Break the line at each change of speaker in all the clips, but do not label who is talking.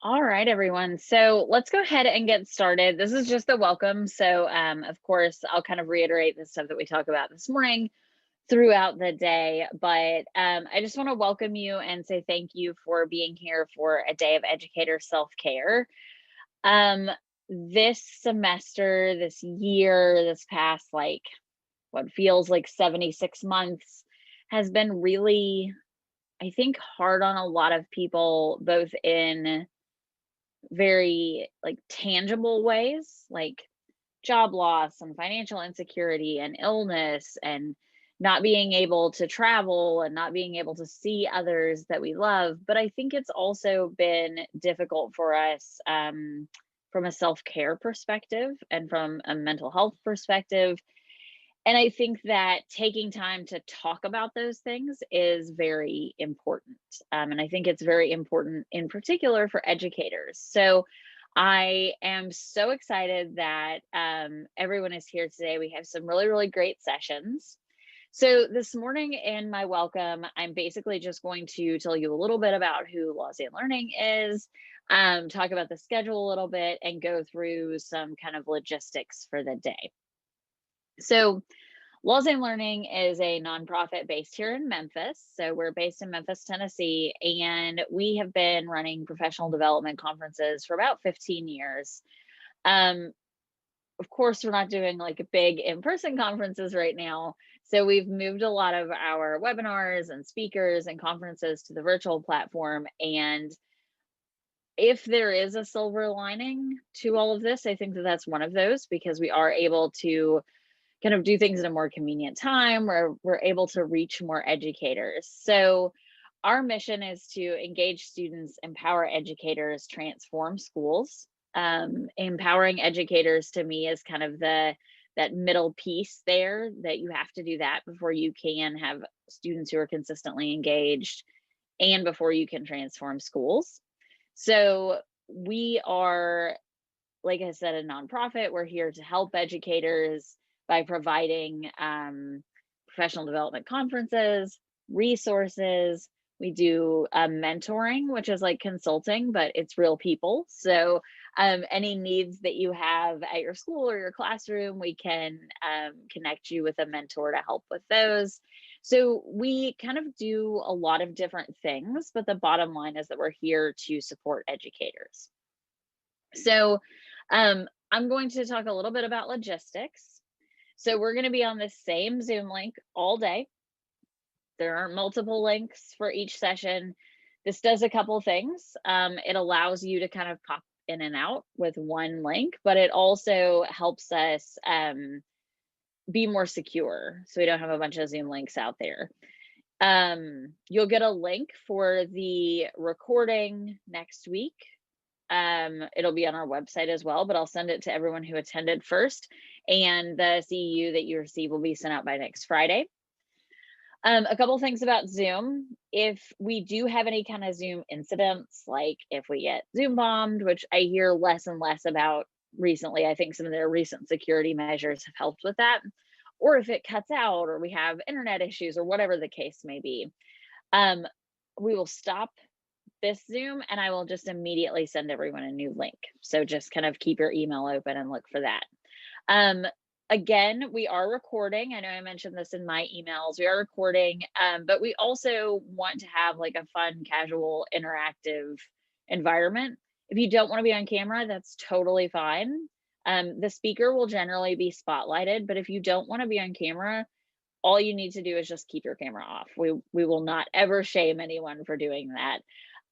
All right, everyone. So let's go ahead and get started. This is just the welcome. So, of course, I'll kind of reiterate the stuff that we talk about this morning throughout the day. But I just want to welcome you and say thank you for being here for a day of educator self care. Um, this semester, this year, this past what feels like 76 months has been really, I think, hard on a lot of people, both in very tangible ways, like job loss and financial insecurity and illness and not being able to travel and not being able to see others that we love. But I think it's also been difficult for us from a self-care perspective and from a mental health perspective. And I think that taking time to talk about those things is very important. And I think it's very important in particular for educators. So I am so excited that everyone is here today. We have some really, really great sessions. So this morning in my welcome, I'm basically just going to tell you a little bit about who Lausanne Learning is, talk about the schedule a little bit, and go through some kind of logistics for the day. So Lausanne Learning is a nonprofit based here in Memphis. So we're based in Memphis, Tennessee, and we have been running professional development conferences for about 15 years. Um, of course, we're not doing like a big in-person conferences right now. So we've moved a lot of our webinars and speakers and conferences to the virtual platform. And if there is a silver lining to all of this, I think that that's one of those, because we are able to kind of do things at a more convenient time, where we're able to reach more educators. So our mission is to engage students, empower educators, transform schools. Empowering educators to me is kind of that middle piece there, that you have to do that before you can have students who are consistently engaged and before you can transform schools. So we are, like I said, a nonprofit. We're here to help educators by providing professional development conferences, resources. We do mentoring, which is like consulting, but it's real people. So any needs that you have at your school or your classroom, we can connect you with a mentor to help with those. So we kind of do a lot of different things, but the bottom line is that we're here to support educators. So I'm going to talk a little bit about logistics. So we're going to be on the same Zoom link all day. There are multiple links for each session. This does a couple things. It allows you to kind of pop in and out with one link, but it also helps us be more secure, so we don't have a bunch of Zoom links out there. You'll get a link for the recording next week. It'll be on our website as well, but I'll send it to everyone who attended first, and the CEU that you receive will be sent out by next Friday. A couple things about Zoom. If we do have any kind of Zoom incidents, like if we get Zoom bombed, which I hear less and less about recently, I think some of their recent security measures have helped with that, or if it cuts out or we have internet issues or whatever the case may be, we will stop this Zoom and I will just immediately send everyone a new link. So just kind of keep your email open and look for that. Again, we are recording. I know I mentioned this in my emails. We are recording, but we also want to have like a fun, casual, interactive environment. If you don't want to be on camera, that's totally fine. The speaker will generally be spotlighted, but if you don't want to be on camera, all you need to do is just keep your camera off. We will not ever shame anyone for doing that.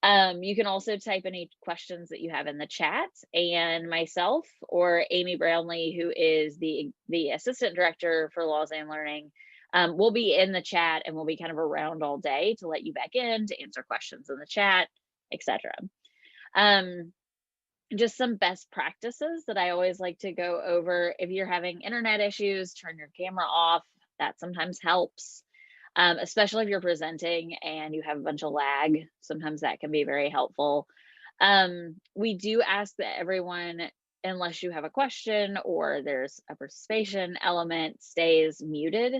You can also type any questions that you have in the chat, and myself or Amy Brownlee, who is the assistant director for Lausanne Learning, will be in the chat, and we'll be kind of around all day to let you back in, to answer questions in the chat, etc. Just some best practices that I always like to go over. If you're having internet issues, turn your camera off. That sometimes helps. Especially if you're presenting and you have a bunch of lag, sometimes that can be very helpful. We do ask that everyone, unless you have a question or there's a participation element, stays muted.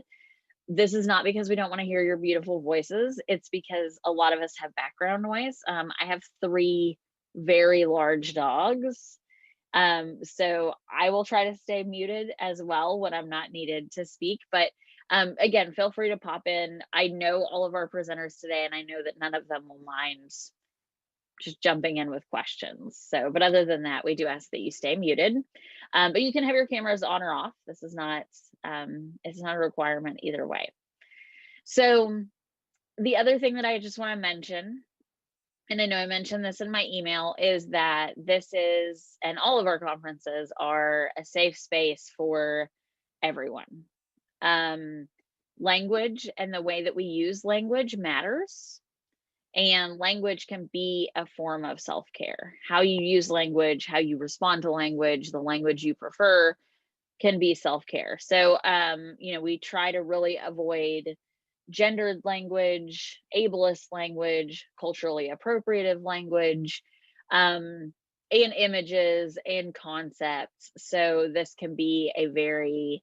This is not because we don't want to hear your beautiful voices. It's because a lot of us have background noise. I have 3 very large dogs. So I will try to stay muted as well when I'm not needed to speak. But again, feel free to pop in. I know all of our presenters today, and I know that none of them will mind just jumping in with questions. So, but other than that, we do ask that you stay muted. But you can have your cameras on or off. This is not, it's not a requirement either way. So the other thing that I just want to mention, and I know I mentioned this in my email, is that this is, and all of our conferences are, a safe space for everyone. Language and the way that we use language matters. And language can be a form of self-care. How you use language, how you respond to language, the language you prefer can be self-care. So, you know, we try to really avoid gendered language, ableist language, culturally appropriative language, and images and concepts. So this can be a very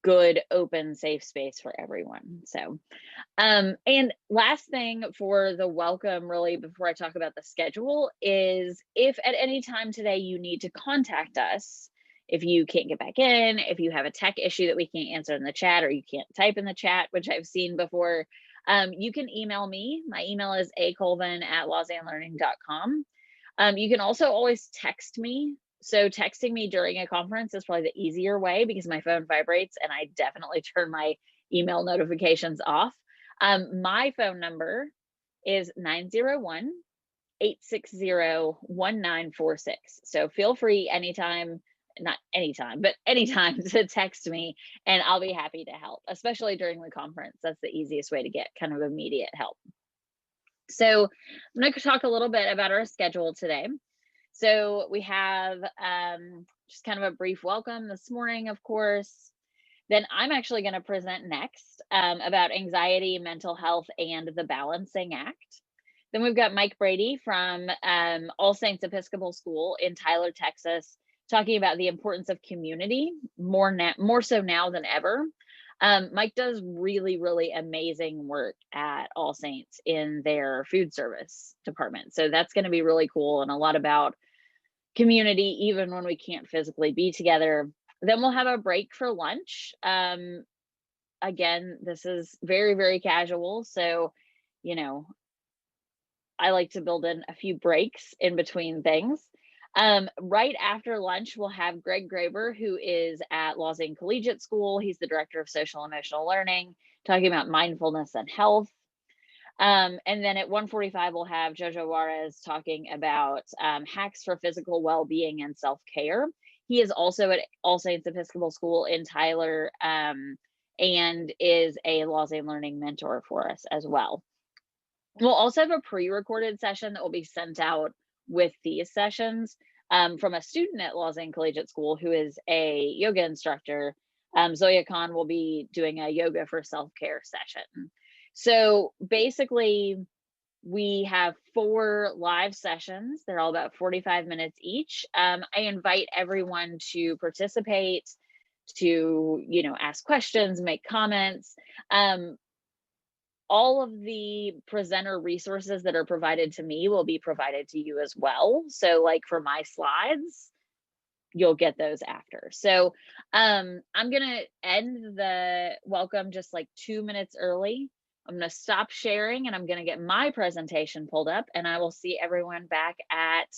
good, open, safe space for everyone. So, and last thing for the welcome, really, before I talk about the schedule, is if at any time today you need to contact us, if you can't get back in, if you have a tech issue that we can't answer in the chat, or you can't type in the chat, which I've seen before, you can email me. My email is acolvin@lausannelearning.com. You can also always text me. So texting me during a conference is probably the easier way because my phone vibrates and I definitely turn my email notifications off. My phone number is 901-860-1946. So feel free anytime, not anytime, but anytime to text me and I'll be happy to help, especially during the conference. That's the easiest way to get kind of immediate help. So I'm going to talk a little bit about our schedule today. So we have just kind of a brief welcome this morning, of course. Then I'm actually going to present next about anxiety, mental health, and the Balancing Act. Then we've got Mike Brady from All Saints Episcopal School in Tyler, Texas, talking about the importance of community, more so now than ever. Mike does really, really amazing work at All Saints in their food service department. So that's going to be really cool, and a lot about community, even when we can't physically be together. Then we'll have a break for lunch. Again, this is very, very casual. So, you know, I like to build in a few breaks in between things. Right after lunch, we'll have Greg Graber, who is at Lausanne Collegiate School. He's the director of social emotional learning, talking about mindfulness and health. And then at 1:45, we'll have Jojo Juarez talking about hacks for physical well-being and self-care. He is also at All Saints Episcopal School in Tyler and is a Lausanne Learning mentor for us as well. We'll also have a pre-recorded session that will be sent out with these sessions from a student at Lausanne Collegiate School who is a yoga instructor. Zoya Khan will be doing a yoga for self-care session. So basically, we have 4 live sessions. They're all about 45 minutes each. I invite everyone to participate, to, you know, ask questions, make comments. All of the presenter resources that are provided to me will be provided to you as well. So like for my slides, you'll get those after. So I'm gonna end the welcome just like 2 minutes early. I'm gonna stop sharing and I'm gonna get my presentation pulled up, and I will see everyone back at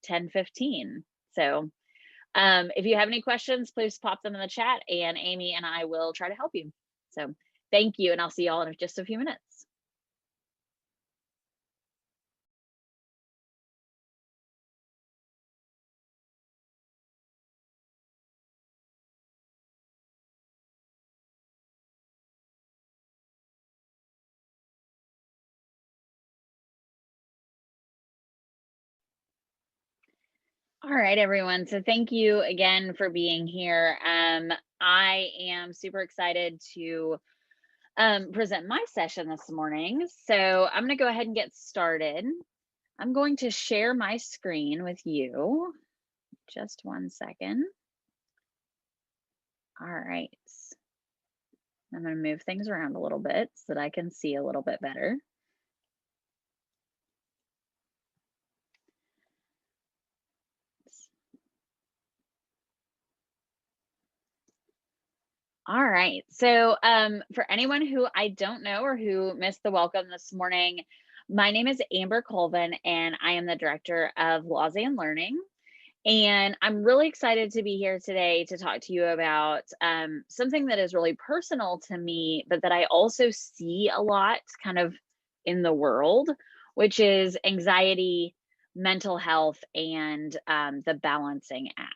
10:15. So if you have any questions, please pop them in the chat and Amy and I will try to help you. So thank you, and I'll see you all in just a few minutes. All right, everyone. So thank you again for being here. I am super excited to present my session this morning. So I'm going to go ahead and get started. I'm going to share my screen with you. Just 1 second. All right. I'm going to move things around a little bit so that I can see a little bit better. All right. So, for anyone who I don't know or who missed the welcome this morning, my name is Amber Colvin, and I am the director of Laws and Learning. And I'm really excited to be here today to talk to you about something that is really personal to me, but that I also see a lot kind of in the world, which is anxiety, mental health, and the balancing act.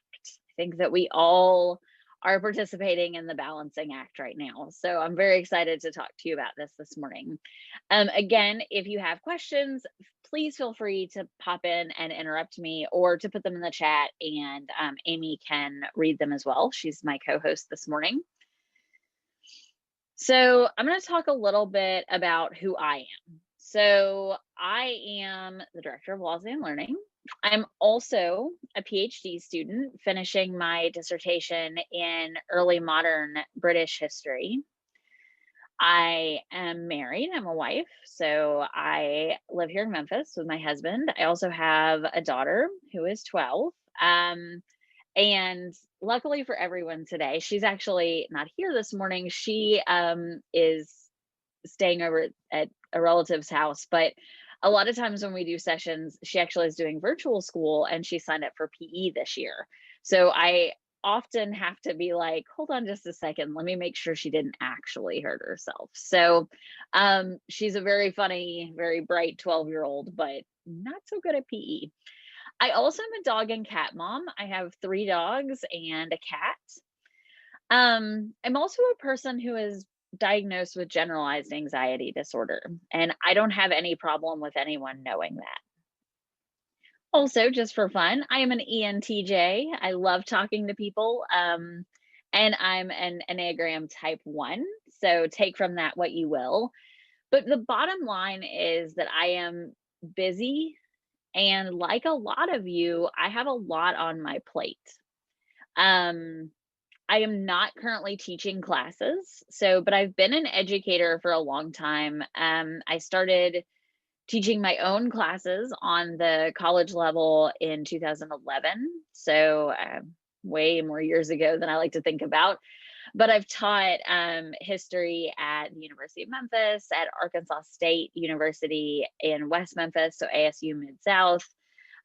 I think that we all are participating in the balancing act right now. So I'm very excited to talk to you about this morning. Again, if you have questions, please feel free to pop in and interrupt me or to put them in the chat, and Amy can read them as well. She's my co-host this morning. So I'm going to talk a little bit about who I am. So I am the director of Laws and Learning. I'm also a PhD student finishing my dissertation in early modern British history. I am married. I'm a wife. So I live here in Memphis with my husband. I also have a daughter who is 12. And luckily for everyone today, she's actually not here this morning. She is staying over at a relative's house. But a lot of times when we do sessions, she actually is doing virtual school and she signed up for PE this year. So I often have to be like, hold on just a second, let me make sure she didn't actually hurt herself. So she's a very funny, very bright 12-year-old, but not so good at PE. I also am a dog and cat mom. I have 3 dogs and a cat. I'm also a person who is diagnosed with generalized anxiety disorder, and I don't have any problem with anyone knowing that. Also, just for fun, I am an ENTJ. I love talking to people, and I'm an Enneagram type 1. So take from that what you will. But the bottom line is that I am busy, and like a lot of you, I have a lot on my plate. Um, I am not currently teaching classes. But I've been an educator for a long time. I started teaching my own classes on the college level in 2011. Way more years ago than I like to think about. But I've taught history at the University of Memphis, at Arkansas State University in West Memphis, so ASU Mid-South.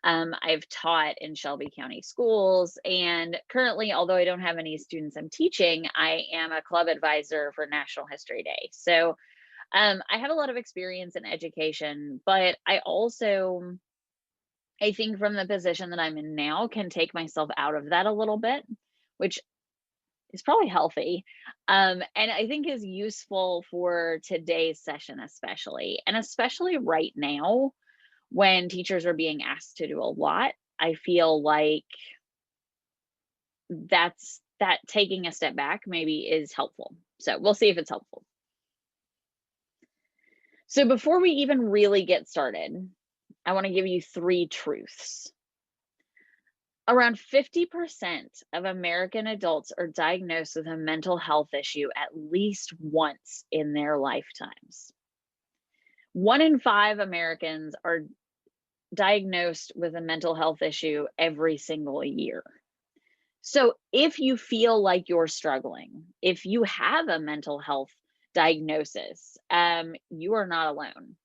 I've taught in Shelby County schools, and currently, although I don't have any students I'm teaching, I am a club advisor for National History Day. So I have a lot of experience in education, but I also, I think from the position that I'm in now, can take myself out of that a little bit, which is probably healthy. And I think is useful for today's session, especially, and especially right now when teachers are being asked to do a lot. I feel like that taking a step back maybe is helpful. So we'll see if it's helpful. So before we even really get started, I want to give you 3 truths. Around 50% of American adults are diagnosed with a mental health issue at least once in their lifetimes. 1 in 5 Americans are diagnosed with a mental health issue every single year. So if you feel like you're struggling, if you have a mental health diagnosis, you are not alone.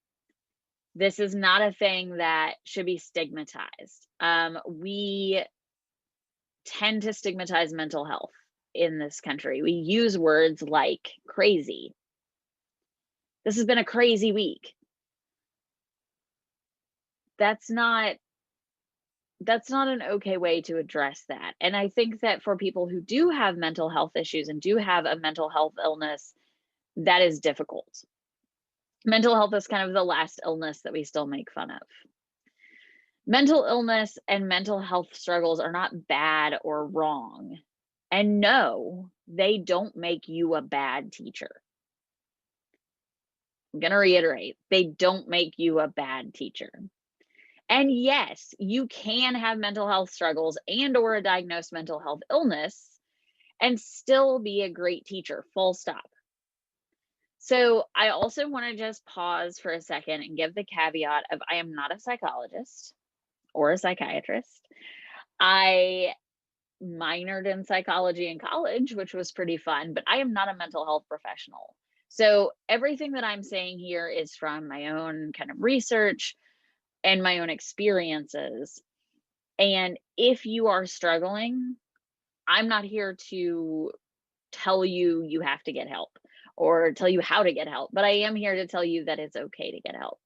This is not a thing that should be stigmatized. We tend to stigmatize mental health in this country. We use words like crazy. This has been a crazy week. That's not an okay way to address that. And I think that for people who do have mental health issues and do have a mental health illness, that is difficult. Mental health is kind of the last illness that we still make fun of. Mental illness and mental health struggles are not bad or wrong. And no, they don't make you a bad teacher. I'm going to reiterate, they don't make you a bad teacher. And yes, you can have mental health struggles and or a diagnosed mental health illness and still be a great teacher, full stop. So I also want to just pause for a second and give the caveat of I am not a psychologist or a psychiatrist. I minored in psychology in college, which was pretty fun, but I am not a mental health professional. So everything that I'm saying here is from my own kind of research and my own experiences. And if you are struggling, I'm not here to tell you you have to get help or tell you how to get help, but I am here to tell you that it's okay to get help.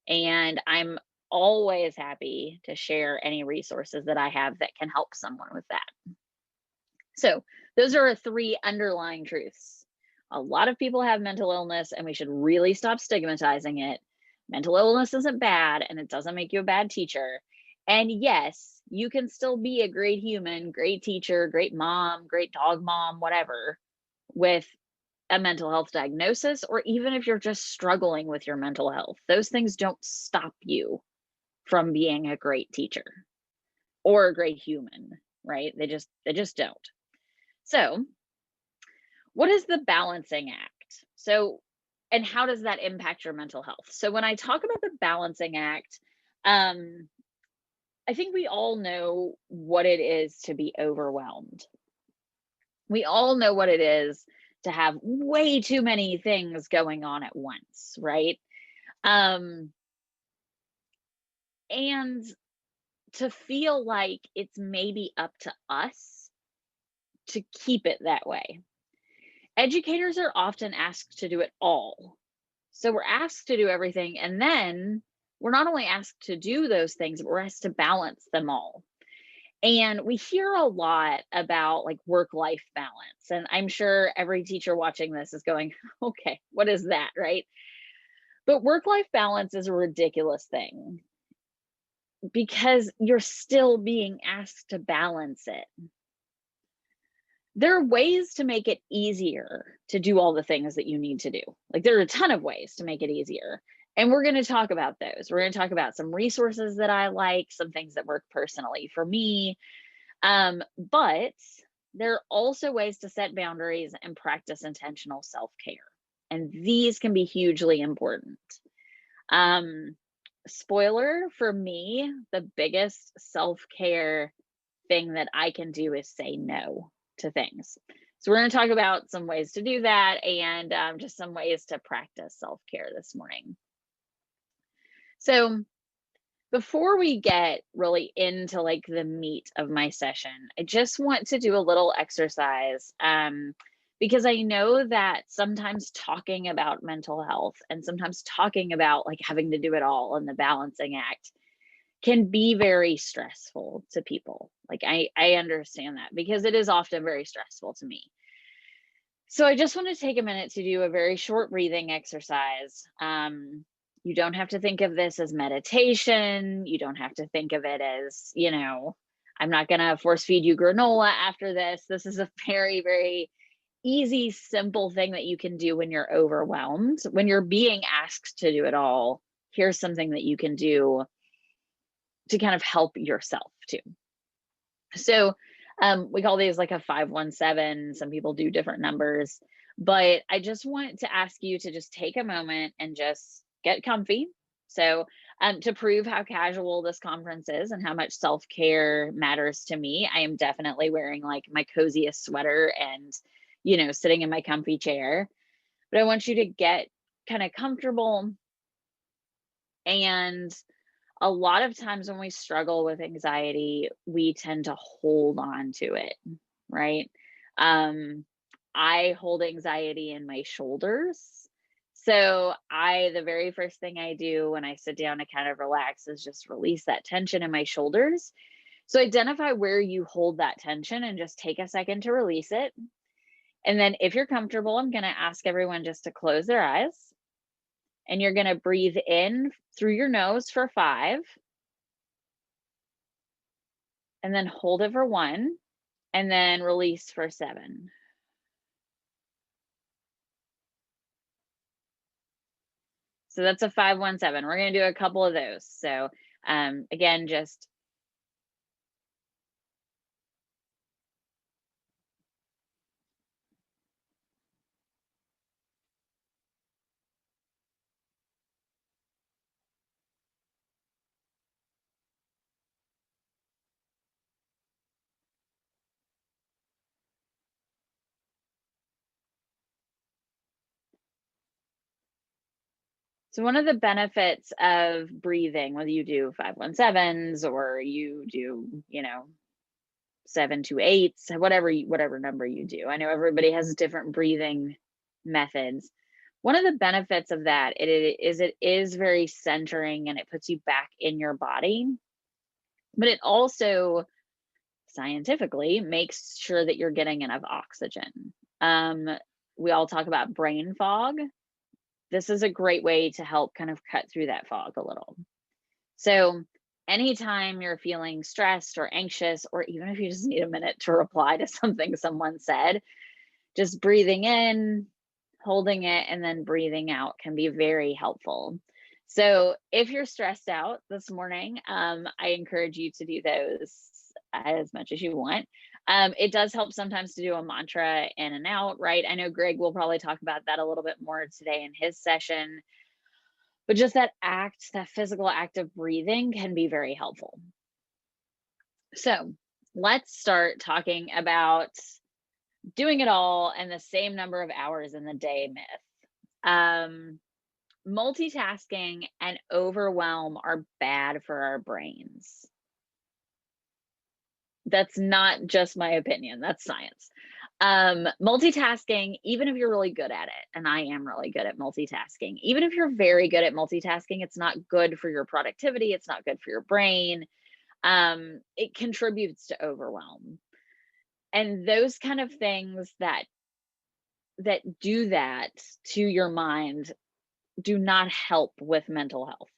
And I'm always happy to share any resources that I have that can help someone with that. So, those are 3 underlying truths. A lot of people have mental illness, and we should really stop stigmatizing it. Mental illness isn't bad, and it doesn't make you a bad teacher. And yes, you can still be a great human, great teacher, great mom, great dog mom, whatever, with a mental health diagnosis, or even if you're just struggling with your mental health. Those things don't stop you from being a great teacher or a great human, right? They just don't. So, what is the balancing act? So, and how does that impact your mental health? So, when I talk about the balancing act, um, I think we all know what it is to be overwhelmed. We all know what it is to have way too many things going on at once, right? Um, and to feel like it's maybe up to us to keep it that way. Educators are often asked to do it all. So we're asked to do everything. And then we're not only asked to do those things, but we're asked to balance them all. And we hear a lot about like work life balance. And I'm sure every teacher watching this is going, okay, what is that? Right. But work life balance is a ridiculous thing because you're still being asked to balance it. There are ways to make it easier to do all the things that you need to do. Like there are a ton of ways to make it easier. And we're going to talk about those. We're going to talk about some resources that I like, some things that work personally for me. But there are also ways to set boundaries and practice intentional self care. And these can be hugely important. Um, Spoiler for me, the biggest self care thing that I can do is say no to things. So, we're going to talk about some ways to do that and just some ways to practice self care this morning. So, before we get really into like the meat of my session, I just want to do a little exercise because I know that sometimes talking about mental health and sometimes talking about like having to do it all and the balancing act can be very stressful to people. Like I understand that because it is often very stressful to me. So I just want to take a minute to do a very short breathing exercise. You don't have to think of this as meditation. You don't have to think of it as, I'm not going to force feed you granola after this. This is a very, very easy, simple thing that you can do when you're overwhelmed. When you're being asked to do it all, here's something that you can do to kind of help yourself too. So we call these like a 517. Some people do different numbers, but I just want to ask you to just take a moment and just get comfy. So to prove how casual this conference is and how much self-care matters to me, I am definitely wearing like my coziest sweater and, sitting in my comfy chair. But I want you to get kind of comfortable. And a lot of times when we struggle with anxiety, we tend to hold on to it, right? Um, I hold anxiety in my shoulders. So the very first thing I do when I sit down to kind of relax is just release that tension in my shoulders. So identify where you hold that tension and just take a second to release it. And then if you're comfortable, I'm going to ask everyone just to close their eyes. And you're going to breathe in through your nose for 5. And then hold it for 1, and then release for 7. So that's a 5-1-7. We're going to do a couple of those. So again, just So one of the benefits of breathing, whether you do 5-1-7s or you do, 7-2-8s, whatever number you do. I know everybody has different breathing methods. One of the benefits of that it is very centering and it puts you back in your body, but it also scientifically makes sure that you're getting enough oxygen. We all talk about brain fog. This is a great way to help kind of cut through that fog a little. So anytime you're feeling stressed or anxious, or even if you just need a minute to reply to something someone said, just breathing in, holding it, and then breathing out can be very helpful. So if you're stressed out this morning, I encourage you to do those as much as you want. It does help sometimes to do a mantra in and out, right? I know Greg will probably talk about that a little bit more today in his session, but just that physical act of breathing can be very helpful. So let's start talking about doing it all and the same number of hours in the day myth. Multitasking and overwhelm are bad for our brains. That's not just my opinion, that's science. Multitasking, even if you're really good at it, and I am really good at multitasking, even if you're very good at multitasking, it's not good for your productivity, it's not good for your brain. It contributes to overwhelm. And those kind of things that do that to your mind do not help with mental health.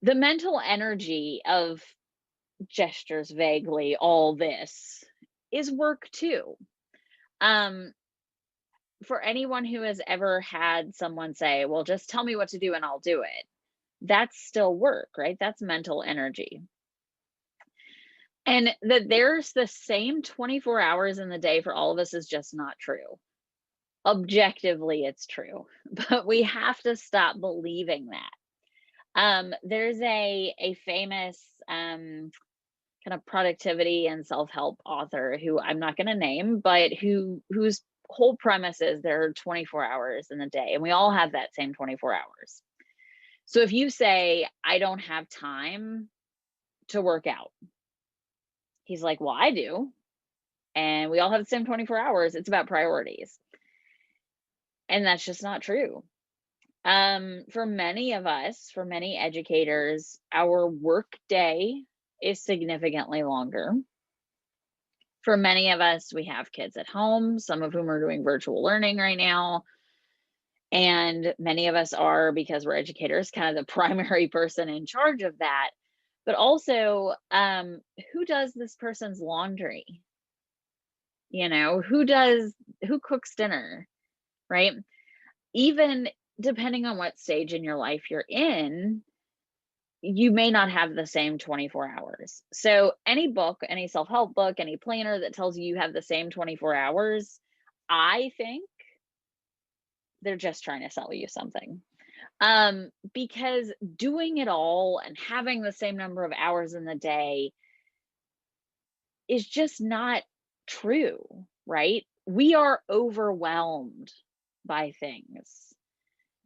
The mental energy of gestures, vaguely, all this is work too. For anyone who has ever had someone say, well, just tell me what to do and I'll do it, that's still work, right? That's mental energy. And that there's the same 24 hours in the day for all of us is just not true. Objectively, it's true, but we have to stop believing that. There's a famous kind of productivity and self-help author who I'm not going to name, but whose whole premise is there are 24 hours in the day, and we all have that same 24 hours. So if you say, I don't have time to work out, he's like, well, I do. And we all have the same 24 hours. It's about priorities. And that's just not true. For many of us, for many educators, our work day is significantly longer. For many of us, we have kids at home, some of whom are doing virtual learning right now. And many of us are, because we're educators, kind of the primary person in charge of that. But also, who does this person's laundry? Who cooks dinner, right? Even depending on what stage in your life you're in, you may not have the same 24 hours. So any book, any self-help book, any planner that tells you have the same 24 hours, I think they're just trying to sell you something. Because doing it all and having the same number of hours in the day is just not true, right? We are overwhelmed by things,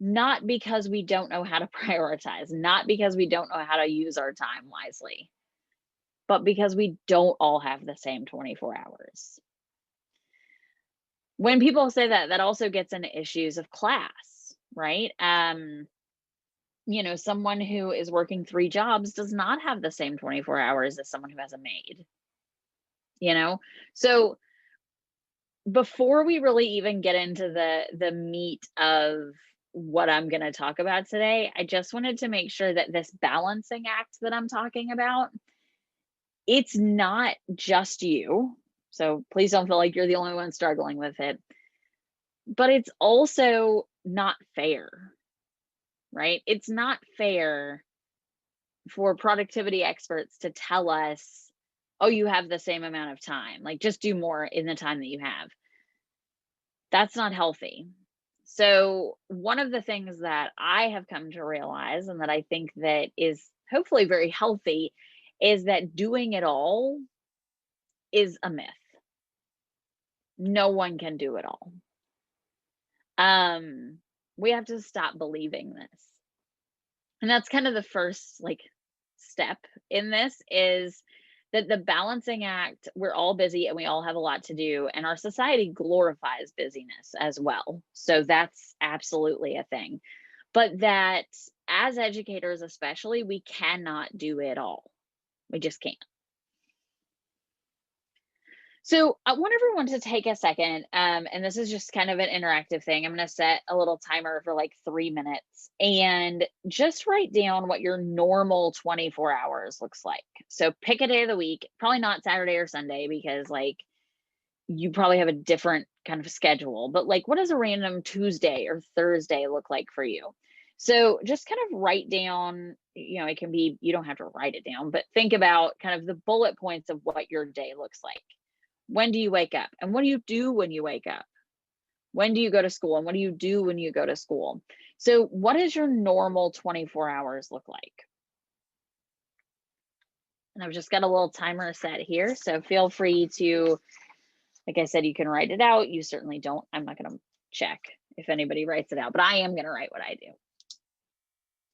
not because we don't know how to prioritize, not because we don't know how to use our time wisely, but because we don't all have the same 24 hours. When people say that, that also gets into issues of class, right? Someone who is working 3 jobs does not have the same 24 hours as someone who has a maid, So before we really even get into the meat of what I'm going to talk about today, I just wanted to make sure that this balancing act that I'm talking about, it's not just you. So please don't feel like you're the only one struggling with it. But it's also not fair, right? It's not fair for productivity experts to tell us, oh, you have the same amount of time, like just do more in the time that you have. That's not healthy. So one of the things that I have come to realize, and that I think that is hopefully very healthy, is that doing it all is a myth. No one can do it all. we have to stop believing this. And that's kind of the first like step in this, is that the balancing act, we're all busy and we all have a lot to do, and our society glorifies busyness as well. So that's absolutely a thing. But that as educators, especially, we cannot do it all. We just can't. So I want everyone to take a second, and this is just kind of an interactive thing. I'm going to set a little timer for like 3 minutes and just write down what your normal 24 hours looks like. So pick a day of the week, probably not Saturday or Sunday, because like you probably have a different kind of schedule, but like what does a random Tuesday or Thursday look like for you? So just kind of write down, it can be, you don't have to write it down, but think about kind of the bullet points of what your day looks like. When do you wake up? And what do you do when you wake up? When do you go to school? And what do you do when you go to school? So what does your normal 24 hours look like? And I've just got a little timer set here. So feel free to, like I said, you can write it out. You certainly don't. I'm not going to check if anybody writes it out, but I am going to write what I do.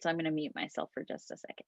So I'm going to mute myself for just a second.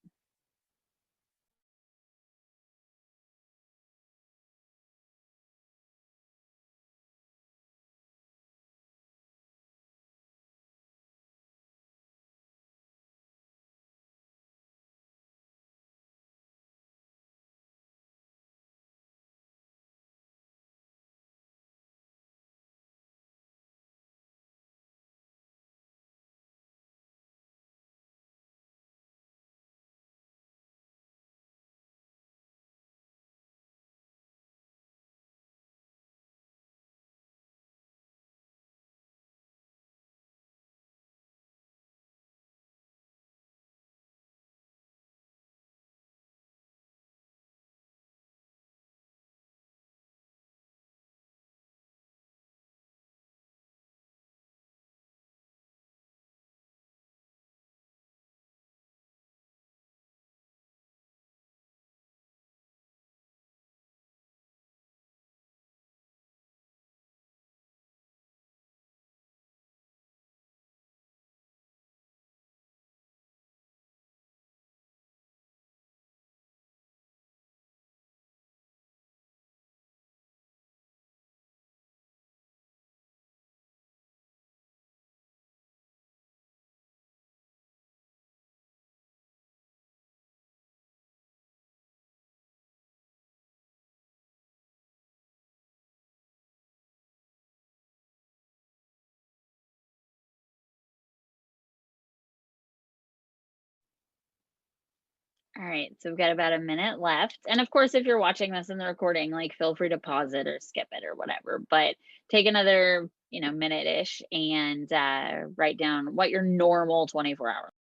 All right, so we've got about a minute left. And of course, if you're watching this in the recording, like feel free to pause it or skip it or whatever, but take another, minute-ish and write down what your normal 24 hours.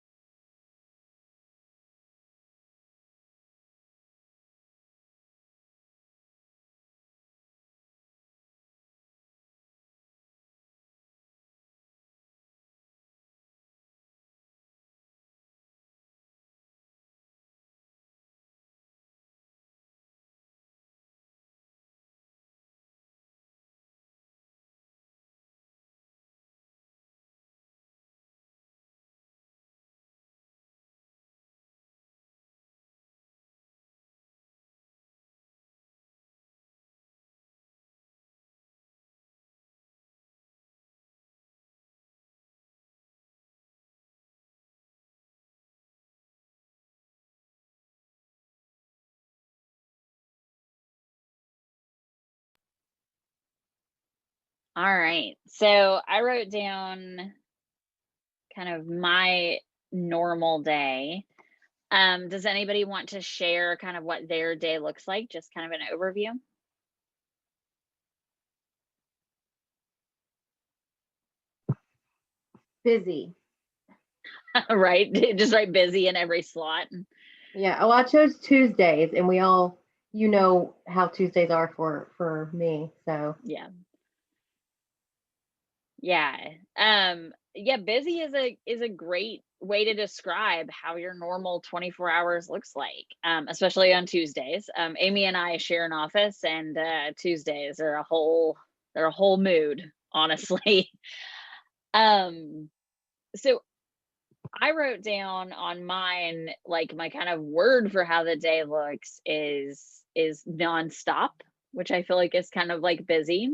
All right, so I wrote down kind of my normal day. Does anybody want to share kind of what their day looks like? Just kind of an overview.
Busy.
Right, just write busy in every slot.
Yeah. Oh, I chose Tuesdays, and we all, how Tuesdays are for me. So
Yeah. Yeah. Yeah, busy is a great way to describe how your normal 24 hours looks like. Especially on Tuesdays. Amy and I share an office, and Tuesdays are they're a whole mood, honestly. Um So I wrote down on mine, like my kind of word for how the day looks is nonstop, which I feel like is kind of like busy.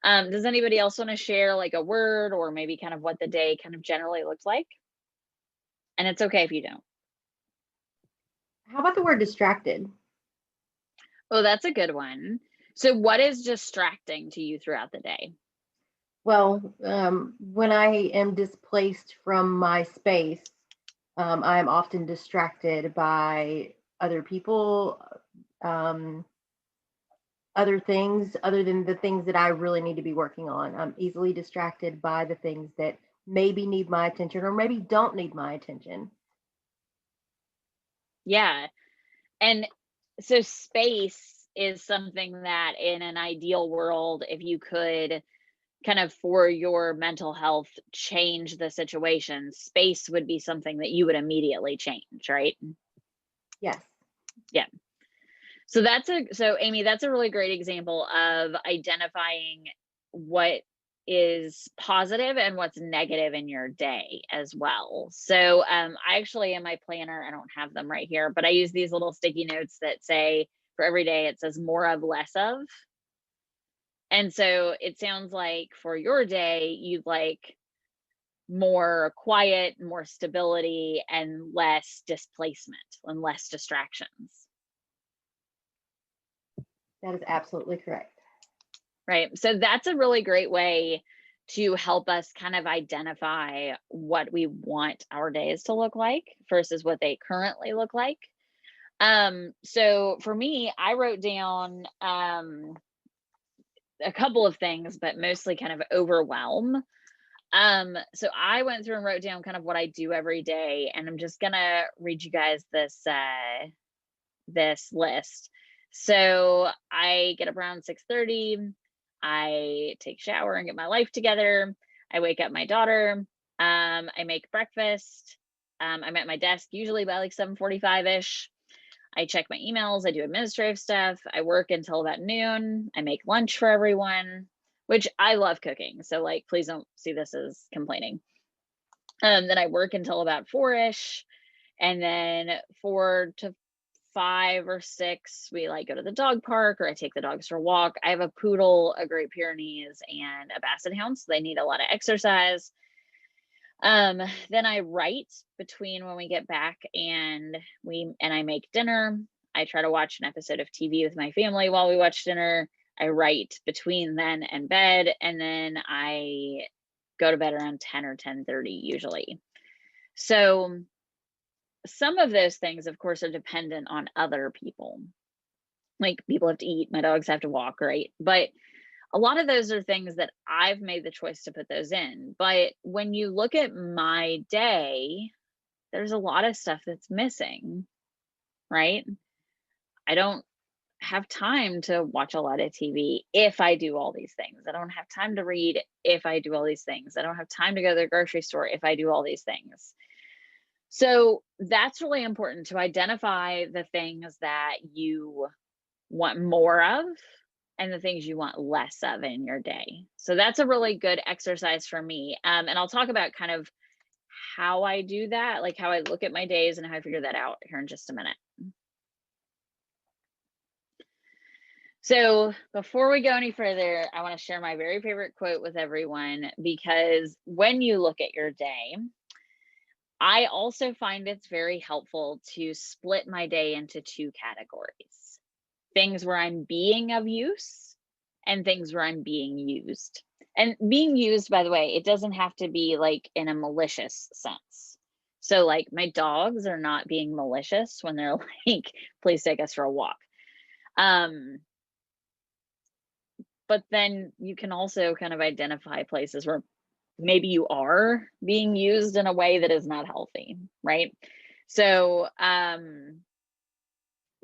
Does anybody else want to share like a word or maybe kind of what the day kind of generally looks like? And it's okay if you don't.
How about the word distracted?
Oh, that's a good one. So what is distracting to you throughout the day?
Well, when I am displaced from my space, I am often distracted by other people, um, other things other than the things that I really need to be working on. I'm easily distracted by the things that maybe need my attention or maybe don't need my attention.
Yeah. And so space is something that in an ideal world, if you could kind of for your mental health change the situation, space would be something that you would immediately change, right?
Yes,
Yeah. So Amy, that's a really great example of identifying what is positive and what's negative in your day as well. So I actually in my planner, I don't have them right here, but I use these little sticky notes that say for every day it says more of, less of. And so it sounds like for your day, you'd like more quiet, more stability, and less displacement and less distractions.
that is absolutely correct.
Right. So that's a really great way to help us kind of identify what we want our days to look like versus what they currently look like. So for me, I wrote down a couple of things, but mostly kind of overwhelm. So I went through and wrote down kind of what I do every day, and I'm just gonna read you guys this list. So I get up around 6:30. I take a shower and get my life together. I wake up my daughter. I make breakfast. I'm at my desk usually by like 7:45ish. I check my emails. I do administrative stuff. I work until about noon. I make lunch for everyone, which I love cooking. So like, please don't see this as complaining. Then I work until about 4ish, and then 4 to 5 or 6, we like go to the dog park or I take the dogs for a walk. I have a poodle, a Great Pyrenees, and a Basset Hound, so they need a lot of exercise. Then I write between when we get back and I make dinner. I try to watch an episode of TV with my family while we watch dinner. I write between then and bed, and then I go to bed around 10 or 10:30 usually. So some of those things, of course, are dependent on other people. Like people have to eat, my dogs have to walk, right? But a lot of those are things that I've made the choice to put those in. But when you look at my day, there's a lot of stuff that's missing, right? I don't have time to watch a lot of TV if I do all these things. I don't have time to read if I do all these things. I don't have time to go to the grocery store if I do all these things. So that's really important to identify the things that you want more of and the things you want less of in your day. So that's a really good exercise for me. And I'll talk about kind of how I do that, like how I look at my days and how I figure that out here in just a minute. So before we go any further, I want to share my very favorite quote with everyone, because when you look at your day, I also find it's very helpful to split my day into two categories: things where I'm being of use and things where I'm being used. And being used, by the way, it doesn't have to be like in a malicious sense. So, like, my dogs are not being malicious when they're like, please take us for a walk. But then you can also kind of identify places where maybe you are being used in a way that is not healthy, right? So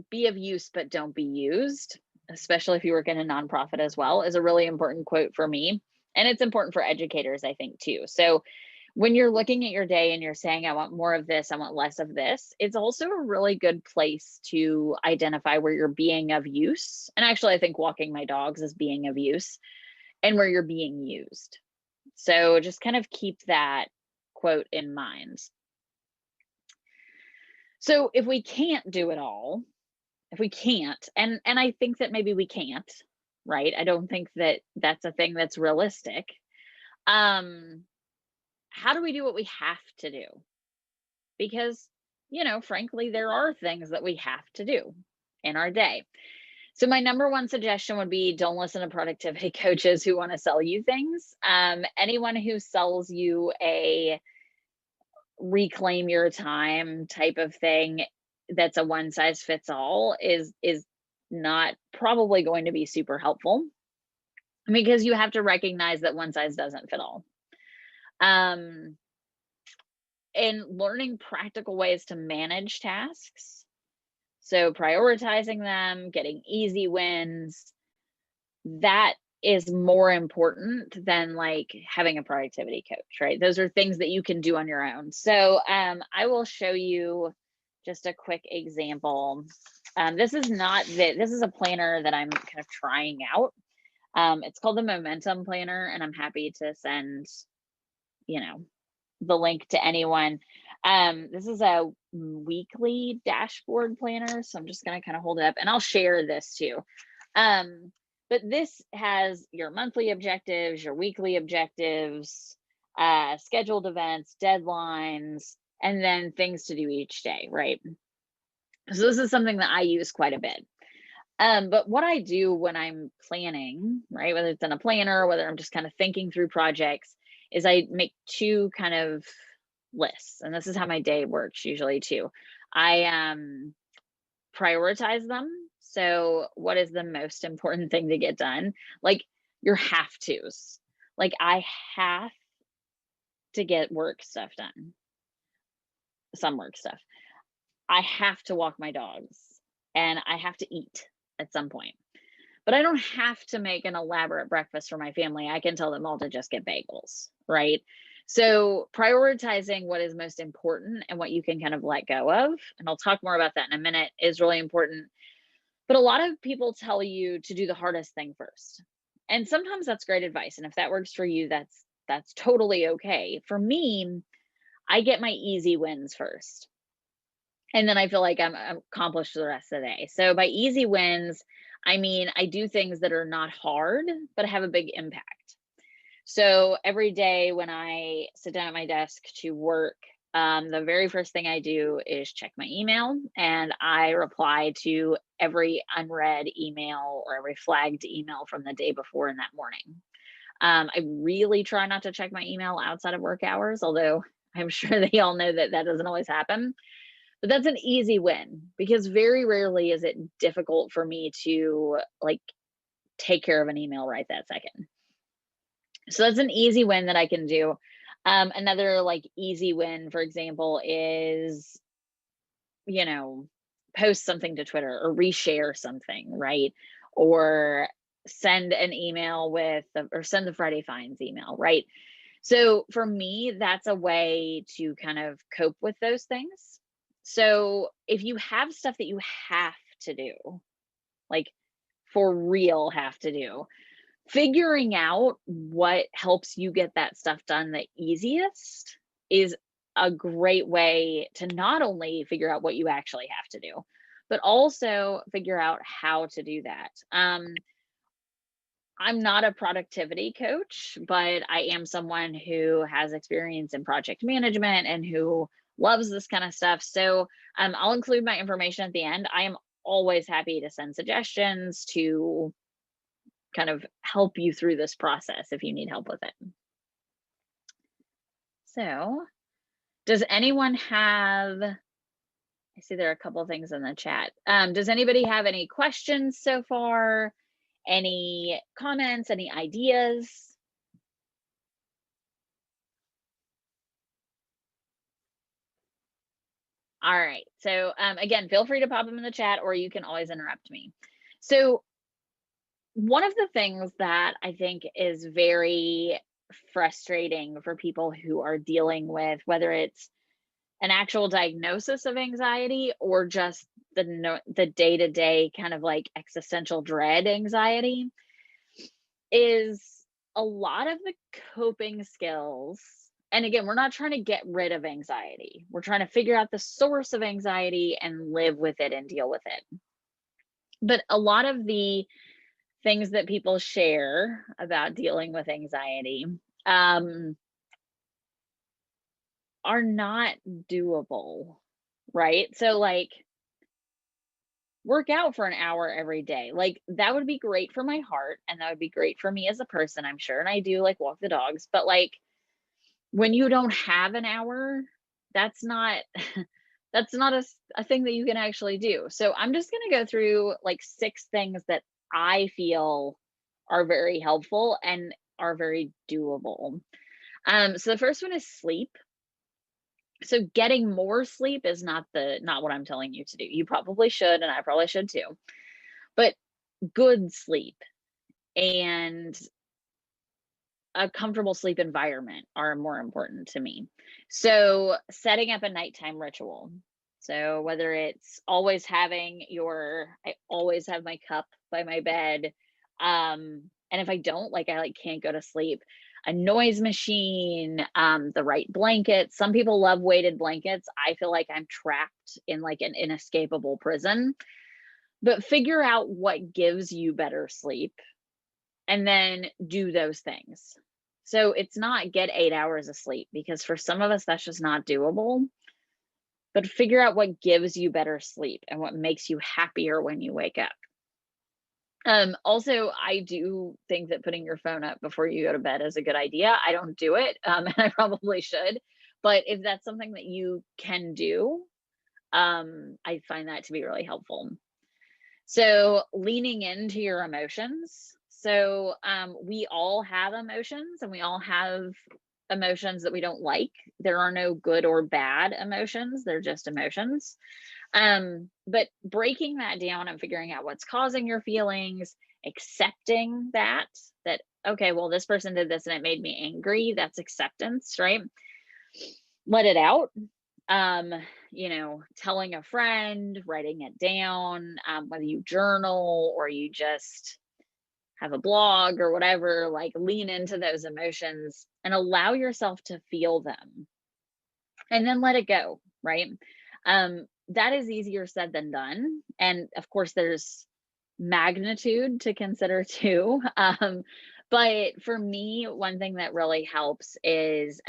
be of use but don't be used, especially if you work in a nonprofit as well, is a really important quote for me. And it's important for educators, I think, too. So when you're looking at your day and you're saying, I want more of this, I want less of this, it's also a really good place to identify where you're being of use. And actually, I think walking my dogs is being of use, and where you're being used. So just kind of keep that quote in mind. So if we can't do it all, if we can't, and I think that maybe we can't, right? I don't think that that's a thing that's realistic. Um, how do we do what we have to do? Because, frankly, there are things that we have to do in our day. So my number one suggestion would be don't listen to productivity coaches who want to sell you things. Anyone who sells you a reclaim your time type of thing that's a one size fits all is not probably going to be super helpful, because you have to recognize that one size doesn't fit all. And learning practical ways to manage tasks. So prioritizing them, getting easy wins, that is more important than like having a productivity coach, right? Those are things that you can do on your own. So I will show you just a quick example. This is a planner that I'm kind of trying out. It's called the Momentum Planner, and I'm happy to send, the link to anyone. This is a weekly dashboard planner. So I'm just going to kind of hold it up and I'll share this too. But this has your monthly objectives, your weekly objectives, scheduled events, deadlines, and then things to do each day, right? So this is something that I use quite a bit. But what I do when I'm planning, right, whether it's in a planner, whether I'm just kind of thinking through projects, is I make two kind of lists. And this is how my day works usually too. I prioritize them. So what is the most important thing to get done? Like your have tos. Like I have to get work stuff done. Some work stuff. I have to walk my dogs and I have to eat at some point. But I don't have to make an elaborate breakfast for my family. I can tell them all to just get bagels, right? So prioritizing what is most important and what you can kind of let go of, and I'll talk more about that in a minute, is really important. But a lot of people tell you to do the hardest thing first. And sometimes that's great advice. And if that works for you, that's totally okay. For me, I get my easy wins first. And then I feel like I'm accomplished the rest of the day. So by easy wins, I mean, I do things that are not hard, but have a big impact. So every day when I sit down at my desk to work, the very first thing I do is check my email, and I reply to every unread email or every flagged email from the day before in that morning. I really try not to check my email outside of work hours, although I'm sure they all know that that doesn't always happen. But that's an easy win, because very rarely is it difficult for me to like take care of an email right that second. So that's an easy win that I can do. Another like easy win, for example, is, post something to Twitter or reshare something, right? Or send an email or send the Friday Finds email, right? So for me, that's a way to kind of cope with those things. So if you have stuff that you have to do, like for real have to do, figuring out what helps you get that stuff done the easiest is a great way to not only figure out what you actually have to do, but also figure out how to do that. I'm not a productivity coach, but I am someone who has experience in project management and who loves this kind of stuff. So I'll include my information at the end. I am always happy to send suggestions to kind of help you through this process if you need help with it. So does anyone have, I see there are a couple of things in the chat. Does anybody have any questions so far? Any comments, any ideas? All right. So again, feel free to pop them in the chat, or you can always interrupt me. So one of the things that I think is very frustrating for people who are dealing with, whether it's an actual diagnosis of anxiety or just the day-to-day kind of like existential dread anxiety, is a lot of the coping skills And again, we're not trying to get rid of anxiety. We're trying to figure out the source of anxiety and live with it and deal with it. But a lot of the things that people share about dealing with anxiety um, are not doable, right? So, like, work out for an hour every day. Like, that would be great for my heart and that would be great for me as a person, I'm sure. And I do like walk the dogs, but like when you don't have an hour, that's not that's not a thing that you can actually do. So I'm just going to go through like 6 things that I feel are very helpful and are very doable. So the first one is sleep. So getting more sleep is not what I'm telling you to do. You probably should, and I probably should too. But good sleep and a comfortable sleep environment are more important to me. So, setting up a nighttime ritual. So, whether it's always having I always have my cup by my bed. And if I don't, like, I like can't go to sleep, a noise machine, the right blanket. Some people love weighted blankets. I feel like I'm trapped in like an inescapable prison. But figure out what gives you better sleep and then do those things. So it's not get 8 hours of sleep because for some of us that's just not doable, but figure out what gives you better sleep and what makes you happier when you wake up. Also, I do think that putting your phone up before you go to bed is a good idea. I don't do it, and I probably should, but if that's something that you can do, I find that to be really helpful. So leaning into your emotions. So we all have emotions and we all have emotions that we don't like. There are no good or bad emotions, they're just emotions. But breaking that down and figuring out what's causing your feelings, accepting that, okay, well, this person did this and it made me angry. That's acceptance, right? Let it out. um Telling a friend, writing it down, whether you journal or you just have a blog or whatever, like lean into those emotions and allow yourself to feel them and then let it go, right? That is easier said than done, and of course there's magnitude to consider too. But for me, one thing that really helps is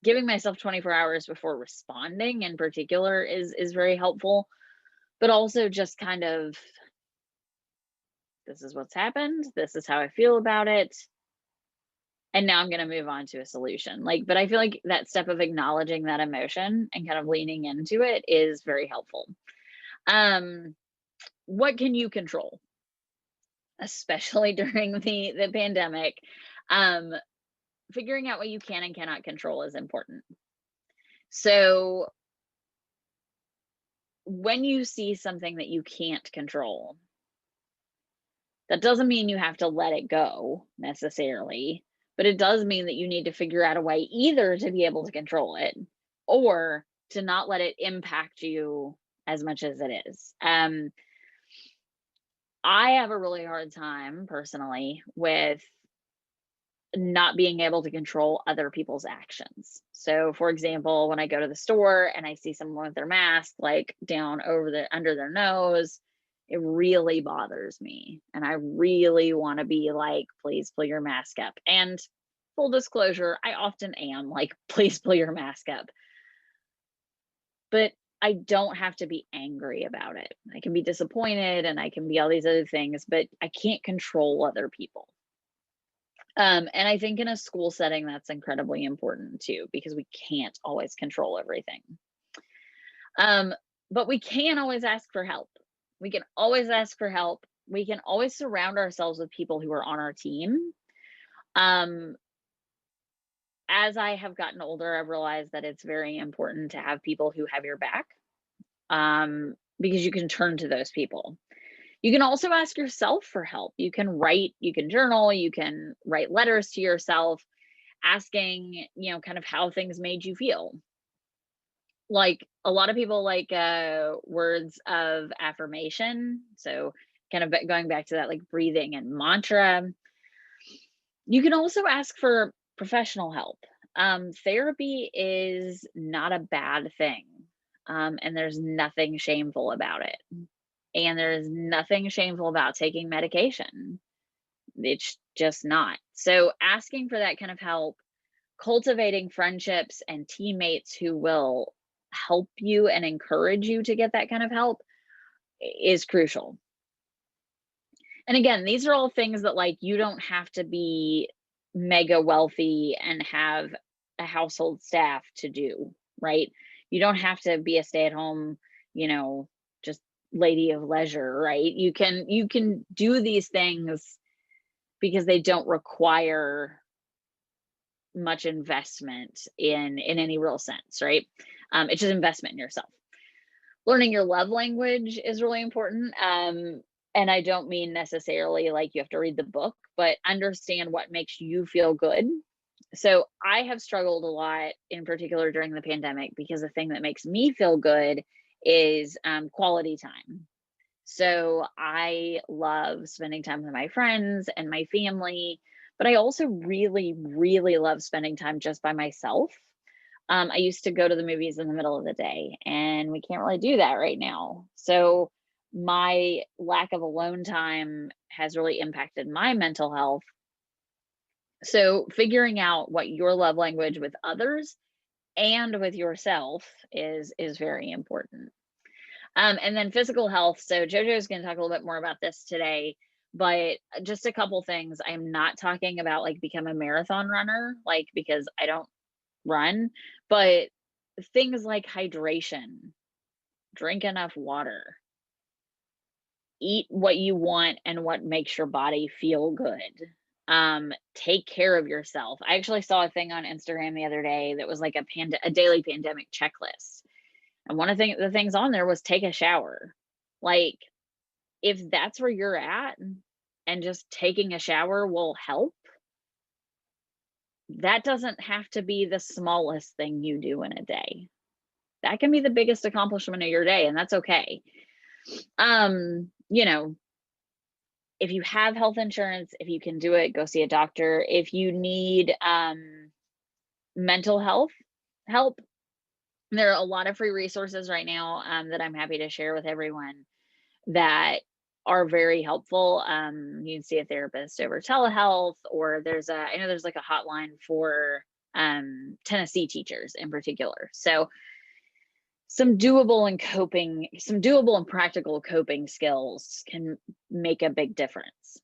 giving myself 24 hours before responding in particular is very helpful. But also just kind of, this is what's happened, this is how I feel about it, and now I'm going to move on to a solution. Like, but I feel like that step of acknowledging that emotion and kind of leaning into it is very helpful. Um, what can you control? Especially during the pandemic, um, figuring out what you can and cannot control is important. So when you see something that you can't control, that doesn't mean you have to let it go necessarily, but it does mean that you need to figure out a way either to be able to control it or to not let it impact you as much as it is. I have a really hard time personally with not being able to control other people's actions. So, for example, when I go to the store and I see someone with their mask like down over under their nose, it really bothers me. And I really want to be like, please pull your mask up. And full disclosure, I often am like, please pull your mask up. But I don't have to be angry about it. I can be disappointed and I can be all these other things, but I can't control other people. And I think in a school setting, that's incredibly important too, because we can't always control everything. Um, but we can always ask for help. We can always ask for help. We can always surround ourselves with people who are on our team. Um, as I have gotten older, I've realized that it's very important to have people who have your back, because you can turn to those people. You can also ask yourself for help. You can write, you can journal, you can write letters to yourself asking, kind of how things made you feel. Like a lot of people like words of affirmation. So kind of going back to that, like breathing and mantra. You can also ask for professional help. Therapy is not a bad thing. And there's nothing shameful about it. And there's nothing shameful about taking medication. It's just not. So asking for that kind of help, cultivating friendships and teammates who will help you and encourage you to get that kind of help is crucial. And again, these are all things that like you don't have to be mega wealthy and have a household staff to do, right? You don't have to be a stay-at-home, just lady of leisure, right? You can do these things because they don't require much investment in any real sense, right? It's just investment in yourself. Learning your love language is really important. And I don't mean necessarily like you have to read the book, but understand what makes you feel good. So I have struggled a lot, in particular during the pandemic, because the thing that makes me feel good is quality time. So I love spending time with my friends and my family, but I also really, really love spending time just by myself. I used to go to the movies in the middle of the day, and we can't really do that right now. So my lack of alone time has really impacted my mental health. So figuring out what your love language with others and with yourself is very important. And then physical health. So JoJo is going to talk a little bit more about this today, but just a couple things. I'm not talking about like become a marathon runner, like because I don't run, but things like hydration, drink enough water, eat what you want and what makes your body feel good. Take care of yourself. I actually saw a thing on Instagram the other day that was like a daily pandemic checklist. And one of the things on there was take a shower. Like, if that's where you're at and just taking a shower will help, that doesn't have to be the smallest thing you do in a day. That can be the biggest accomplishment of your day, and that's okay. You know, if you have health insurance, if you can do it, go see a doctor. If you need mental health help, there are a lot of free resources right now that I'm happy to share with everyone that are very helpful. You can see a therapist over telehealth, or I know there's like a hotline for Tennessee teachers in particular. So some doable and practical coping skills can make a big difference.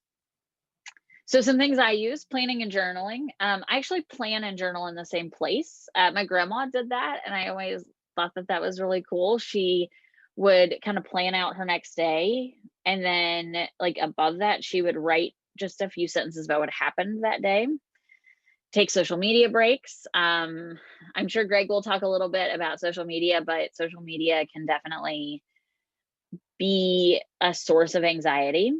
So some things I use: planning and journaling. I actually plan and journal in the same place. My grandma did that, and I always thought that was really cool. She would kind of plan out her next day, and then like above that, she would write just a few sentences about what happened that day. Take social media breaks. I'm sure Greg will talk a little bit about social media, but social media can definitely be a source of anxiety.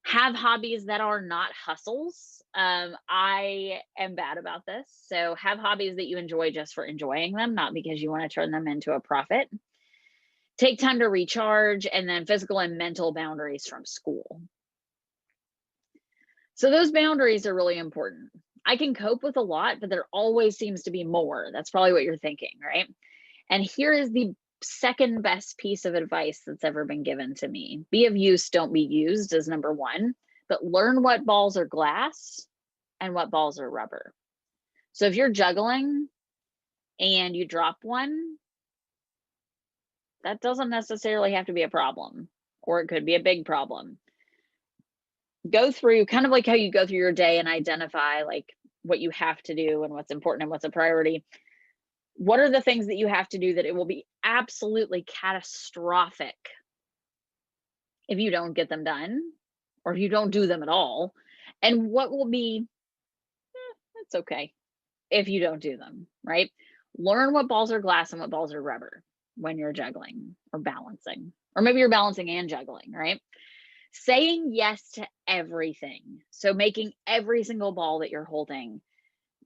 Have hobbies that are not hustles. I am bad about this. So have hobbies that you enjoy just for enjoying them, not because you want to turn them into a profit. Take time to recharge, and then physical and mental boundaries from school. So those boundaries are really important. I can cope with a lot, but there always seems to be more. That's probably what you're thinking, right? And here is the second best piece of advice that's ever been given to me. Be of use, don't be used, is number one, but learn what balls are glass and what balls are rubber. So if you're juggling and you drop one, that doesn't necessarily have to be a problem, or it could be a big problem. Go through kind of like how you go through your day and identify like what you have to do and what's important and what's a priority. What are the things that you have to do that it will be absolutely catastrophic if you don't get them done, or if you don't do them at all? And what will be, it's okay if you don't do them, right? Learn what balls are glass and what balls are rubber when you're juggling or balancing, or maybe you're balancing and juggling, right? Saying yes to everything. So making every single ball that you're holding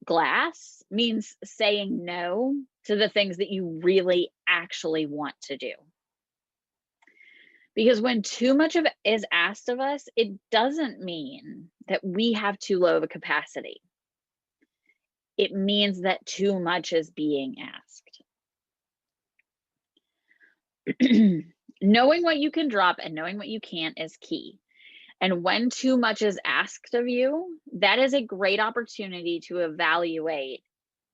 glass means saying no to the things that you really actually want to do. Because when too much of it is asked of us, it doesn't mean that we have too low of a capacity. It means that too much is being asked. Knowing what you can drop and knowing what you can't is key. And when too much is asked of you, that is a great opportunity to evaluate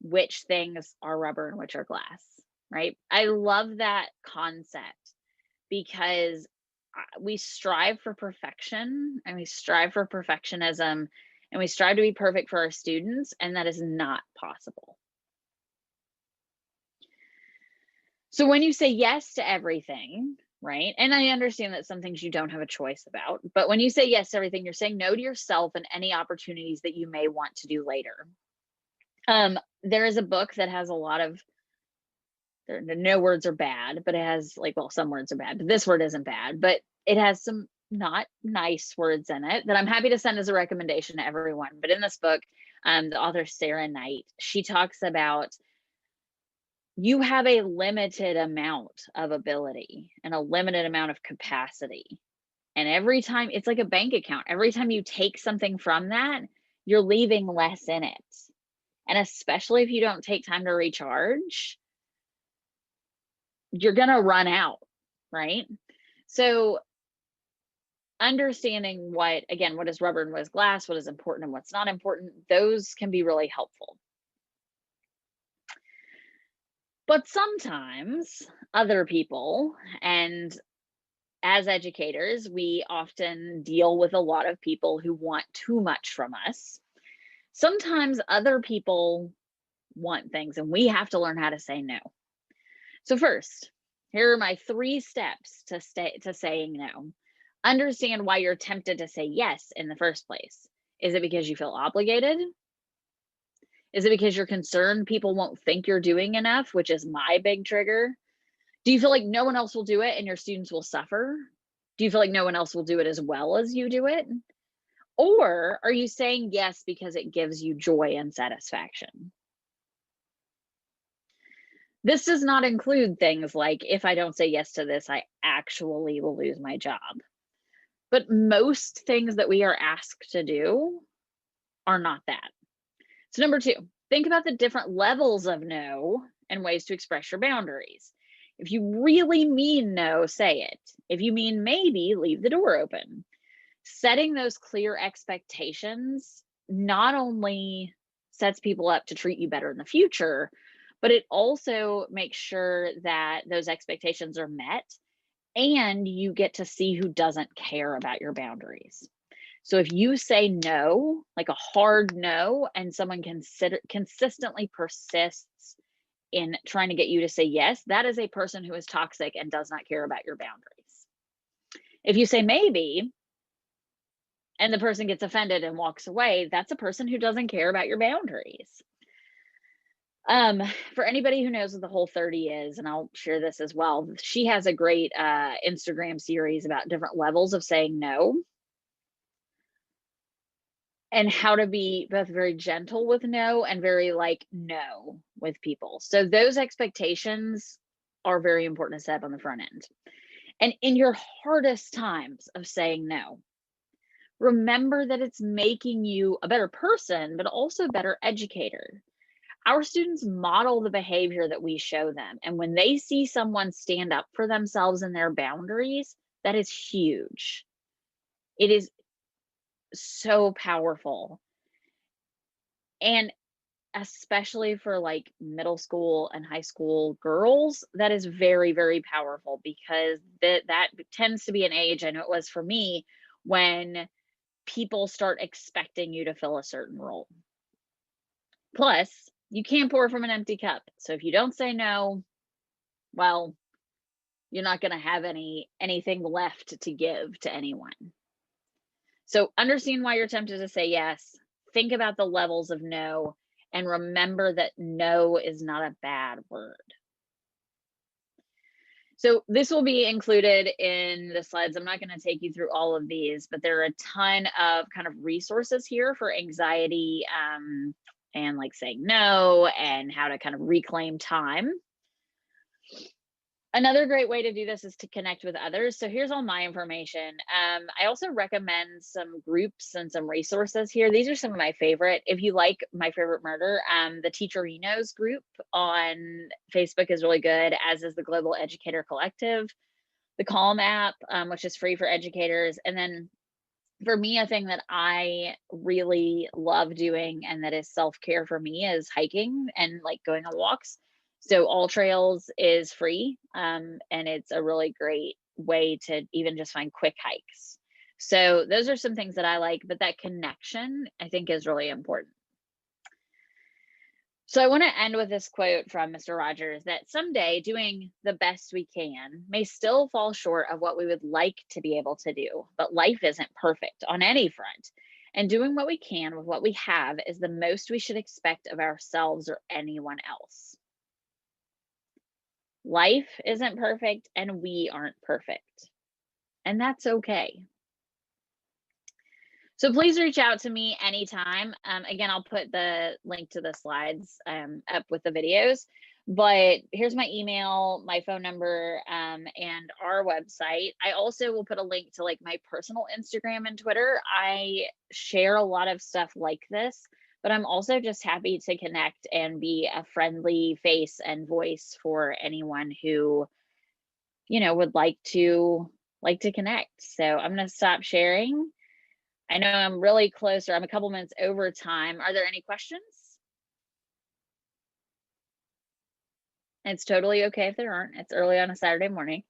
which things are rubber and which are glass, right? I love that concept because we strive for perfection and we strive for perfectionism and we strive to be perfect for our students, and that is not possible. So when you say yes to everything, right? And I understand that some things you don't have a choice about, but when you say yes to everything, you're saying no to yourself and any opportunities that you may want to do later. There is a book that has a lot of, no words are bad, but it has like, well, some words are bad, but this word isn't bad, but it has some not nice words in it that I'm happy to send as a recommendation to everyone. But in this book, the author Sarah Knight, she talks about you have a limited amount of ability and a limited amount of capacity. And every time, it's like a bank account. Every time you take something from that, you're leaving less in it. And especially if you don't take time to recharge, you're going to run out, right? So understanding what is rubber and what is glass, what is important and what's not important, those can be really helpful. But sometimes other people, and as educators, we often deal with a lot of people who want too much from us. Sometimes other people want things and we have to learn how to say no. So first, here are my 3 steps to saying no. Understand why you're tempted to say yes in the first place. Is it because you feel obligated? Is it because you're concerned people won't think you're doing enough, which is my big trigger? Do you feel like no one else will do it and your students will suffer? Do you feel like no one else will do it as well as you do it? Or are you saying yes because it gives you joy and satisfaction? This does not include things like, if I don't say yes to this, I actually will lose my job. But most things that we are asked to do are not that. So number 2, think about the different levels of no and ways to express your boundaries. If you really mean no, say it. If you mean maybe, leave the door open. Setting those clear expectations not only sets people up to treat you better in the future, but it also makes sure that those expectations are met and you get to see who doesn't care about your boundaries. So if you say no, like a hard no, and someone consistently persists in trying to get you to say yes, that is a person who is toxic and does not care about your boundaries. If you say maybe, and the person gets offended and walks away, that's a person who doesn't care about your boundaries. For anybody who knows what the Whole30 is, and I'll share this as well, she has a great Instagram series about different levels of saying no and how to be both very gentle with no and very like no with people. So those expectations are very important to set up on the front end. And in your hardest times of saying no, remember that it's making you a better person, but also a better educator. Our students model the behavior that we show them. And when they see someone stand up for themselves and their boundaries, that is huge. It is so powerful. And especially for like middle school and high school girls, that is very, very powerful because that tends to be an age, I know it was for me, when people start expecting you to fill a certain role. Plus, you can't pour from an empty cup. So if you don't say no, well, you're not going to have anything left to give to anyone. So understand why you're tempted to say yes. Think about the levels of no and remember that no is not a bad word. So this will be included in the slides. I'm not going to take you through all of these, but there are a ton of kind of resources here for anxiety and like saying no and how to kind of reclaim time. Another great way to do this is to connect with others. So here's all my information. I also recommend some groups and some resources here. These are some of my favorite. If you like My Favorite Murder, the Teacherinos group on Facebook is really good, as is the Global Educator Collective, the Calm app, which is free for educators. And then for me, a thing that I really love doing and that is self-care for me is hiking and like going on walks. So All Trails is free, and it's a really great way to even just find quick hikes. So those are some things that I like, but that connection I think is really important. So I want to end with this quote from Mr. Rogers, that someday doing the best we can may still fall short of what we would like to be able to do, but life isn't perfect on any front. And doing what we can with what we have is the most we should expect of ourselves or anyone else. Life isn't perfect and we aren't perfect. And that's okay. So please reach out to me anytime. Again, I'll put the link to the slides up with the videos, but here's my email, my phone number, and our website. I also will put a link to like my personal Instagram and Twitter. I share a lot of stuff like this, but I'm also just happy to connect and be a friendly face and voice for anyone who, would like to connect. So I'm going to stop sharing. I know I'm really close, or I'm a couple minutes over time. Are there any questions? It's totally okay if there aren't. It's early on a Saturday morning.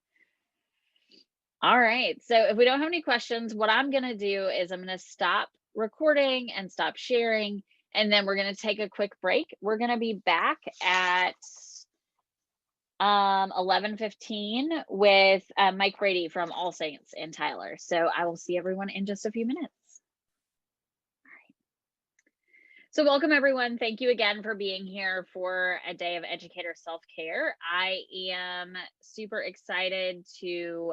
All right. So if we don't have any questions, what I'm going to do is I'm going to stop recording and stop sharing, and then we're going to take a quick break. We're going to be back at 11:15 with Mike Brady from All Saints in Tyler. So I will see everyone in just a few minutes. So welcome everyone. Thank you again for being here for a day of educator self-care. I am super excited to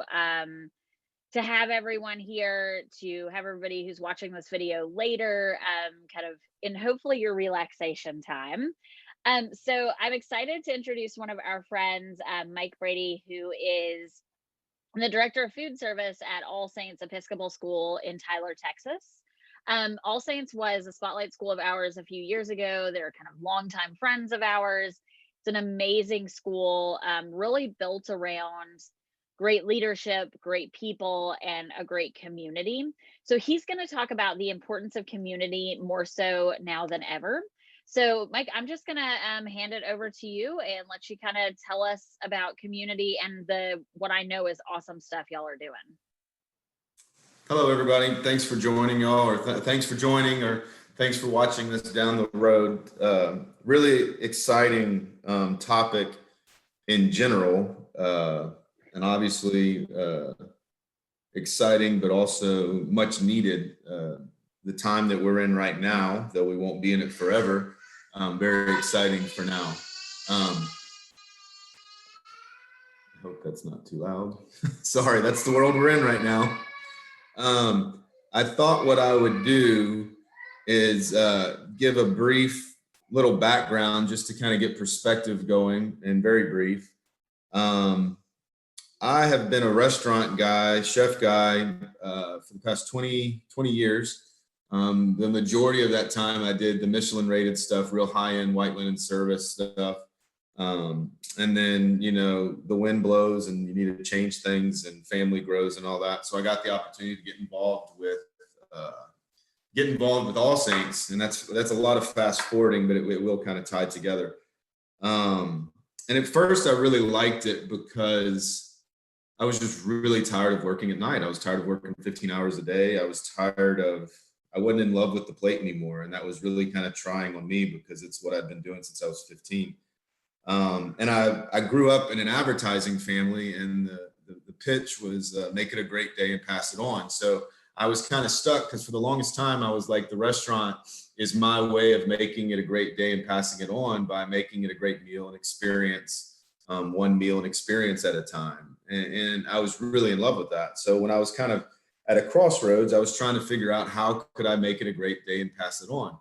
have everyone here, to have everybody who's watching this video later, kind of in hopefully your relaxation time. So I'm excited to introduce one of our friends, Mike Brady, who is the director of food service at All Saints Episcopal School in Tyler, Texas. All Saints was a spotlight school of ours a few years ago. They're kind of longtime friends of ours. It's an amazing school, really built around great leadership, great people, and a great community. So he's going to talk about the importance of community more so now than ever. So Mike, I'm just going to hand it over to you and let you kind of tell us about community and what I know is awesome stuff y'all are doing.
Hello, everybody. Thanks for joining y'all, or thanks for joining, or thanks for watching this down the road. Really exciting topic in general, and obviously exciting, but also much needed. The time that we're in right now, though we won't be in it forever, very exciting for now. I hope that's not too loud. Sorry, that's the world we're in right now. I thought what I would do is give a brief little background just to kind of get perspective going, and very brief. I have been a restaurant guy, chef guy for the past 20 years. The majority of that time I did the Michelin rated stuff, real high-end white linen service stuff. And then, the wind blows and you need to change things and family grows and all that. So I got the opportunity to get involved with All Saints. And that's a lot of fast forwarding, but it will kind of tie together. And at first I really liked it because I was just really tired of working at night. I was tired of working 15 hours a day. I wasn't in love with the plate anymore. And that was really kind of trying on me because it's what I'd been doing since I was 15. And I grew up in an advertising family, and the pitch was make it a great day and pass it on. So I was kind of stuck because for the longest time I was like, the restaurant is my way of making it a great day and passing it on by making it a great meal and experience, one meal and experience at a time. And I was really in love with that. So when I was kind of at a crossroads, I was trying to figure out how could I make it a great day and pass it on.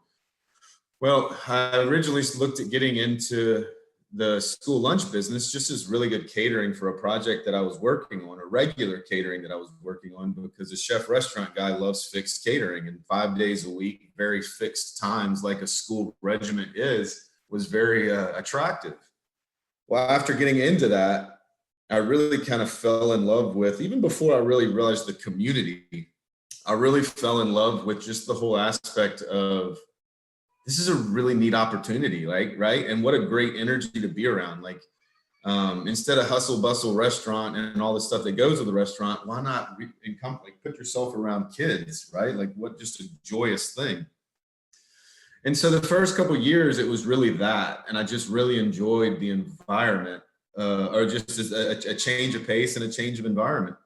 Well, I originally looked at getting into the school lunch business just as really good catering for a project that I was working on, or regular catering that I was working on, because a chef restaurant guy loves fixed catering, and 5 days a week, very fixed times like a school regiment was very attractive. Well, after getting into that, I really kind of fell in love with, even before I really realized the community, I really fell in love with just the whole aspect of, this is a really neat opportunity, like, right? And what a great energy to be around. Like, instead of hustle bustle restaurant and all the stuff that goes with the restaurant, why not like put yourself around kids, right? Like, what just a joyous thing. And so the first couple of years, it was really that, and I just really enjoyed the environment, or just a change of pace and a change of environment.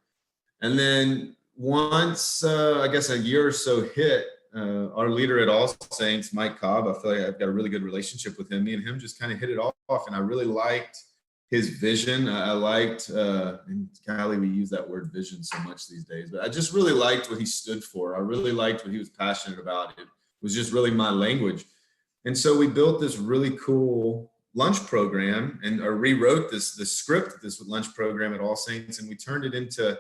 And then once, I guess a year or so hit, our leader at All Saints, Mike Cobb, I feel like I've got a really good relationship with him. Me and him just kind of hit it off, and I really liked his vision. I liked, and golly, we use that word vision so much these days, but I just really liked what he stood for. I really liked what he was passionate about. It was just really my language. And so we built this really cool lunch program, or rewrote the script of this lunch program at All Saints, and we turned it into,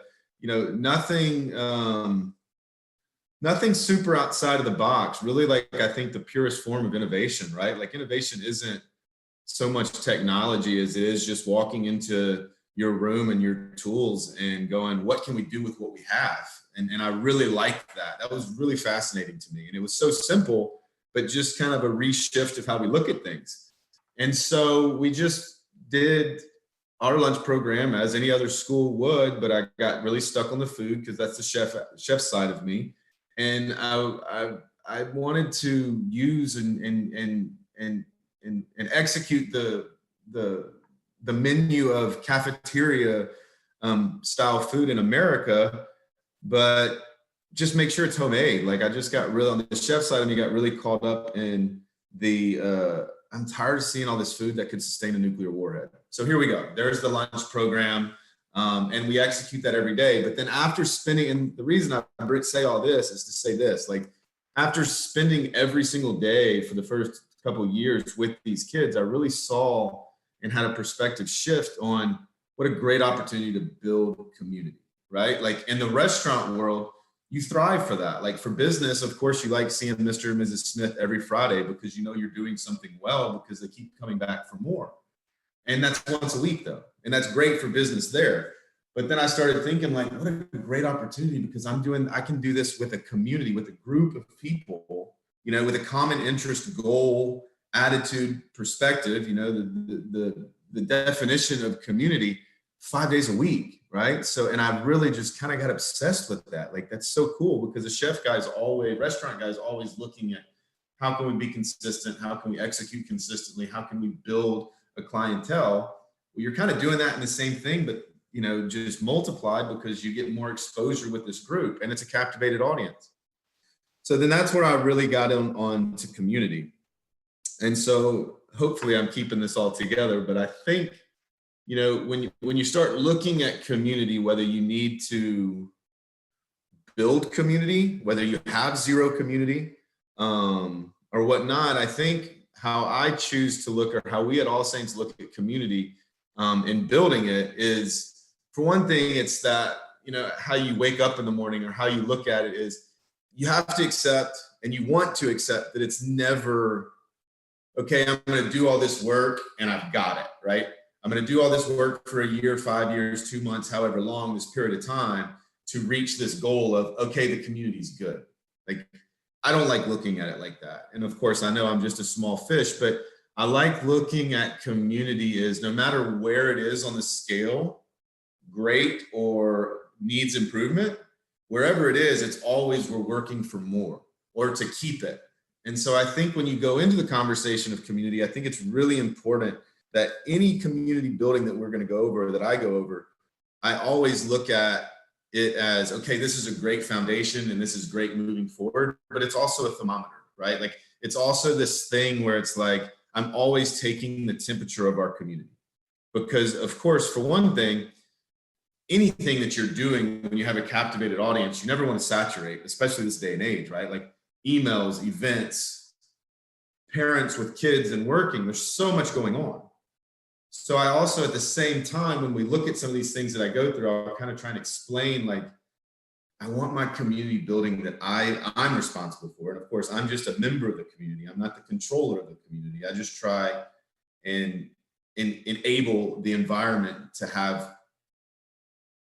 nothing super outside of the box, really. Like, I think the purest form of innovation, right? Like, innovation isn't so much technology as it is just walking into your room and your tools and going, what can we do with what we have? And I really liked that. That was really fascinating to me. And it was so simple, but just kind of a reshift of how we look at things. And so we just did our lunch program as any other school would, but I got really stuck on the food because that's the chef side of me. And I wanted to use and execute the menu of cafeteria style food in America, but just make sure it's homemade. Like, I just got really, on the chef side of me, got really caught up in I'm tired of seeing all this food that could sustain a nuclear warhead. So here we go. There's the lunch program. And we execute that every day. But then after spending, and the reason I say all this is to say this, like, after spending every single day for the first couple of years with these kids, I really saw and had a perspective shift on what a great opportunity to build community, right? Like, in the restaurant world, you thrive for that. Like, for business, of course, you like seeing Mr. and Mrs. Smith every Friday because you're doing something well, because they keep coming back for more. And that's once a week, though. And that's great for business there. But then I started thinking, like, what a great opportunity, because I can do this with a community, with a group of people, with a common interest, goal, attitude, perspective, the definition of community, 5 days a week, right? So, and I really just kind of got obsessed with that. Like, that's so cool, because the restaurant guy is always looking at, how can we be consistent? How can we execute consistently? How can we build a clientele? Well, you're kind of doing that in the same thing, but just multiplied, because you get more exposure with this group, and it's a captivated audience. So then that's where I really got on to community. And so hopefully I'm keeping this all together, but I think, when you start looking at community, whether you need to build community, whether you have zero community, or whatnot, I think how I choose to look, or how we at All Saints look at community in building it, is, for one thing, it's that, how you wake up in the morning, or how you look at it, is you have to accept, and you want to accept, that it's never, okay, I'm going to do all this work and I've got it, right? I'm going to do all this work for a year, 5 years, 2 months, however long, this period of time, to reach this goal of, okay, the community's good. Like, I don't like looking at it like that. And of course, I know I'm just a small fish, but I like looking at community as, no matter where it is on the scale, great or needs improvement, wherever it is, it's always, we're working for more, or to keep it. And so I think when you go into the conversation of community, I think it's really important that any community building that we're going to go over, that I go over, I always look at it as, okay, this is a great foundation and this is great moving forward, but it's also a thermometer, right? Like, it's also this thing where it's like, I'm always taking the temperature of our community, because of course, for one thing, anything that you're doing when you have a captivated audience, you never want to saturate, especially this day and age, right? Like, emails, events, parents with kids and working, there's so much going on. So I also, at the same time, when we look at some of these things that I go through, I'll kind of try and explain, like, I want my community building that I'm responsible for. And of course, I'm just a member of the community. I'm not the controller of the community. I just try and enable the environment to have,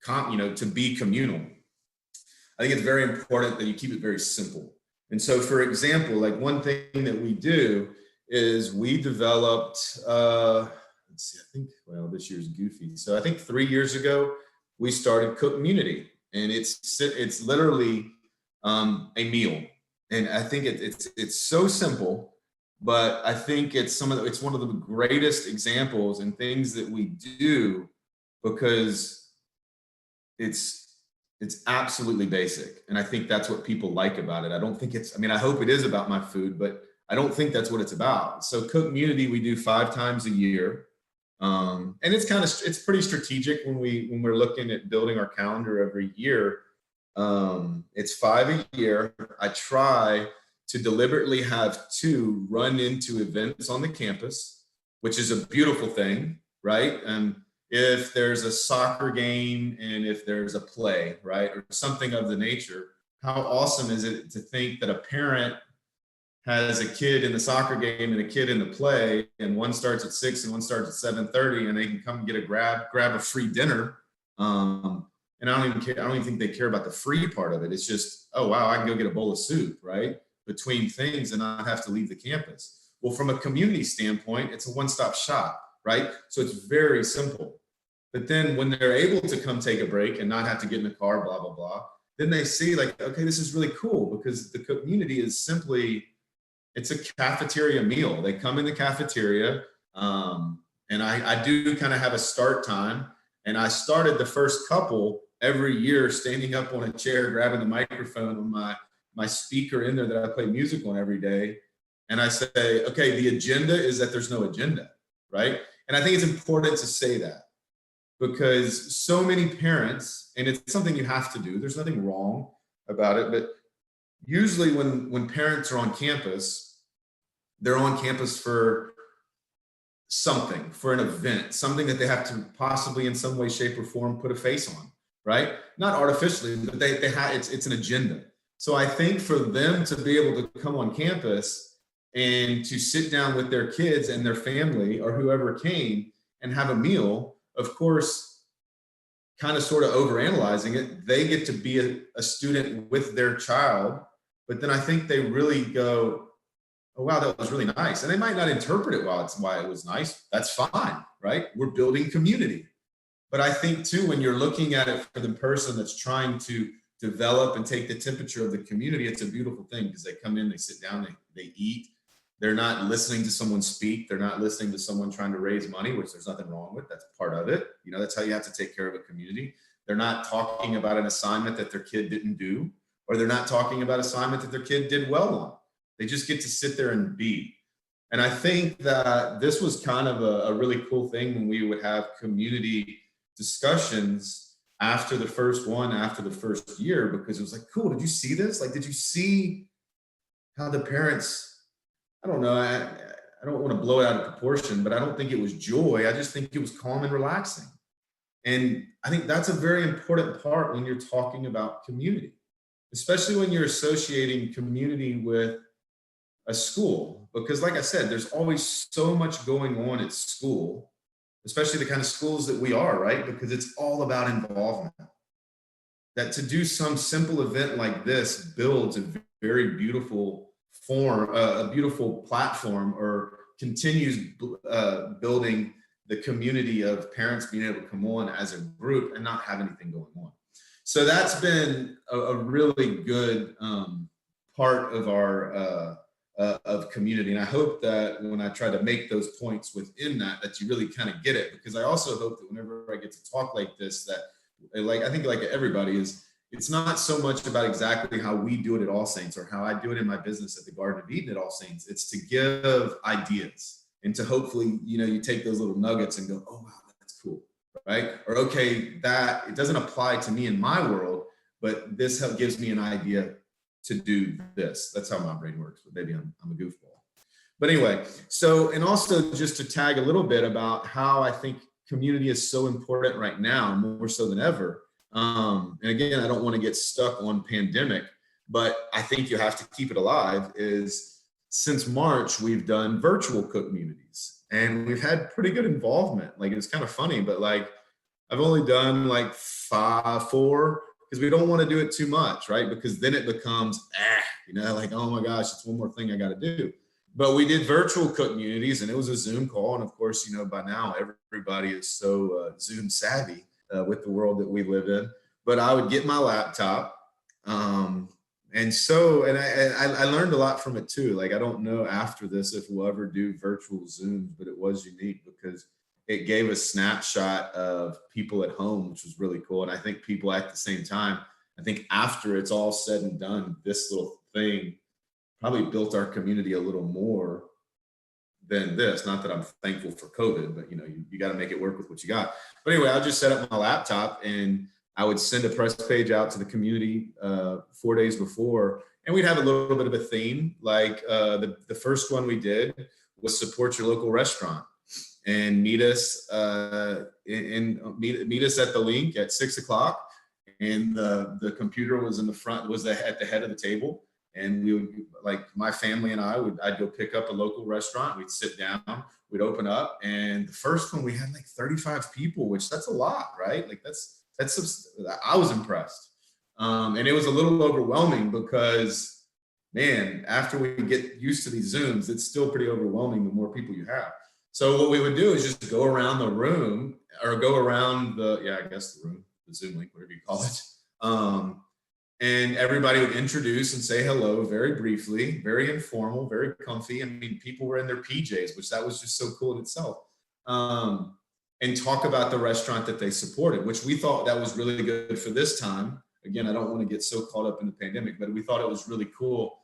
to be communal. I think it's very important that you keep it very simple. And so, for example, like one thing that we do is we developed, let's see, I think, well, this year's goofy. So I think 3 years ago, we started Cookmunity, and it's literally a meal. And I think it's so simple, but I think it's one of the greatest examples and things that we do, because it's absolutely basic. And I think that's what people like about it. I don't think I hope it is about my food, but I don't think that's what it's about. So Cookmunity, we do 5 times a year. And it's pretty strategic when we're looking at building our calendar every year. It's 5 a year. I try to deliberately have 2 run into events on the campus, which is a beautiful thing, right? And if there's a soccer game and if there's a play, right, or something of the nature, how awesome is it to think that a parent has a kid in the soccer game and a kid in the play, and one starts at 6 and one starts at 7:30, and they can come get grab a free dinner. And I don't even care. I don't even think they care about the free part of it. It's just, oh wow, I can go get a bowl of soup, right, between things and not have to leave the campus. Well, from a community standpoint, it's a one-stop shop, right? So it's very simple. But then when they're able to come take a break and not have to get in the car, blah, blah, blah, then they see, like, okay, this is really cool, because the community is simply, it's a cafeteria meal. They come in the cafeteria, and I do kind of have a start time. And I started the first couple every year standing up on a chair, grabbing the microphone with my speaker in there that I play music on every day. And I say, okay, the agenda is that there's no agenda, right? And I think it's important to say that, because so many parents, and it's something you have to do, there's nothing wrong about it, but usually when parents are on campus, they're on campus for something, for an event, something that they have to possibly in some way, shape, or form put a face on, right? Not artificially, but they have, it's an agenda. So I think for them to be able to come on campus and to sit down with their kids and their family or whoever came and have a meal, of course, kind of sort of overanalyzing it, they get to be a student with their child. But then I think they really go, oh, wow, that was really nice. And they might not interpret it why it was nice. That's fine, right? We're building community. But I think too, when you're looking at it for the person that's trying to develop and take the temperature of the community, it's a beautiful thing, because they come in, they sit down, they eat. They're not listening to someone speak. They're not listening to someone trying to raise money, which there's nothing wrong with. That's part of it. That's how you have to take care of a community. They're not talking about an assignment that their kid didn't do, or they're not talking about assignment that their kid did well on. They just get to sit there and be. And I think that this was kind of a really cool thing when we would have community discussions after the first year, because it was like, cool, did you see this? Like, did you see how the parents, I don't know, I don't want to blow it out of proportion, but I don't think it was joy. I just think it was calm and relaxing. And I think that's a very important part when you're talking about community, especially when you're associating community with a school, because like I said, there's always so much going on at school, especially the kind of schools that we are, right? Because it's all about involvement. That to do some simple event like this builds a very beautiful form, a beautiful platform, or continues building the community of parents being able to come on as a group and not have anything going on. So that's been a really good part of our of community. And I hope that when I try to make those points within that you really kind of get it, because I also hope that whenever I get to talk like this, that I think like everybody is, it's not so much about exactly how we do it at All Saints or how I do it in my business at the Garden of Eden at All Saints. It's to give ideas and to hopefully, you take those little nuggets and go, oh, wow, that's cool, right? Or, okay, that it doesn't apply to me in my world, but this gives me an idea to do this. That's how my brain works, but maybe I'm a goofball. But anyway, so, and also just to tag a little bit about how I think community is so important right now, more so than ever. And again, I don't want to get stuck on pandemic, but I think you have to keep it alive. Is since March, we've done virtual communities and we've had pretty good involvement. Like, it's kind of funny, but like, I've only done like 4, because we don't want to do it too much, right? Because then it becomes, like, oh my gosh, it's one more thing I got to do. But we did virtual communities, and it was a Zoom call. And of course, by now everybody is so Zoom savvy with the world that we live in. But I would get my laptop. And I learned a lot from it too. Like, I don't know after this if we'll ever do virtual Zooms, but it was unique because it gave a snapshot of people at home, which was really cool. And I think people at the same time, I think after it's all said and done, this little thing probably built our community a little more than this. Not that I'm thankful for COVID, but you got to make it work with what you got. But anyway, I just set up my laptop and I would send a press page out to the community 4 days before, and we'd have a little bit of a theme. Like the first one we did was support your local restaurant and meet us meet us at the link at 6:00. And the computer was in the front, at the head of the table. And we would, like, my family and I'd go pick up a local restaurant. We'd sit down, we'd open up. And the first one, we had like 35 people, which that's a lot, right? Like I was impressed. And it was a little overwhelming because, man, after we get used to these Zooms, it's still pretty overwhelming the more people you have. So what we would do is just go around the room, or go around the room, the Zoom link, whatever you call it. And everybody would introduce and say hello very briefly, very informal, very comfy. I mean, people were in their PJs, which that was just so cool in itself. And talk about the restaurant that they supported, which we thought that was really good for this time. Again, I don't want to get so caught up in the pandemic, but we thought it was really cool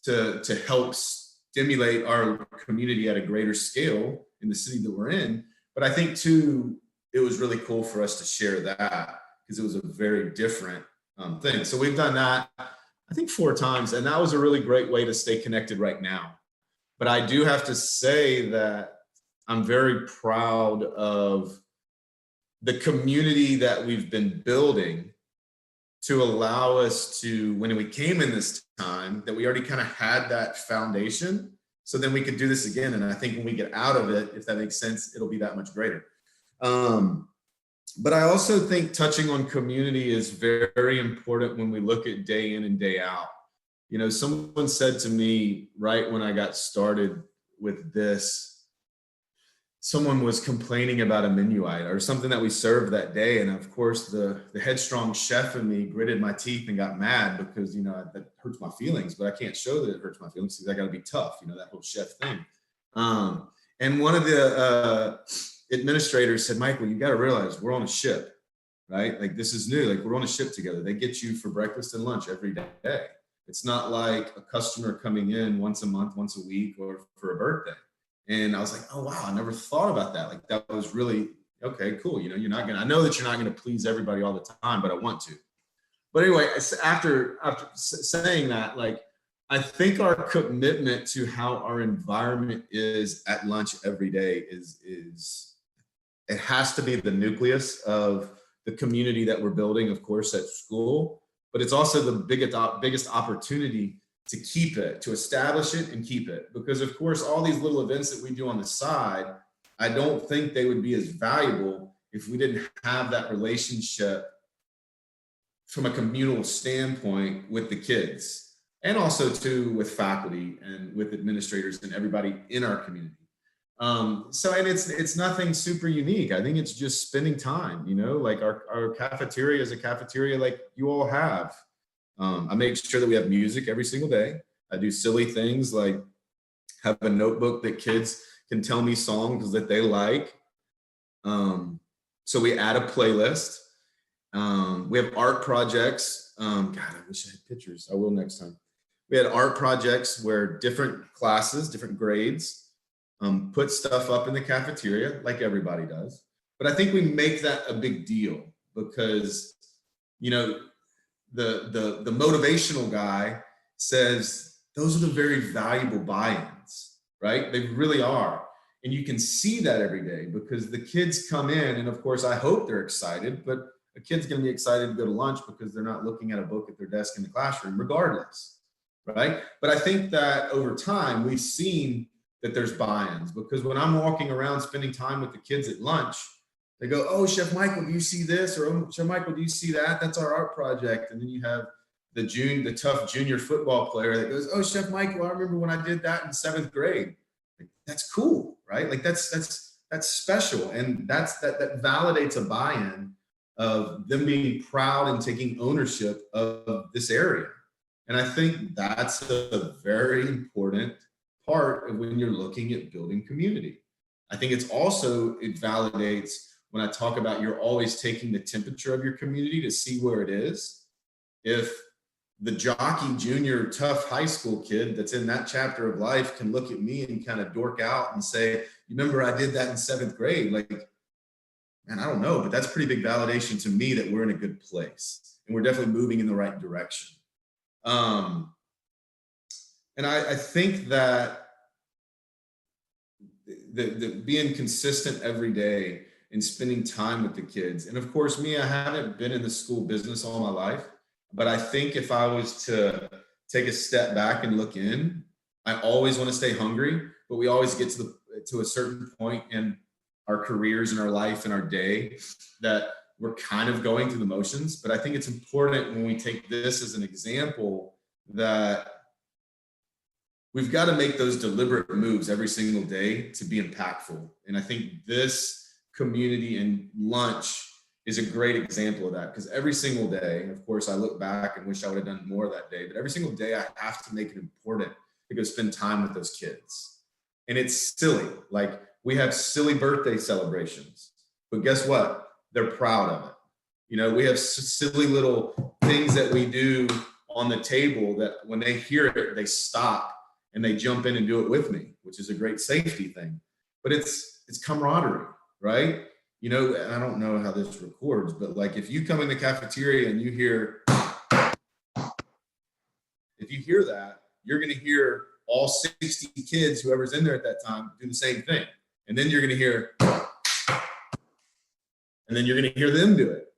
to help stimulate our community at a greater scale in the city that we're in. But I think too, it was really cool for us to share that because it was a very different thing. So we've done that, I think 4 times, and that was a really great way to stay connected right now. But I do have to say that I'm very proud of the community that we've been building to allow us to, when we came in this time, that we already kind of had that foundation. So then we could do this again. And I think when we get out of it, if that makes sense, it'll be that much greater. But I also think touching on community is very, very important when we look at day in and day out. Someone said to me right when I got started with this, someone was complaining about a menu item or something that we served that day. And of course, the headstrong chef in me gritted my teeth and got mad because, that hurts my feelings, but I can't show that it hurts my feelings because I got to be tough, that whole chef thing. And one of the administrators said, Michael, you got to realize we're on a ship, right? Like, this is new. Like, we're on a ship together. They get you for breakfast and lunch every day. It's not like a customer coming in once a month, once a week, or for a birthday. And I was like, oh, wow, I never thought about that. Like, that was really, okay, cool. I know that you're not going to please everybody all the time, but I want to. But anyway, after saying that, like, I think our commitment to how our environment is at lunch every day is it has to be the nucleus of the community that we're building, of course, at school, but it's also the biggest opportunity to keep it, to establish it and keep it. Because of course, all these little events that we do on the side, I don't think they would be as valuable if we didn't have that relationship from a communal standpoint with the kids, and also too with faculty and with administrators and everybody in our community. And it's nothing super unique. I think it's just spending time, like our cafeteria is a cafeteria like you all have. I make sure that we have music every single day. I do silly things like have a notebook that kids can tell me songs that they like. So we add a playlist. We have art projects. God, I wish I had pictures. I will next time. We had art projects where different classes, different grades, put stuff up in the cafeteria like everybody does. But I think we make that a big deal because, the motivational guy says those are the very valuable buy-ins. right? They really are. And you can see that every day because the kids come in, and of course, I hope they're excited, but a kid's going to be excited to go to lunch because they're not looking at a book at their desk in the classroom, regardless, right? But I think that over time, we've seen that there's buy-ins, because when I'm walking around spending time with the kids at lunch, they go, "Oh, Chef Michael, do you see this?" Or, "Oh, Chef Michael, do you see that? That's our art project." And then you have the tough junior football player that goes, "Oh, Chef Michael, I remember when I did that in 7th grade." Like, that's cool, right? Like that's special, and that validates a buy-in of them being proud and taking ownership of this area. And I think that's a very important part of when you're looking at building community. I think it's also, it validates when I talk about you're always taking the temperature of your community to see where it is. If the jockey junior tough high school kid that's in that chapter of life can look at me and kind of dork out and say, "You remember I did that in 7th grade?" Like, man, I don't know, but that's pretty big validation to me that we're in a good place and we're definitely moving in the right direction. And I think that the being consistent every day and spending time with the kids, and of course, me, I haven't been in the school business all my life, but I think if I was to take a step back and look in, I always want to stay hungry, but we always get to a certain point in our careers and our life and our day that we're kind of going through the motions. But I think it's important when we take this as an example that we've got to make those deliberate moves every single day to be impactful. And I think this community and lunch is a great example of that, because every single day, of course, I look back and wish I would have done more that day, but every single day I have to make it important to go spend time with those kids. And it's silly. Like, we have silly birthday celebrations, but guess what? They're proud of it. You know, we have silly little things that we do on the table that when they hear it, they stop and they jump in and do it with me, which is a great safety thing. But it's camaraderie, right? You know, and I don't know how this records, but like, if you come in the cafeteria and you hear, if you hear that, you're going to hear all 60 kids, whoever's in there at that time, do the same thing. And then you're going to hear, and then you're going to hear them do it,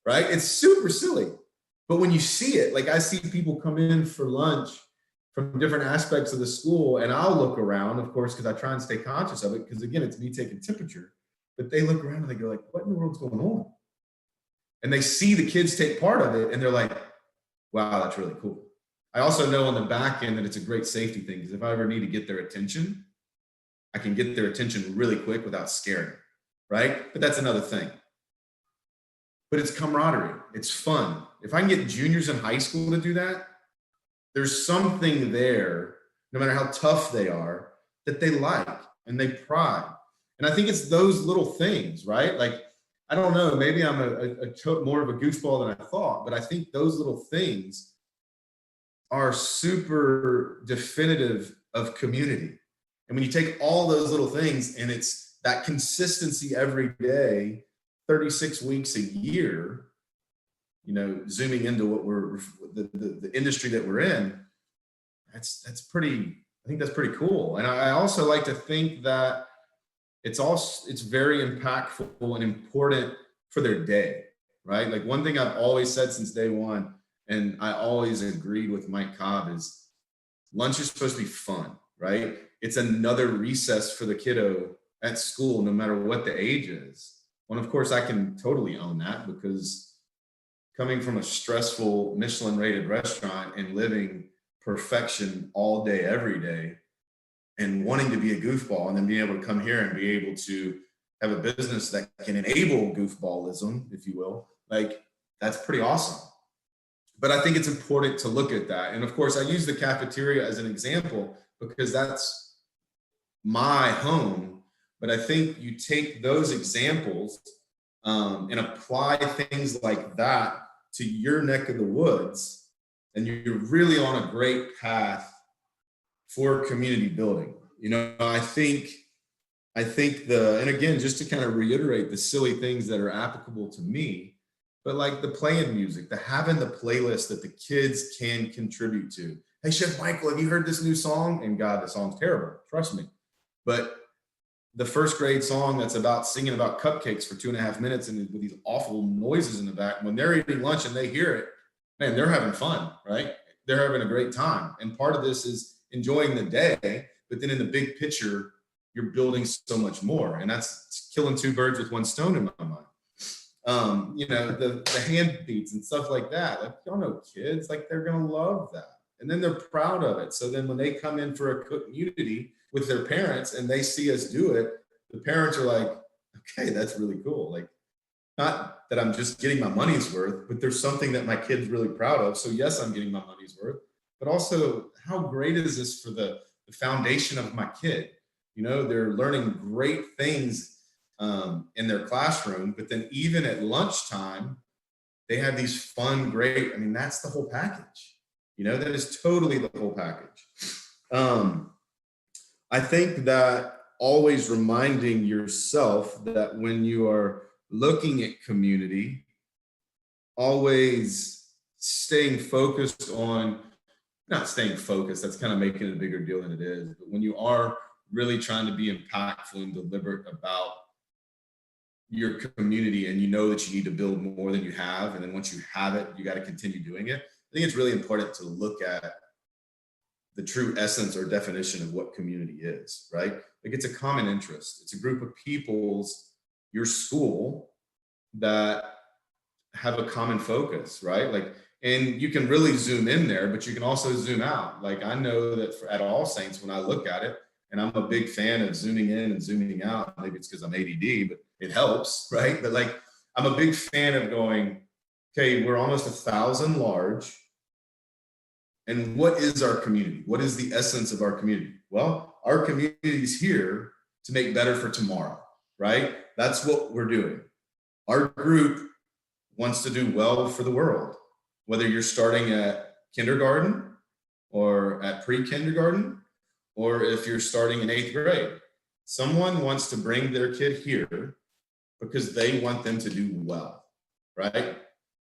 right? It's super silly. But when you see it, like, I see people come in for lunch from different aspects of the school, and I'll look around, of course, because I try and stay conscious of it, because again, it's me taking temperature. But they look around and they go like, "What in the world's going on?" And they see the kids take part of it, and they're like, "Wow, that's really cool." I also know on the back end that it's a great safety thing, because if I ever need to get their attention, I can get their attention really quick without scaring them, right? But that's another thing. But it's camaraderie. It's fun. If I can get juniors in high school to do that, there's something there, no matter how tough they are, that they like and they pride. And I think it's those little things, right? Like, I don't know, maybe I'm more of a goofball than I thought, but I think those little things are super definitive of community. And when you take all those little things and it's that consistency every day, 36 weeks a year, you know, zooming into what we're, the industry that we're in, that's pretty, I think that's pretty cool. And I also like to think that it's very impactful and important for their day, right? Like, one thing I've always said since day one, and I always agreed with Mike Cobb, is lunch is supposed to be fun, right? It's another recess for the kiddo at school, no matter what the age is. And of course, I can totally own that, because coming from a stressful Michelin rated restaurant and living perfection all day, every day, and wanting to be a goofball, and then being able to come here and be able to have a business that can enable goofballism, if you will, like, that's pretty awesome. But I think it's important to look at that. And of course, I use the cafeteria as an example because that's my home. But I think you take those examples and apply things like that to your neck of the woods, and you're really on a great path for community building. You know, I think and again, just to kind of reiterate the silly things that are applicable to me, but like the playing music, the having the playlist that the kids can contribute to, hey, Chef Michael, have you heard this new song? And God, the song's terrible, trust me. But the first grade song that's about singing about cupcakes for 2.5 minutes and with these awful noises in the back, when they're eating lunch and they hear it, man, they're having fun, right? They're having a great time. And part of this is enjoying the day, but then in the big picture, you're building so much more. And that's killing two birds with one stone in my mind. The hand beats and stuff like that. Like, y'all know kids, like they're gonna love that. And then they're proud of it. So then when they come in for a community with their parents and they see us do it, the parents are like, okay, that's really cool. Like, not that I'm just getting my money's worth, but there's something that my kid's really proud of. So yes, I'm getting my money's worth, but also how great is this for the foundation of my kid? They're learning great things in their classroom, but then even at lunchtime, they have these fun, great, that's the whole package. That is totally the whole package. I think that always reminding yourself that when you are looking at community, always staying focused on, not staying focused, that's kind of making it a bigger deal than it is, but when you are really trying to be impactful and deliberate about your community and you know that you need to build more than you have, and then once you have it, you got to continue doing it. I think it's really important to look at the true essence or definition of what community is, right? Like, it's a common interest. It's a group of people's, your school, that have a common focus, right? Like, and you can really zoom in there, but you can also zoom out. Like, I know that at All Saints, when I look at it, and I'm a big fan of zooming in and zooming out. Maybe it's because I'm ADD, but it helps, right? But like, I'm a big fan of going, okay, we're almost 1,000 large. And what is our community? What is the essence of our community? Well, our community is here to make better for tomorrow, right? That's what we're doing. Our group wants to do well for the world, whether you're starting at kindergarten or at pre-kindergarten, or if you're starting in 8th grade. Someone wants to bring their kid here because they want them to do well, right?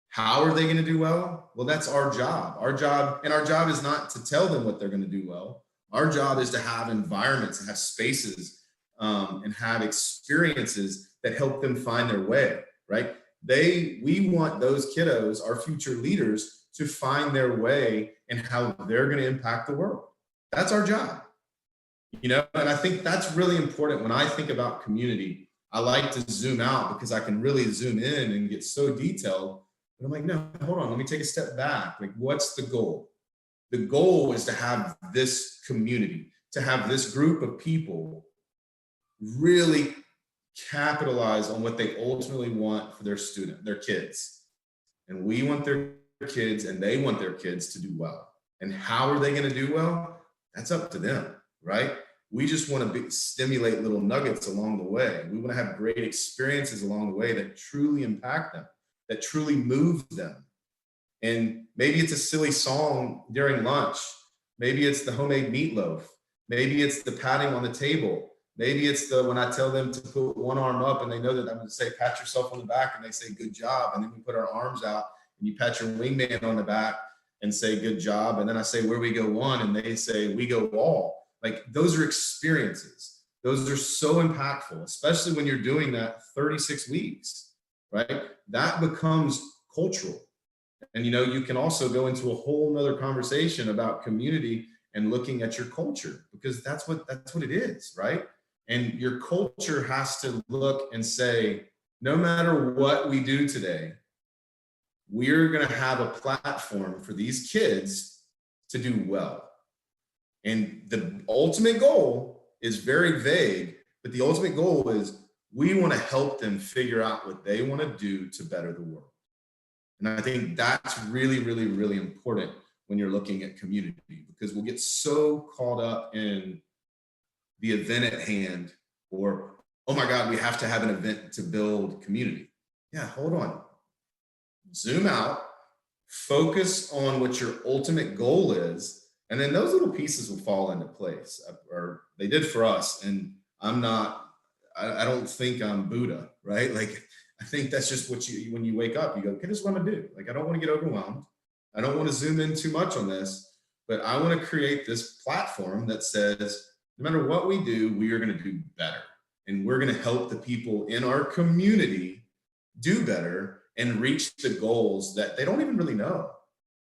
How are they going to do well? Well, that's our job. Our job is not to tell them what they're going to do well. Our job is to have environments and have spaces and have experiences that help them find their way, right? We want those kiddos, our future leaders, to find their way and how they're going to impact the world. That's our job. And I think that's really important. When I think about community, I like to zoom out because I can really zoom in and get so detailed. But I'm like, no, hold on, let me take a step back. Like, what's the goal? The goal is to have this community, to have this group of people really capitalize on what they ultimately want for their kids. And we want their kids and they want their kids to do well. And how are they going to do well? That's up to them, right? We just want to stimulate little nuggets along the way. We want to have great experiences along the way that truly impact them, that truly move them. And maybe it's a silly song during lunch. Maybe it's the homemade meatloaf. Maybe it's the patting on the table. Maybe it's when I tell them to put one arm up and they know that I'm going to say, pat yourself on the back, and they say, good job. And then we put our arms out and you pat your wingman on the back and say, good job. And then I say, where we go one, and they say, we go all. Like, those are experiences. Those are so impactful, especially when you're doing that 36 weeks, right? That becomes cultural. And, you can also go into a whole nother conversation about community and looking at your culture, because that's what it is, right? And your culture has to look and say, no matter what we do today, we're going to have a platform for these kids to do well. And the ultimate goal is very vague, but the ultimate goal is we want to help them figure out what they want to do to better the world. And I think that's really, really, really important when you're looking at community, because we'll get so caught up in the event at hand, or, oh my God, we have to have an event to build community. Yeah, hold on. Zoom out, focus on what your ultimate goal is, and then those little pieces will fall into place, or they did for us. And I don't think I'm Buddha, right? Like, I think that's just when you wake up, you go, okay, this is what I'm gonna do. Like, I don't want to get overwhelmed. I don't want to zoom in too much on this. but I want to create this platform that says, no matter what we do, we are going to do better. And we're going to help the people in our community do better and reach the goals that they don't even really know.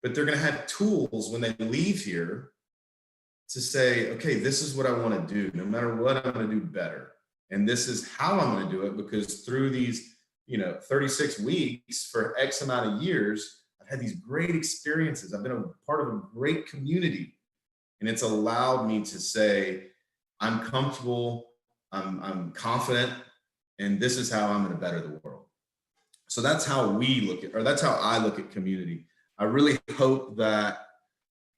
But they're going to have tools when they leave here to say, okay, this is what I want to do. No matter what, I'm going to do better. And this is how I'm going to do it, because through these, 36 weeks for X amount of years, I've had these great experiences. I've been a part of a great community. And it's allowed me to say, I'm comfortable, I'm confident, and this is how I'm going to better the world. So that's how that's how I look at community. I really hope that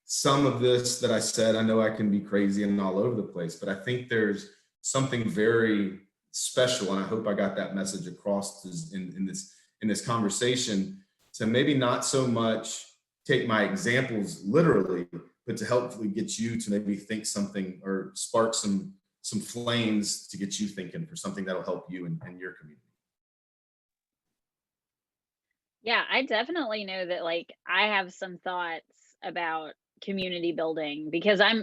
some of this that I said, I know I can be crazy and all over the place, but I think there's something very special, and I hope I got that message across in this conversation, to maybe not so much take my examples literally, but to hopefully get you to maybe think something or spark some flames to get you thinking for something that'll help you and your community.
Yeah, I definitely know that, like, I have some thoughts about community building because I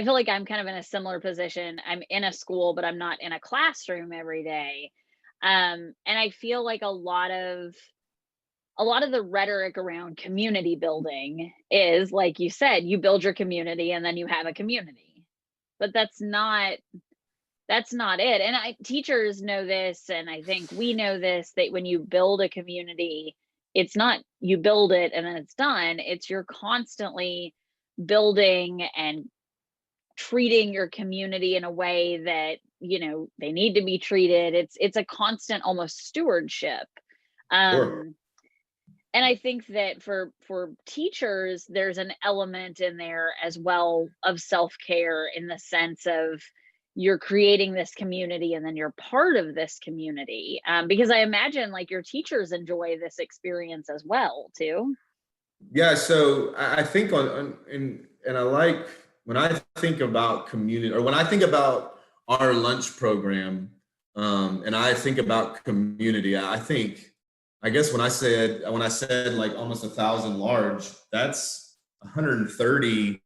feel like I'm kind of in a similar position. I'm in a school, but I'm not in a classroom every day. And I feel like a lot of the rhetoric around community building is, like you said, you build your community and then you have a community. But that's not it. And teachers know this, and I think we know this, that when you build a community, it's not you build it and then it's done. It's you're constantly building and treating your community in a way that they need to be treated. It's a constant, almost stewardship.
Sure.
And I think that for teachers, there's an element in there as well of self-care, in the sense of you're creating this community and then you're part of this community. Because I imagine, like, your teachers enjoy this experience as well too.
Yeah, so I think and I like, when I think about community, or when I think about our lunch program, and I think about community, I guess when I said like almost 1,000 large, that's 130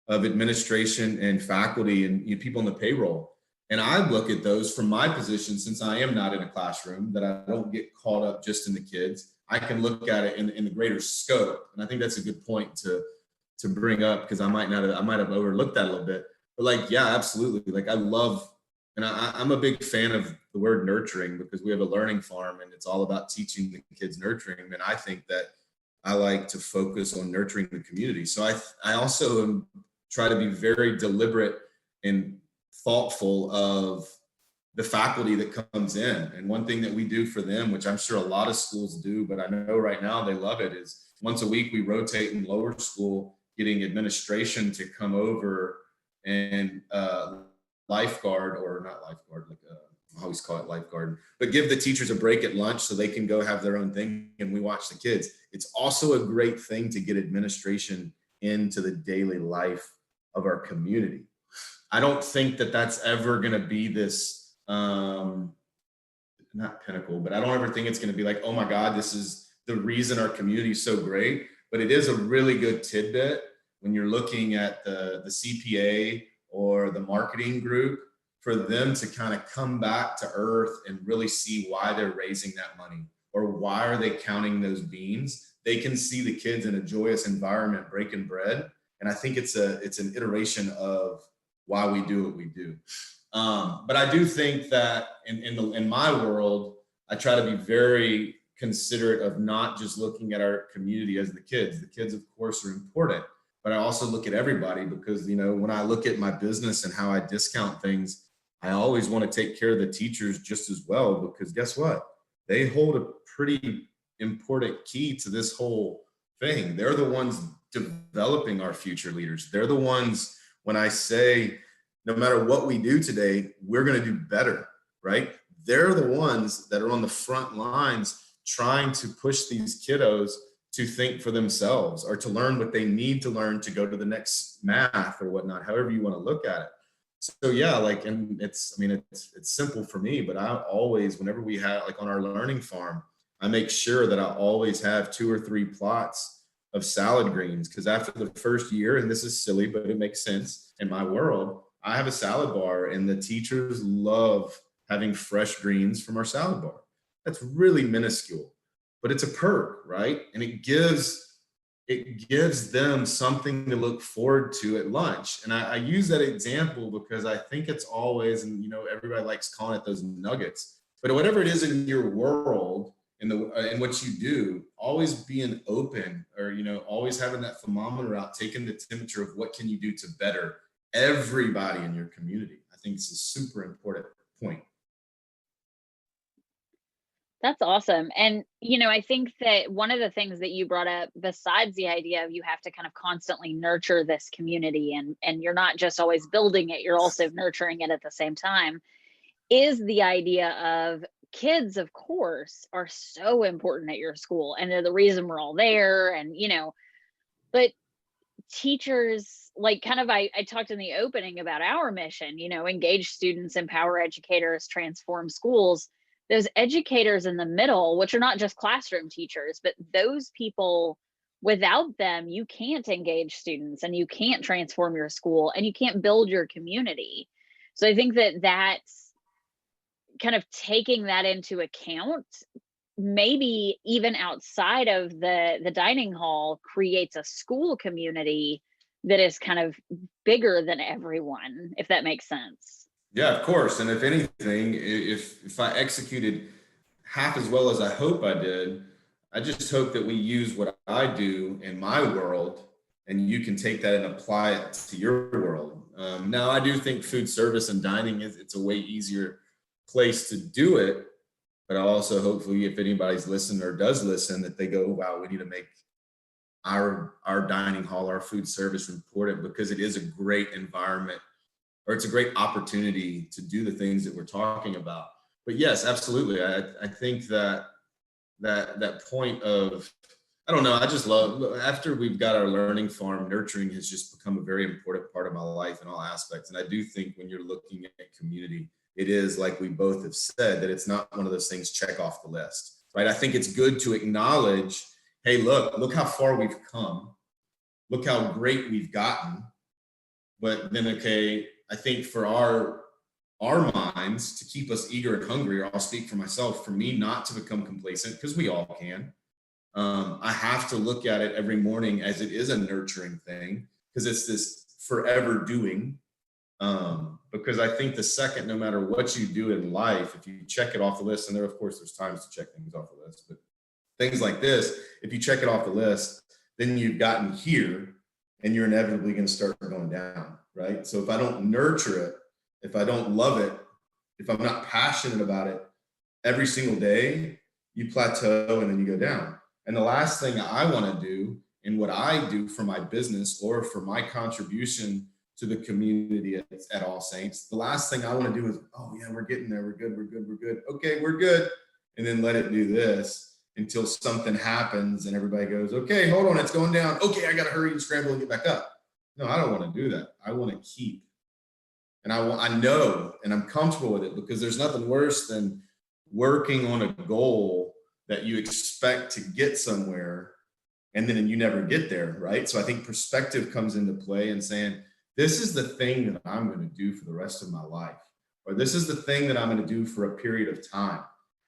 of administration and faculty and people in the payroll. And I look at those from my position, since I am not in a classroom, that I don't get caught up just in the kids. I can look at it in the greater scope. And I think that's a good point to bring up, because I might have overlooked that a little bit. But like, yeah, absolutely. Like, I love, and I'm a big fan of the word nurturing, because we have a learning farm and it's all about teaching the kids nurturing. And I think that I like to focus on nurturing the community. So I also try to be very deliberate and thoughtful of the faculty that comes in. And one thing that we do for them, which I'm sure a lot of schools do, but I know right now they love it, is once a week we rotate in lower school, getting administration to come over and lifeguard, or not lifeguard, like I always call it lifeguard, but give the teachers a break at lunch so they can go have their own thing and we watch the kids. It's also a great thing to get administration into the daily life of our community. I don't think that that's ever going to be this, not pinnacle, but I don't ever think it's going to be like, oh my God, this is the reason our community is so great. But it is a really good tidbit when you're looking at the CPA or the marketing group, for them to kind of come back to earth and really see why they're raising that money, or why are they counting those beans. They can see the kids in a joyous environment breaking bread. And I think it's an iteration of why we do what we do. But I do think that in my world, I try to be very considerate of not just looking at our community as the kids. The kids, of course, are important, but I also look at everybody, because, when I look at my business and how I discount things, I always want to take care of the teachers just as well, because guess what? They hold a pretty important key to this whole thing. They're the ones developing our future leaders. They're the ones, when I say, no matter what we do today, we're going to do better, right? They're the ones that are on the front lines trying to push these kiddos to think for themselves, or to learn what they need to learn to go to the next math or whatnot, however you want to look at it. So yeah, like, and it's simple for me, but I always, whenever we have, like on our learning farm, I make sure that I always have 2 or 3 plots of salad greens. Because after the first year, and this is silly, but it makes sense in my world, I have a salad bar and the teachers love having fresh greens from our salad bar. That's really minuscule, but it's a perk, right? And it gives them something to look forward to at lunch. And I use that example because I think it's always, and everybody likes calling it those nuggets, but whatever it is in your world, in what you do, always being open, or always having that thermometer out, taking the temperature of what can you do to better everybody in your community. I think it's a super important point.
That's awesome. And, I think that one of the things that you brought up, besides the idea of you have to kind of constantly nurture this community, and you're not just always building it, you're also nurturing it at the same time, is the idea of kids, of course, are so important at your school. And they're the reason we're all there. And, but teachers, like I talked in the opening about our mission, engage students, empower educators, transform schools. Those educators in the middle, which are not just classroom teachers, but those people, without them, you can't engage students and you can't transform your school and you can't build your community. So I think that that's kind of taking that into account, maybe even outside of the dining hall, creates a school community that is kind of bigger than everyone, if that makes sense.
Yeah, of course. And if anything, if I executed half as well as I hope I did, I just hope that we use what I do in my world and you can take that and apply it to your world. Now, I do think food service and dining it's a way easier place to do it. But I also, hopefully, if anybody's listened or does listen, that they go, wow, we need to make our dining hall, our food service important, because it is a great environment, or it's a great opportunity to do the things that we're talking about. But yes, absolutely. I think that point of, I don't know, I just love, after we've got our learning farm, nurturing has just become a very important part of my life in all aspects. And I do think when you're looking at community, it is, like we both have said, that it's not one of those things check off the list, right? I think it's good to acknowledge, hey, look how far we've come. Look how great we've gotten. But then, okay, I think for our minds to keep us eager and hungry, or I'll speak for myself, for me not to become complacent, because we all can. I have to look at it every morning as it is a nurturing thing, because it's this forever doing. Because I think the second, no matter what you do in life, if you check it off the list, and there's times to check things off the list, but things like this, if you check it off the list, then you've gotten here and you're inevitably going to start going down, right? So if I don't nurture it, if I don't love it, if I'm not passionate about it every single day, you plateau and then you go down. And the last thing I want to do in what I do for my business or for my contribution to the community at All Saints, the last thing I want to do is, oh yeah, we're getting there. We're good. Okay, we're good. And then let it do this until something happens and everybody goes, okay, hold on, it's going down. Okay, I got to hurry and scramble and get back up. No, I don't want to do that. I want to keep. And I know, and I'm comfortable with it, because there's nothing worse than working on a goal that you expect to get somewhere and then you never get there, right? So I think perspective comes into play, and saying, this is the thing that I'm going to do for the rest of my life, or this is the thing that I'm going to do for a period of time.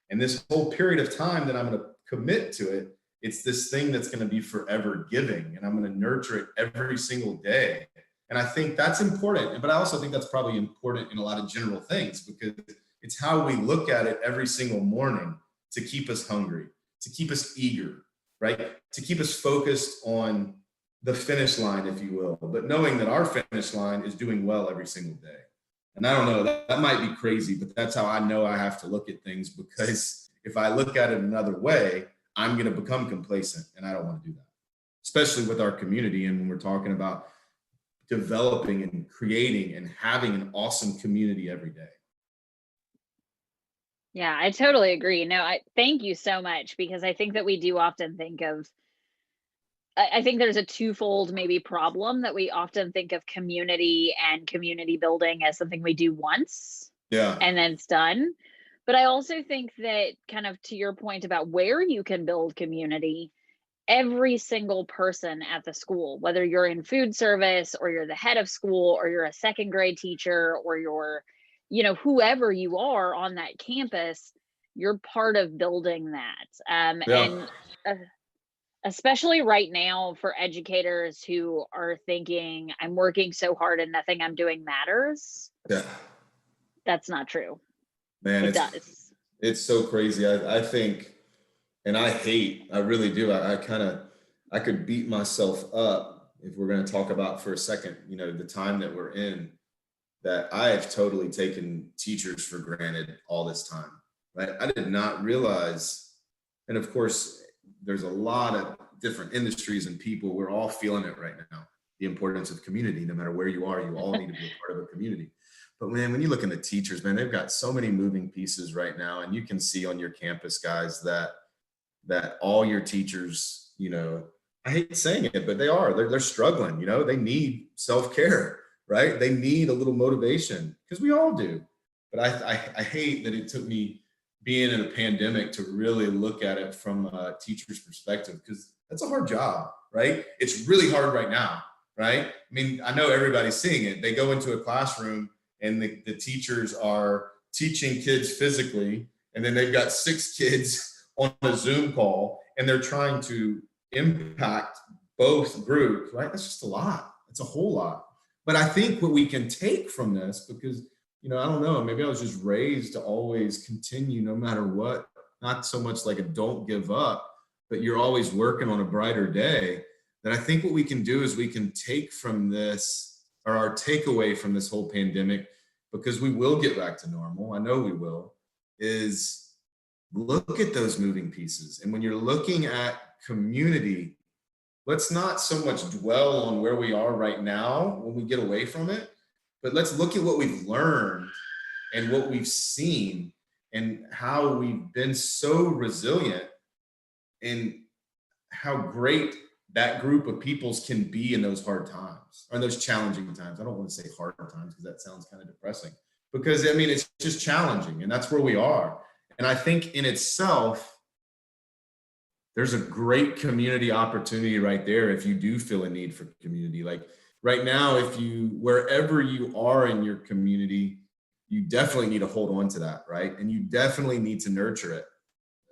And this whole period of time that I'm going to commit to it, it's this thing that's going to be forever giving, and I'm going to nurture it every single day. And I think that's important. But I also think that's probably important in a lot of general things, because it's how we look at it every single morning to keep us hungry, to keep us eager, right? To keep us focused on the finish line, if you will, but knowing that our finish line is doing well every single day. And I don't know, that might be crazy, but that's how I know I have to look at things, because if I look at it another way, I'm going to become complacent, and I don't want to do that, especially with our community. And when we're talking about developing and creating and having an awesome community every day.
Yeah, I totally agree. No, I thank you so much, because I think that we do often think of, I think there's a twofold maybe problem, that we often think of community and community building as something we do once,
Yeah,
and then it's done. But I also think that, kind of to your point about where you can build community, every single person at the school, whether you're in food service or you're the head of school or you're a second grade teacher or you're, whoever you are on that campus, you're part of building that.
Yeah.
And especially right now for educators who are thinking, I'm working so hard and nothing I'm doing matters.
Yeah.
That's not true.
Man,
It does.
it's so crazy. I think, and I really do. I could beat myself up if we're going to talk about for a second, the time that we're in, that I have totally taken teachers for granted all this time, right? I did not realize, and of course, there's a lot of different industries and people, we're all feeling it right now. The importance of community, no matter where you are, you all need to be a part of a community. But man, when you look at the teachers, man, they've got so many moving pieces right now. And you can see on your campus, guys, that all your teachers, I hate saying it, but they're struggling, they need self-care, right? They need a little motivation, because we all do. But I hate that it took me being in a pandemic to really look at it from a teacher's perspective, because that's a hard job, right? It's really hard right now, right? I mean, I know everybody's seeing it. They go into a classroom and the teachers are teaching kids physically, and then they've got 6 kids on a Zoom call, and they're trying to impact both groups, right? That's just a lot. It's a whole lot. But I think what we can take from this, because, I don't know, maybe I was just raised to always continue no matter what, not so much like a don't give up, but you're always working on a brighter day. That I think what we can do is we can take from this, or our takeaway from this whole pandemic, because we will get back to normal, I know we will, is look at those moving pieces. And when you're looking at community, let's not so much dwell on where we are right now when we get away from it, but let's look at what we've learned and what we've seen and how we've been so resilient, and how great that group of peoples can be in those hard times, or those challenging times. I don't want to say hard times, because that sounds kind of depressing, because it's just challenging, and that's where we are. And I think in itself, there's a great community opportunity right there if you do feel a need for community. Like right now, wherever you are in your community, you definitely need to hold on to that, right? And you definitely need to nurture it.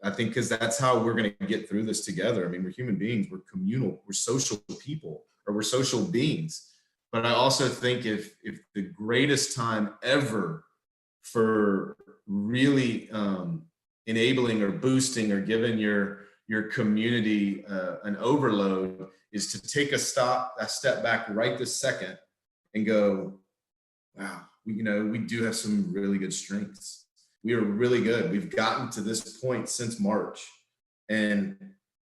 I think, because that's how we're going to get through this together. I mean, we're human beings, we're communal, we're social people, or we're social beings. But I also think if the greatest time ever for really enabling or boosting or giving your community an overload is to take a step back right this second and go, wow, we do have some really good strengths. We are really good. We've gotten to this point since March. And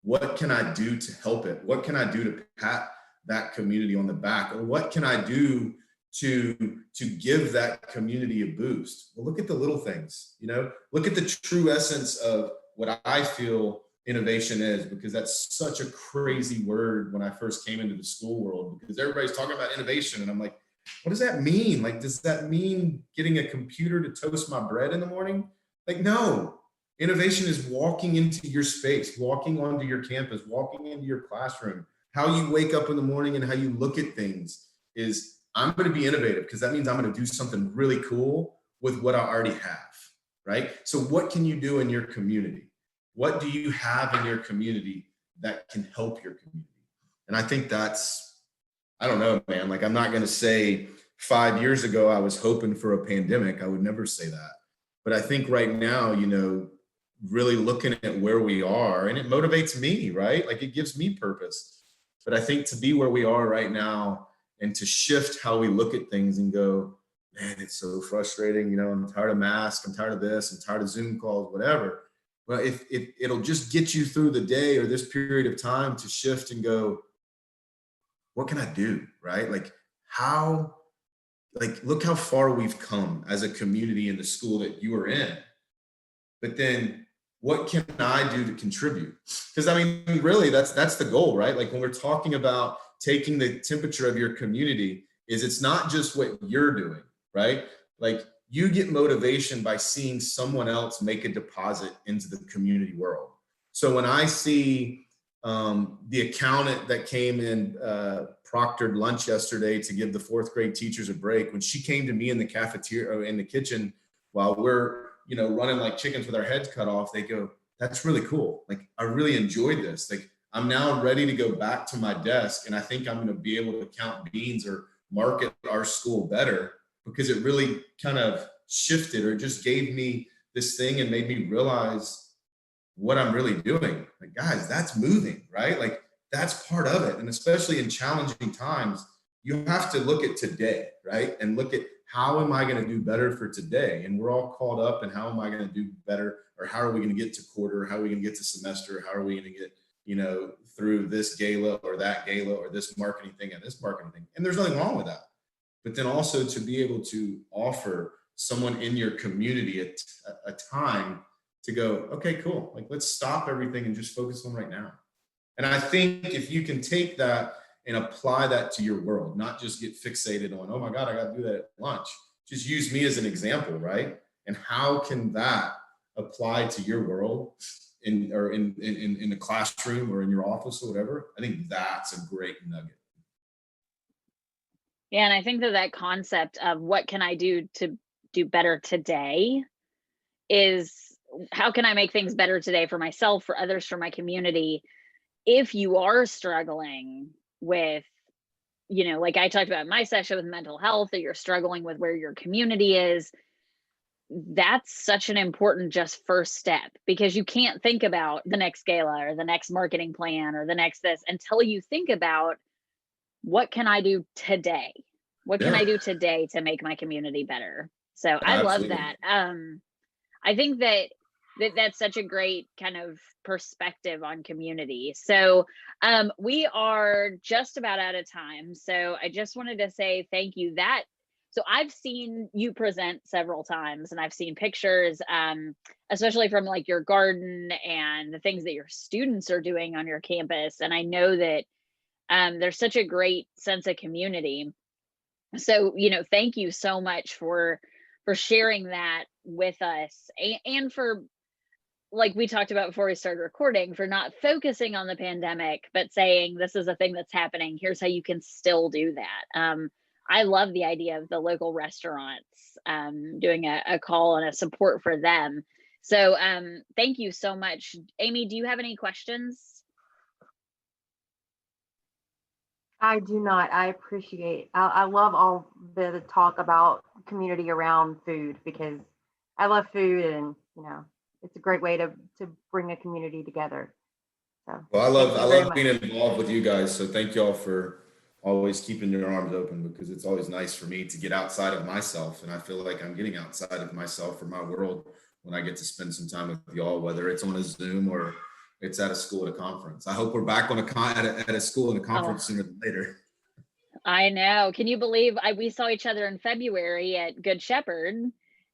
what can I do to help it? What can I do to pat that community on the back? Or what can I do to give that community a boost? Well, look at the little things, look at the true essence of what I feel innovation is, because that's such a crazy word when I first came into the school world, because everybody's talking about innovation. And I'm like, what does that mean? Like, does that mean getting a computer to toast my bread in the morning? Like, no. Innovation is walking into your space, walking onto your campus, walking into your classroom. How you wake up in the morning and how you look at things is, I'm going to be innovative, because that means I'm going to do something really cool with what I already have, right? So what can you do in your community? What do you have in your community that can help your community? And I think I don't know, man. Like, I'm not going to say 5 years ago I was hoping for a pandemic. I would never say that. But I think right now, really looking at where we are, and it motivates me, right? Like, it gives me purpose. But I think to be where we are right now and to shift how we look at things and go, man, it's so frustrating. I'm tired of masks. I'm tired of this. I'm tired of Zoom calls, whatever. Well, if it'll just get you through the day or this period of time to shift and go, what can I do, right? Like, look how far we've come as a community in the school that you are in. But then what can I do to contribute? Because really that's the goal, right? Like, when we're talking about taking the temperature of your community, it's not just what you're doing, right? Like, you get motivation by seeing someone else make a deposit into the community world. So when I see the accountant that came in proctored lunch yesterday to give the 4th grade teachers a break. When she came to me in the cafeteria or in the kitchen while we're, running like chickens with our heads cut off, they go, "That's really cool. Like, I really enjoyed this. Like, I'm now ready to go back to my desk, and I think I'm going to be able to count beans or market our school better," because it really kind of shifted or just gave me this thing and made me realize what I'm really doing. Like, guys, that's moving, right? Like, that's part of it. And especially in challenging times, you have to look at today, right? And look at, how am I going to do better for today? And we're all caught up in, how am I going to do better? Or how are we going to get to quarter? How are we going to get to semester? How are we going to get, through this gala or that gala or this marketing thing and this marketing thing? And there's nothing wrong with that. But then also to be able to offer someone in your community a time to go, okay, cool. Like, let's stop everything and just focus on right now. And I think if you can take that and apply that to your world, not just get fixated on, oh my God, I got to do that at lunch. Just use me as an example, right? And how can that apply to your world in the classroom or in your office or whatever? I think that's a great nugget.
Yeah, and I think that concept of what can I do to do better today is, how can I make things better today for myself, for others, for my community? If you are struggling with, like I talked about in my session with mental health, that you're struggling with where your community is, that's such an important just first step, because you can't think about the next gala or the next marketing plan or the next this until you think about, what can I do today? What can I do today to make my community better? So I love that. I think that's such a great kind of perspective on community. So we are just about out of time. So I just wanted to say thank you. So I've seen you present several times, and I've seen pictures, especially from like your garden and the things that your students are doing on your campus. And I know that there's such a great sense of community. So, thank you so much for sharing that with us, and for, like we talked about before we started recording, for not focusing on the pandemic, but saying, this is a thing that's happening. Here's how you can still do that. I love the idea of the local restaurants doing a call and a support for them. So thank you so much. Amy, do you have any questions?
I do not. I love all the talk about community around food, because I love food, and it's a great way to bring a community together. So,
well, I love being involved with you guys. So thank y'all for always keeping your arms open, because it's always nice for me to get outside of myself. And I feel like I'm getting outside of myself or my world when I get to spend some time with y'all, whether it's on a Zoom or it's at a school at a conference. I hope we're back on at a school and a conference sooner than later.
I know. Can you believe we saw each other in February at Good Shepherd,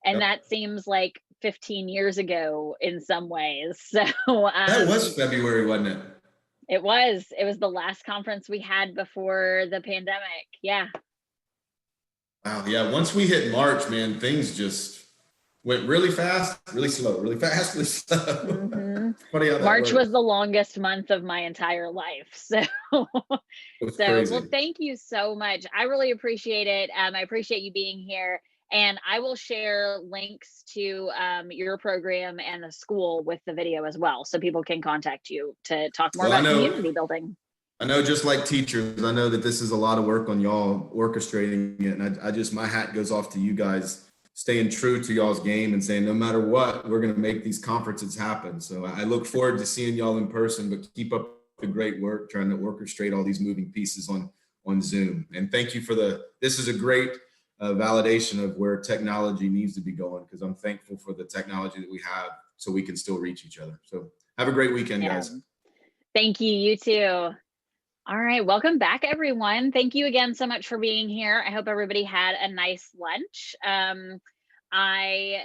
and that seems like 15 years ago in some ways. So
that was February, wasn't it?
It was the last conference we had before the pandemic. Yeah.
Wow. Yeah. Once we hit March, man, things just went really fast, really slow, really fast, really slow.
Mm-hmm. Funny how that March was the longest month of my entire life. So, well, thank you so much. I really appreciate it. I appreciate you being here. And I will share links to your program and the school with the video as well, so people can contact you to talk more about community building.
I know, just like teachers, I know that this is a lot of work on y'all orchestrating it. And I just, my hat goes off to you guys, staying true to y'all's game and saying, no matter what, we're going to make these conferences happen. So I look forward to seeing y'all in person, but keep up the great work trying to orchestrate all these moving pieces on Zoom. And thank you for this is a great validation of where technology needs to be going, because I'm thankful for the technology that we have so we can still reach each other. So have a great weekend, guys.
Thank you. You too. All right. Welcome back, everyone. Thank you again so much for being here. I hope everybody had a nice lunch. I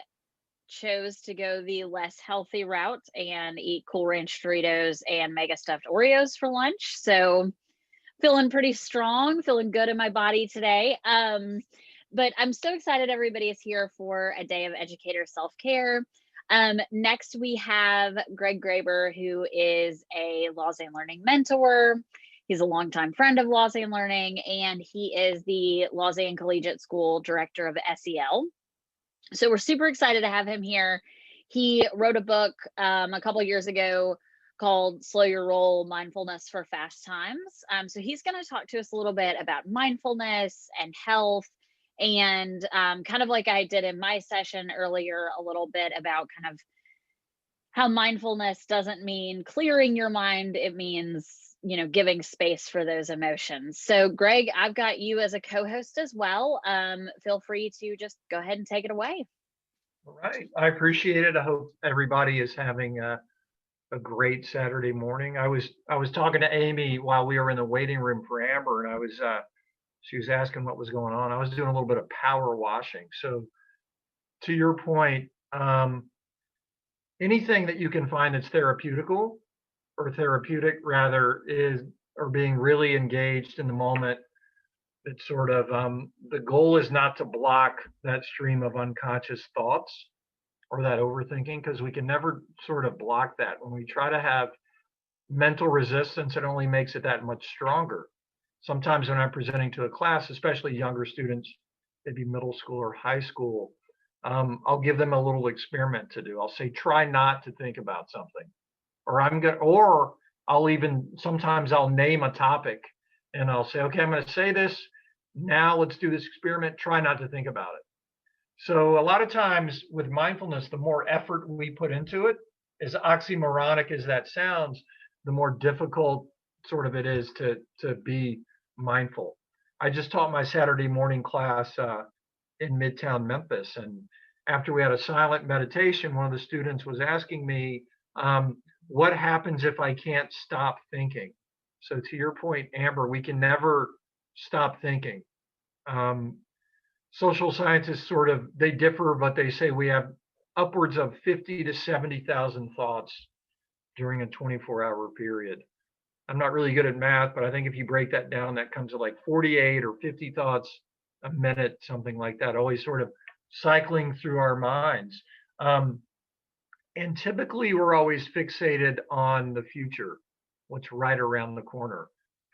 chose to go the less healthy route and eat Cool Ranch Doritos and Mega Stuffed Oreos for lunch. So feeling pretty strong, feeling good in my body today. But I'm so excited everybody is here for a day of educator self-care. Next, we have Greg Graber, who is a Lausanne Learning mentor. He's a longtime friend of Lausanne Learning, and he is the Lausanne Collegiate School Director of SEL. So we're super excited to have him here. He wrote a book a couple years ago called Slow Your Roll, Mindfulness for Fast Times. So he's going to talk to us a little bit about mindfulness and health, and kind of like I did in my session earlier, a little bit about kind of how mindfulness doesn't mean clearing your mind. It means, you know, giving space for those emotions. So Greg, I've got you as a co-host as well. Feel free to just go ahead and take it away.
All right. I appreciate it. I hope everybody is having a great Saturday morning. I was talking to Amy while we were in the waiting room for Amber, and she was asking what was going on. I was doing a little bit of power washing. So to your point, anything that you can find that's therapeutical or therapeutic rather or being really engaged in the moment. It's sort of the goal is not to block that stream of unconscious thoughts or that overthinking, because we can never sort of block that. When we try to have mental resistance, it only makes it that much stronger. Sometimes when I'm presenting to a class, especially younger students, maybe middle school or high school, I'll give them a little experiment to do. I'll say, try not to think about something, or sometimes I'll name a topic and I'll say, okay, I'm going to say this. Now let's do this experiment. Try not to think about it. So a lot of times with mindfulness, the more effort we put into it, as oxymoronic as that sounds, the more difficult sort of it is to be mindful. I just taught my Saturday morning class in Midtown Memphis, and after we had a silent meditation, one of the students was asking me, what happens if I can't stop thinking? So to your point, Amber, we can never stop thinking. Social scientists they differ, but they say we have upwards of 50 to 70,000 thoughts during a 24-hour period. I'm not really good at math, but I think if you break that down, that comes to like 48 or 50 thoughts a minute, something like that, always sort of cycling through our minds. And typically we're always fixated on the future, what's right around the corner.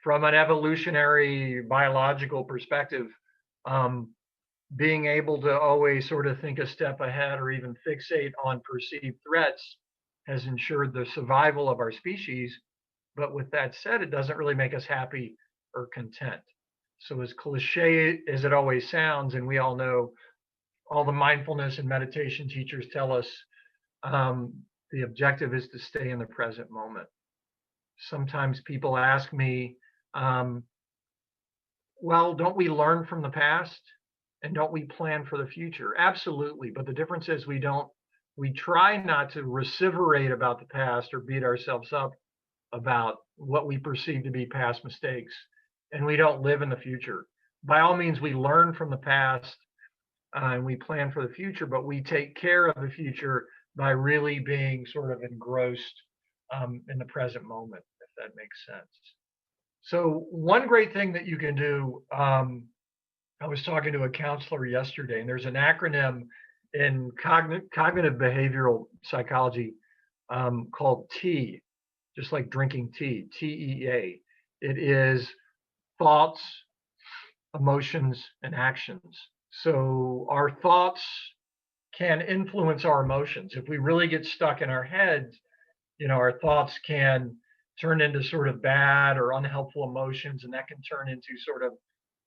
From an evolutionary biological perspective, being able to always sort of think a step ahead or even fixate on perceived threats has ensured the survival of our species. But with that said, it doesn't really make us happy or content. So as cliche as it always sounds, and we all know, all the mindfulness and meditation teachers tell us, the objective is to stay in the present moment. Sometimes people ask me, well, don't we learn from the past? And don't we plan for the future? Absolutely. But the difference is we try not to vociferate about the past or beat ourselves up about what we perceive to be past mistakes. And we don't live in the future. By all means, we learn from the past and we plan for the future, but we take care of the future by really being sort of engrossed in the present moment, if that makes sense. So one great thing that you can do, I was talking to a counselor yesterday, and there's an acronym in cognitive behavioral psychology called TEA, just like drinking tea, TEA. It is thoughts, emotions, and actions. So our thoughts can influence our emotions. If we really get stuck in our heads, our thoughts can turn into sort of bad or unhelpful emotions, and that can turn into sort of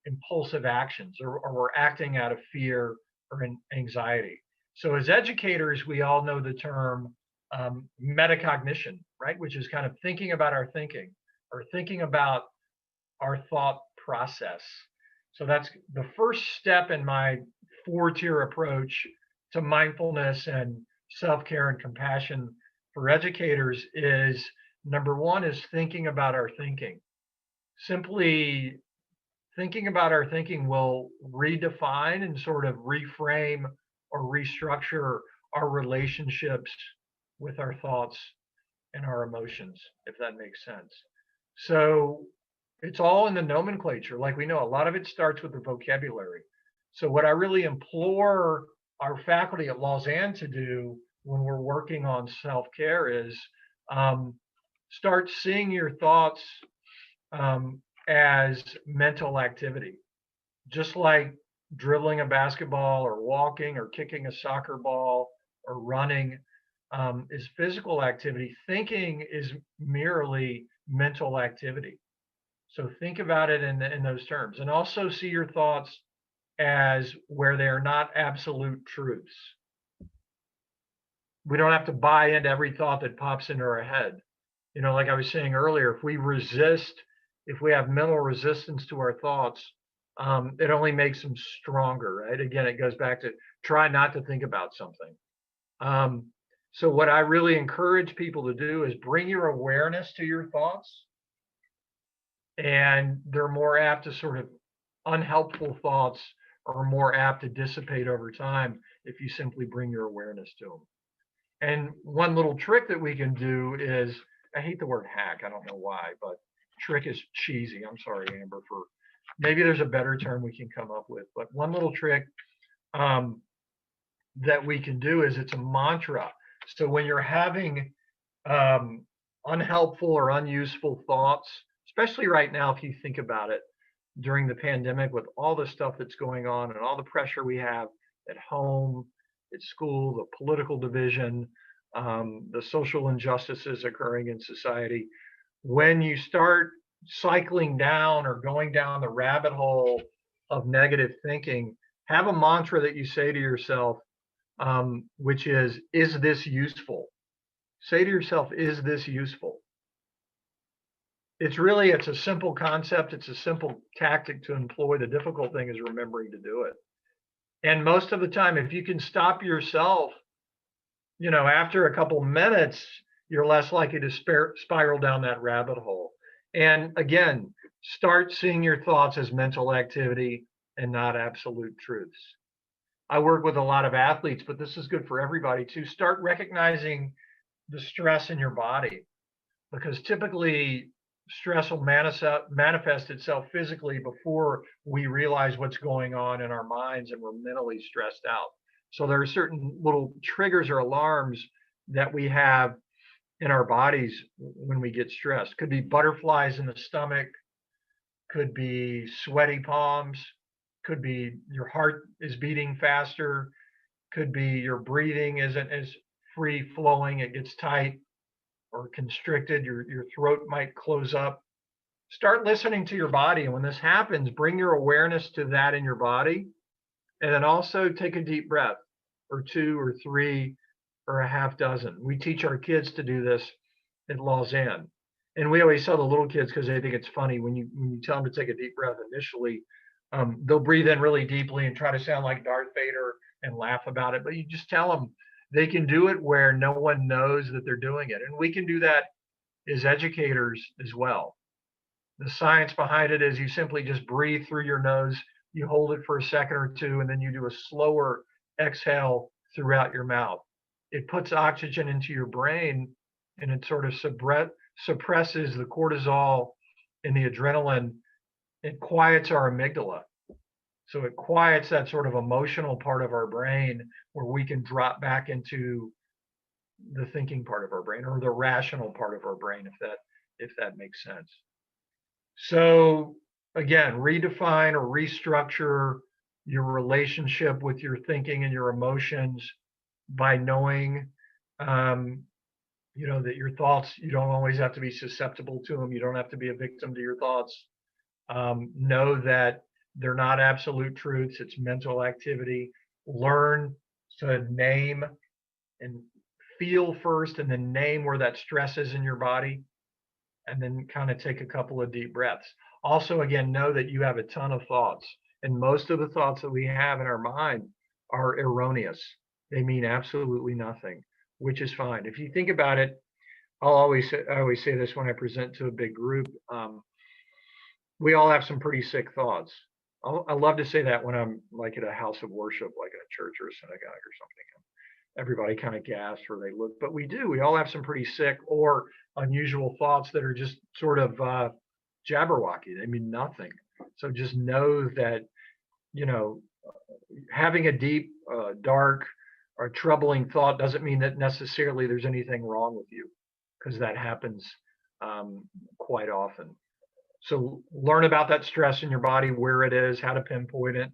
impulsive actions, or we're acting out of fear or anxiety. So as educators, we all know the term metacognition, right? Which is kind of thinking about our thinking or thinking about our thought process. So that's the first step in my 4-tier approach to mindfulness and self-care and compassion for educators is, number one is thinking about our thinking. Simply thinking about our thinking will redefine and sort of reframe or restructure our relationships with our thoughts and our emotions, if that makes sense. So it's all in the nomenclature. Like we know, a lot of it starts with the vocabulary. So what I really implore our faculty at Lausanne to do when we're working on self-care is start seeing your thoughts as mental activity, just like dribbling a basketball or walking or kicking a soccer ball or running is physical activity. Thinking is merely mental activity. So think about it in those terms, and also see your thoughts as where they are not absolute truths. We don't have to buy into every thought that pops into our head. You know, like I was saying earlier, if we resist, if we have mental resistance to our thoughts, it only makes them stronger, right? Again, it goes back to try not to think about something. So what I really encourage people to do is bring your awareness to your thoughts, and they're more apt to sort of unhelpful thoughts are more apt to dissipate over time if you simply bring your awareness to them. And one little trick that we can do is, I hate the word hack, I don't know why, but trick is cheesy. I'm sorry, Amber, for maybe there's a better term we can come up with. But one little trick that we can do is it's a mantra. So when you're having unhelpful or unuseful thoughts, especially right now, if you think about it, during the pandemic with all the stuff that's going on and all the pressure we have at home, at school, the political division, the social injustices occurring in society, when you start cycling down or going down the rabbit hole of negative thinking, have a mantra that you say to yourself, which is this useful? Say to yourself, is this useful? It's a simple concept. It's a simple tactic to employ. The difficult thing is remembering to do it. And most of the time, if you can stop yourself, you know, after a couple minutes, you're less likely to spiral down that rabbit hole. And again, start seeing your thoughts as mental activity and not absolute truths. I work with a lot of athletes, but this is good for everybody too. Start recognizing the stress in your body, because typically stress will manifest itself physically before we realize what's going on in our minds and we're mentally stressed out. So there are certain little triggers or alarms that we have in our bodies when we get stressed. Could be butterflies in the stomach, could be sweaty palms, could be your heart is beating faster, could be your breathing isn't as free flowing, it gets tight or constricted, your throat might close up. Start listening to your body. And when this happens, bring your awareness to that in your body. And then also take a deep breath, or two or three or a half dozen. We teach our kids to do this at Lausanne. And we always tell the little kids, because they think it's funny, when you tell them to take a deep breath initially, they'll breathe in really deeply and try to sound like Darth Vader and laugh about it. But you just tell them they can do it where no one knows that they're doing it. And we can do that as educators as well. The science behind it is you simply just breathe through your nose, you hold it for a second or two, and then you do a slower exhale throughout your mouth. It puts oxygen into your brain, and it sort of suppresses the cortisol and the adrenaline. It quiets our amygdala. So it quiets that sort of emotional part of our brain where we can drop back into the thinking part of our brain, or the rational part of our brain, if that makes sense. So again, redefine or restructure your relationship with your thinking and your emotions by knowing, that your thoughts, you don't always have to be susceptible to them. You don't have to be a victim to your thoughts. Know that they're not absolute truths. It's mental activity. Learn to name and feel first, and then name where that stress is in your body, and then kind of take a couple of deep breaths. Also, again, know that you have a ton of thoughts, and most of the thoughts that we have in our mind are erroneous. They mean absolutely nothing, which is fine. If you think about it, I always say this when I present to a big group. We all have some pretty sick thoughts. I love to say that when I'm like at a house of worship, like a church or a synagogue or something. Everybody kind of gasps or they look, but we do. We all have some pretty sick or unusual thoughts that are just sort of jabberwocky. They mean nothing. So just know that, having a deep, dark, or a troubling thought doesn't mean that necessarily there's anything wrong with you, because that happens quite often. So learn about that stress in your body, where it is, how to pinpoint it,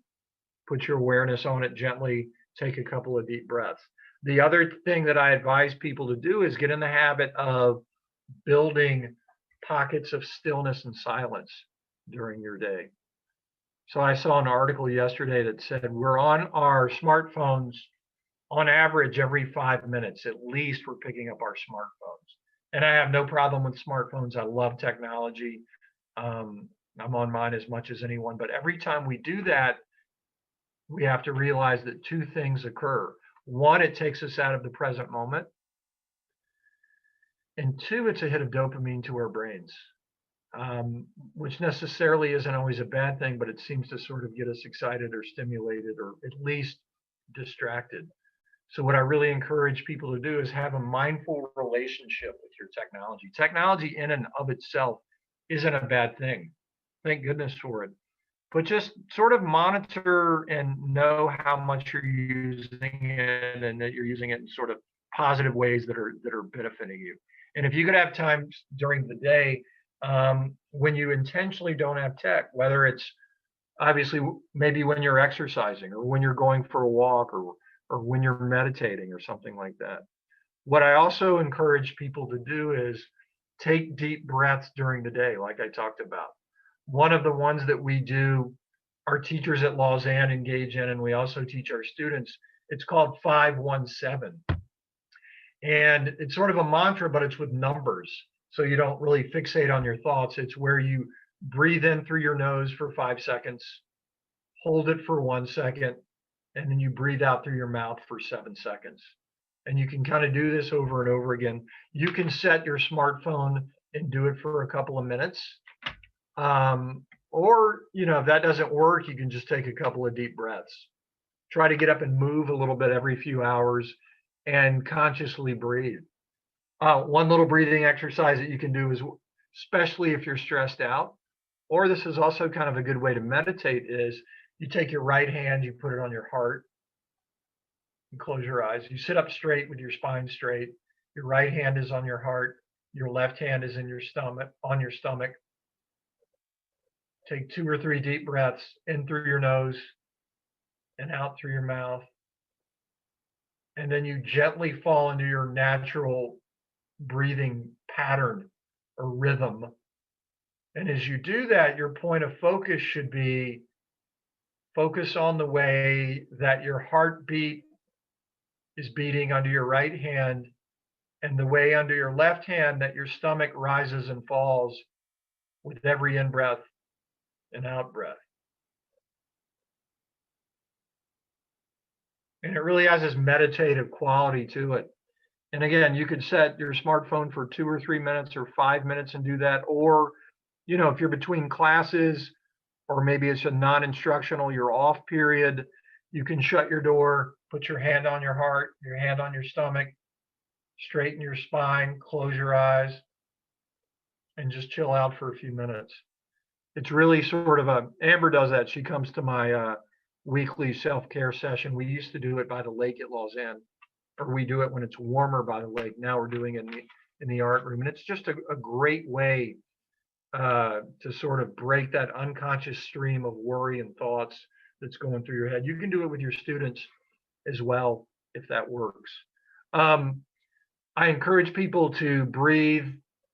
put your awareness on it gently, take a couple of deep breaths. The other thing that I advise people to do is get in the habit of building pockets of stillness and silence during your day. So I saw an article yesterday that said we're on our smartphones on average every 5 minutes. At least we're picking up our smartphones. And I have no problem with smartphones. I love technology. I'm on mine as much as anyone. But every time we do that, we have to realize that two things occur. One, it takes us out of the present moment. And two, it's a hit of dopamine to our brains, which necessarily isn't always a bad thing, but it seems to sort of get us excited or stimulated or at least distracted. So what I really encourage people to do is have a mindful relationship with your technology. Technology in and of itself isn't a bad thing. Thank goodness for it. But just sort of monitor and know how much you're using it, and that you're using it in sort of positive ways that are benefiting you. And if you could have times during the day when you intentionally don't have tech, whether it's obviously maybe when you're exercising or when you're going for a walk or when you're meditating or something like that. What I also encourage people to do is take deep breaths during the day, like I talked about. One of the ones that we do, our teachers at Lausanne engage in, and we also teach our students, it's called 517. And it's sort of a mantra, but it's with numbers. So you don't really fixate on your thoughts. It's where you breathe in through your nose for 5 seconds, hold it for 1 second, and then you breathe out through your mouth for 7 seconds. And you can kind of do this over and over again. You can set your smartphone and do it for a couple of minutes. Or, if that doesn't work, you can just take a couple of deep breaths. Try to get up and move a little bit every few hours and consciously breathe. One little breathing exercise that you can do is, especially if you're stressed out, or this is also kind of a good way to meditate, is you take your right hand, you put it on your heart, and close your eyes. You sit up straight with your spine straight. Your right hand is on your heart. Your left hand is in your stomach, on your stomach. Take 2 or 3 deep breaths in through your nose and out through your mouth. And then you gently fall into your natural breathing pattern or rhythm. And as you do that, your point of focus should be focus on the way that your heartbeat is beating under your right hand, and the way under your left hand that your stomach rises and falls with every in-breath and out-breath. And it really has this meditative quality to it. And again, you could set your smartphone for 2 or 3 minutes or 5 minutes and do that. Or, if you're between classes, or maybe it's a non-instructional, you're off period, you can shut your door, put your hand on your heart, your hand on your stomach, straighten your spine, close your eyes, and just chill out for a few minutes. It's really sort of Amber does that. She comes to my weekly self-care session. We used to do it by the lake at Lausanne, or we do it when it's warmer by the lake. Now we're doing it in the art room. And it's just a great way to sort of break that unconscious stream of worry and thoughts that's going through your head. You can do it with your students as well, if that works. I encourage people to breathe,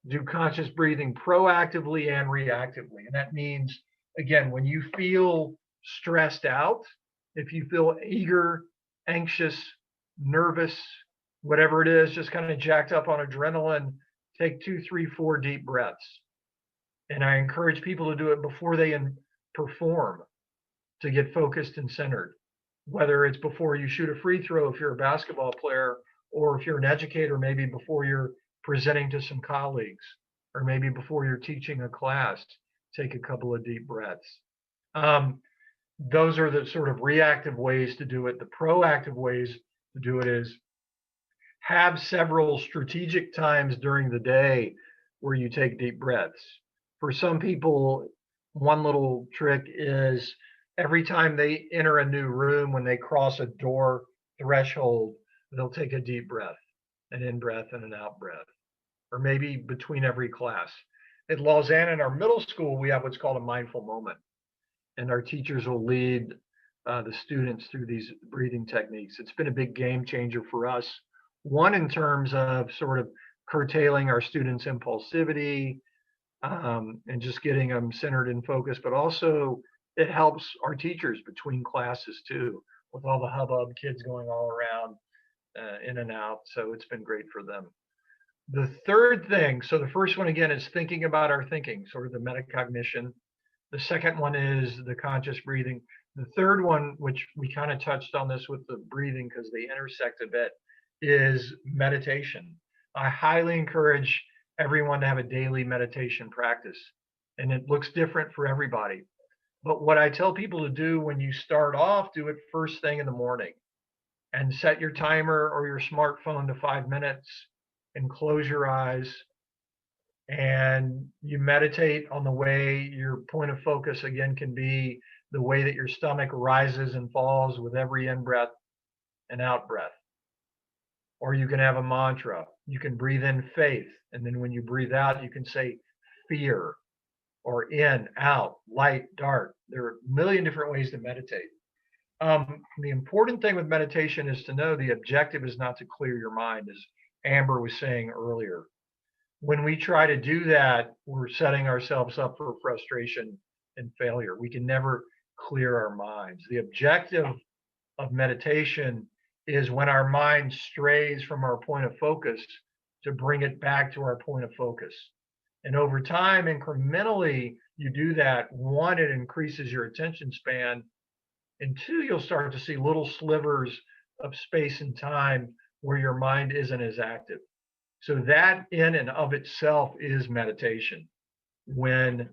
do conscious breathing proactively and reactively. And that means, again, when you feel stressed out, if you feel eager, anxious, nervous, whatever it is, just kind of jacked up on adrenaline, take 2, 3, 4 deep breaths. And I encourage people to do it before they perform, to get focused and centered, whether it's before you shoot a free throw if you're a basketball player, or if you're an educator, maybe before you're presenting to some colleagues, or maybe before you're teaching a class, take a couple of deep breaths. Those are the sort of reactive ways to do it. The proactive ways to do it is have several strategic times during the day where you take deep breaths. For some people, one little trick is every time they enter a new room, when they cross a door threshold, they'll take a deep breath, an in breath and an out breath, or maybe between every class. At Lausanne, in our middle school, we have what's called a mindful moment, and our teachers will lead the students through these breathing techniques. It's been a big game changer for us. One, in terms of sort of curtailing our students' impulsivity, and just getting them centered and focused, but also it helps our teachers between classes too, with all the hubbub, kids going all around, in and out. So it's been great for them. The third thing, so the first one again is thinking about our thinking, sort of the metacognition. The second one is the conscious breathing. The third one, which we kind of touched on this with the breathing because they intersect a bit, is meditation. I highly encourage everyone to have a daily meditation practice, and it looks different for everybody. But what I tell people to do when you start off, do it first thing in the morning and set your timer or your smartphone to 5 minutes and close your eyes, and you meditate on the way your point of focus again can be the way that your stomach rises and falls with every in breath and out breath. Or you can have a mantra. You can breathe in faith, and then when you breathe out, you can say fear, or in, out, light, dark. There are a million different ways to meditate. The important thing with meditation is to know the objective is not to clear your mind, as Amber was saying earlier. When we try to do that, we're setting ourselves up for frustration and failure. We can never clear our minds. The objective of meditation is when our mind strays from our point of focus to bring it back to our point of focus. And over time, incrementally, you do that. One, it increases your attention span. And two, you'll start to see little slivers of space and time where your mind isn't as active. So that in and of itself is meditation, when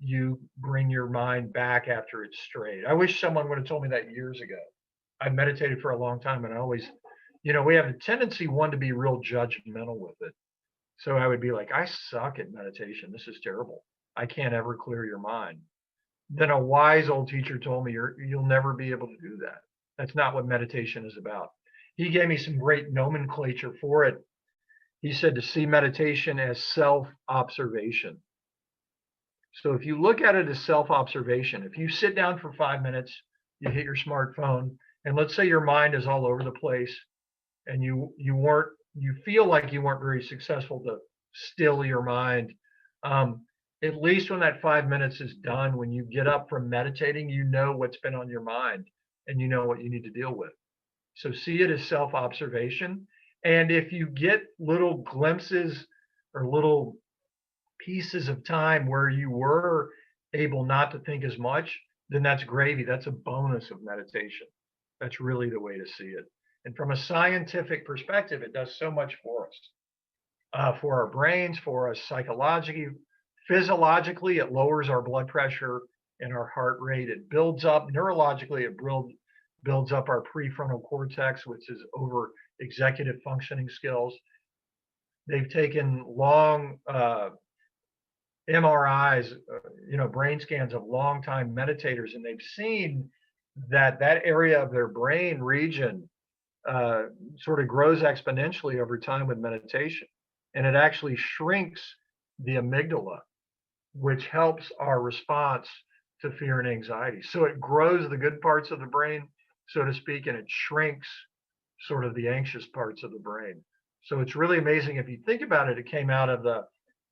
you bring your mind back after it's strayed. I wish someone would have told me that years ago. I meditated for a long time, and I always, we have a tendency, one, to be real judgmental with it. So I would be like, I suck at meditation. This is terrible. I can't ever clear your mind. Then a wise old teacher told me, you'll never be able to do that. That's not what meditation is about. He gave me some great nomenclature for it. He said to see meditation as self-observation. So if you look at it as self-observation, if you sit down for 5 minutes, you hit your smartphone, and let's say your mind is all over the place, and you feel like you weren't very successful to still your mind. At least when that 5 minutes is done, when you get up from meditating, you know what's been on your mind and you know what you need to deal with. So see it as self-observation. And if you get little glimpses or little pieces of time where you were able not to think as much, then that's gravy. That's a bonus of meditation. That's really the way to see it. And from a scientific perspective, it does so much for us, for our brains, for us psychologically, physiologically. It lowers our blood pressure and our heart rate. It builds up neurologically. It builds up our prefrontal cortex, which is over executive functioning skills. They've taken long MRIs, brain scans of longtime meditators, and they've seen that area of their brain region sort of grows exponentially over time with meditation. And it actually shrinks the amygdala, which helps our response to fear and anxiety. So it grows the good parts of the brain, so to speak, and it shrinks sort of the anxious parts of the brain. So it's really amazing. If you think about it, it came out of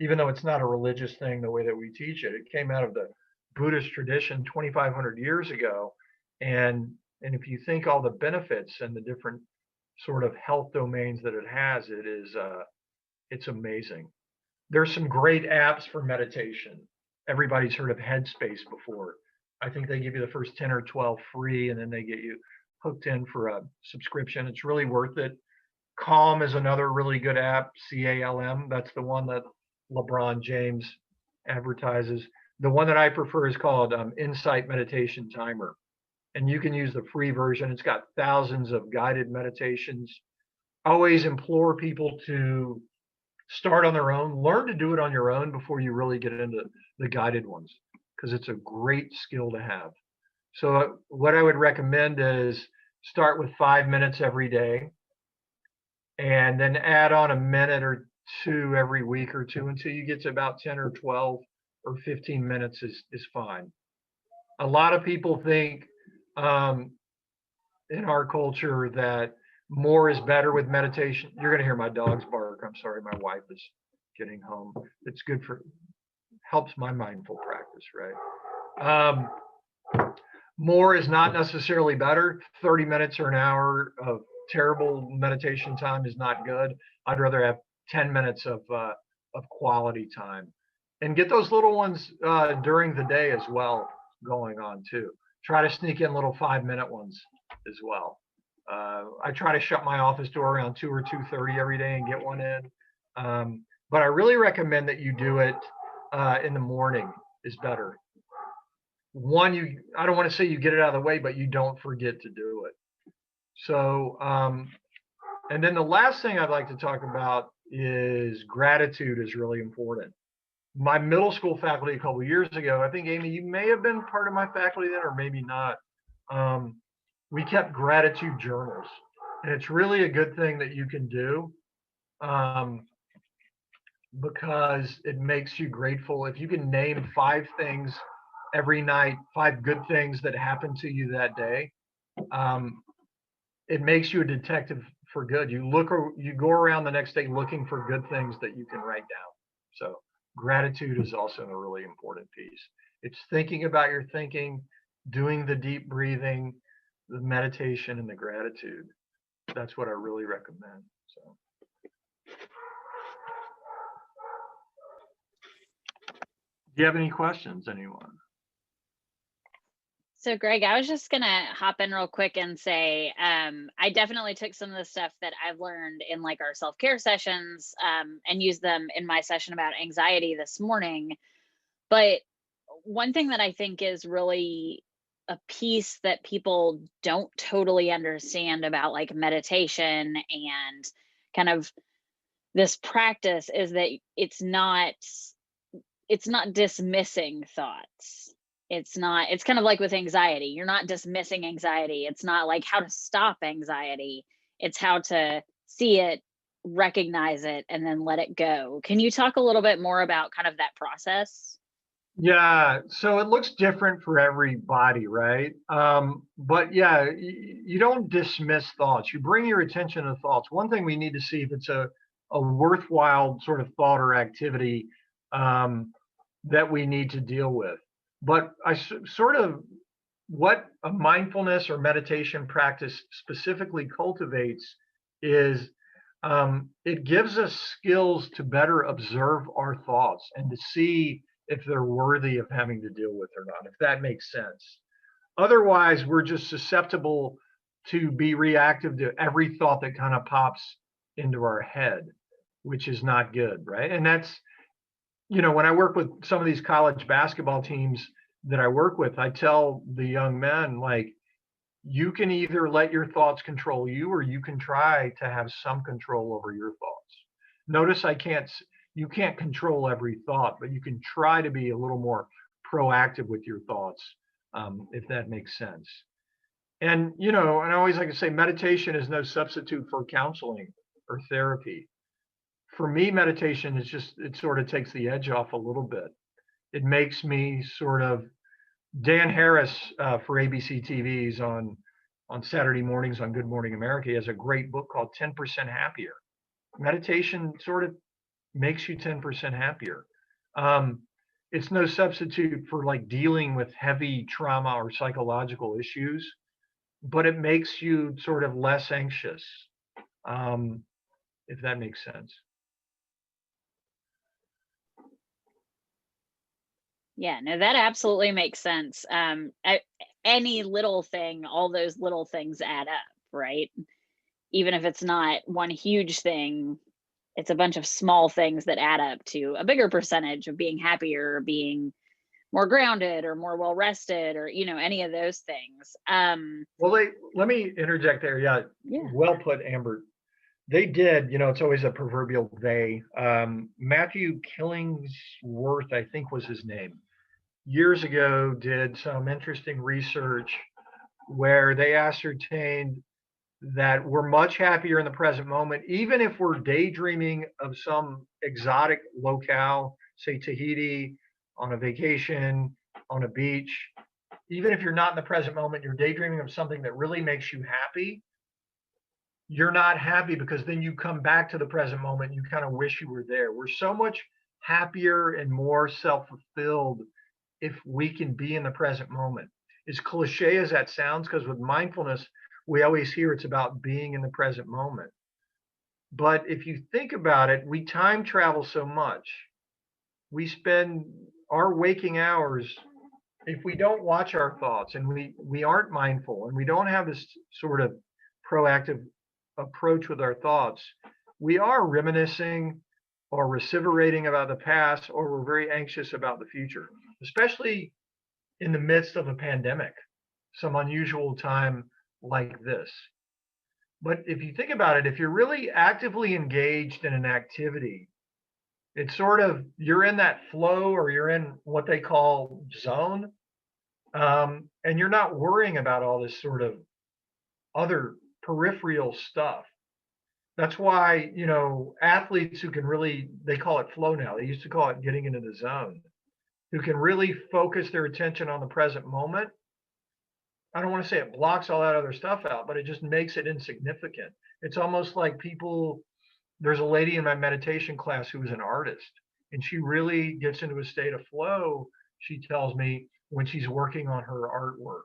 even though it's not a religious thing the way that we teach it, it came out of the Buddhist tradition 2,500 years ago. And if you think all the benefits and the different sort of health domains that it has, it's amazing. There's some great apps for meditation. Everybody's heard of Headspace before. I think they give you the first 10 or 12 free, and then they get you hooked in for a subscription. It's really worth it. Calm is another really good app, CALM. That's the one that LeBron James advertises. The one that I prefer is called Insight Meditation Timer. And you can use the free version. It's got thousands of guided meditations. I always implore people to start on their own, learn to do it on your own before you really get into the guided ones, because it's a great skill to have. So what I would recommend is start with 5 minutes every day. and then add on a minute or two every week or two until you get to about 10 or 12 or 15 minutes is fine. A lot of people think in our culture that more is better with meditation. You're going to hear my dogs bark. I'm sorry, my wife is getting home. It's good for, helps my mindful practice, right? More is not necessarily better. 30 minutes or an hour of terrible meditation time is not good. I'd rather have 10 minutes of quality time, and get those little ones during the day as well going on too. Try to sneak in little 5-minute ones as well. I try to shut my office door around 2 or 2:30 every day and get one in. But I really recommend that you do it in the morning is better. One, I don't want to say you get it out of the way, but you don't forget to do it. So, and then the last thing I'd like to talk about is gratitude is really important. My middle school faculty a couple of years ago, I think, Amy, you may have been part of my faculty then, or maybe not. We kept gratitude journals, and it's really a good thing that you can do because it makes you grateful. If you can name 5 things every night, 5 good things that happened to you that day, it makes you a detective for good. You go around the next day looking for good things that you can write down. So gratitude is also a really important piece. It's thinking about your thinking, doing the deep breathing, the meditation, and the gratitude. That's what I really recommend. So. Do you have any questions, anyone?
So Greg, I was just gonna hop in real quick and say, I definitely took some of the stuff that I've learned in like our self-care sessions and used them in my session about anxiety this morning. But one thing that I think is really a piece that people don't totally understand about like meditation and kind of this practice is that it's not dismissing thoughts. It's kind of like with anxiety. You're not dismissing anxiety. It's not like how to stop anxiety. It's how to see it, recognize it, and then let it go. Can you talk a little bit more about kind of that process?
Yeah, so it looks different for everybody, right? But yeah, you don't dismiss thoughts. You bring your attention to thoughts. One thing we need to see if it's a worthwhile sort of thought or activity that we need to deal with. But what a mindfulness or meditation practice specifically cultivates is it gives us skills to better observe our thoughts and to see if they're worthy of having to deal with or not, if that makes sense. Otherwise, we're just susceptible to be reactive to every thought that kind of pops into our head, which is not good, right? And that's, when I work with some of these college basketball teams that I work with, I tell the young men, like, you can either let your thoughts control you or you can try to have some control over your thoughts. Notice you can't control every thought, but you can try to be a little more proactive with your thoughts, if that makes sense. And, and I always like to say meditation is no substitute for counseling or therapy. For me, meditation is it sort of takes the edge off a little bit. It makes me sort of, Dan Harris for ABC TV's on Saturday mornings on Good Morning America, he has a great book called 10% Happier. Meditation sort of makes you 10% happier. It's no substitute for like dealing with heavy trauma or psychological issues, but it makes you sort of less anxious, if that makes sense.
Yeah, no, that absolutely makes sense. Any little thing, all those little things add up, right? Even if it's not one huge thing, it's a bunch of small things that add up to a bigger percentage of being happier, or being more grounded or more well rested, or any of those things.
Well, let me interject there. Yeah. Well put, Amber. They did, it's always a proverbial they. Matthew Killingsworth, I think was his name, years ago did some interesting research where they ascertained that we're much happier in the present moment, even if we're daydreaming of some exotic locale, say Tahiti, on a vacation, on a beach. Even if you're not in the present moment, you're daydreaming of something that really makes you happy. You're not happy because then you come back to the present moment. You kind of wish you were there. We're so much happier and more self-fulfilled if we can be in the present moment. As cliche as that sounds, because with mindfulness, we always hear it's about being in the present moment. But if you think about it, we time travel so much. We spend our waking hours, if we don't watch our thoughts and we aren't mindful and we don't have this sort of proactive approach with our thoughts, we are reminiscing or vociferating about the past, or we're very anxious about the future, especially in the midst of a pandemic, some unusual time like this. But if you think about it, if you're really actively engaged in an activity, it's sort of, you're in that flow, or you're in what they call zone, and you're not worrying about all this sort of other peripheral stuff. That's why, athletes who can really, they call it flow now. They used to call it getting into the zone, who can really focus their attention on the present moment. I don't want to say it blocks all that other stuff out, but it just makes it insignificant. It's almost like people, there's a lady in my meditation class who is an artist, and she really gets into a state of flow, she tells me, when she's working on her artwork.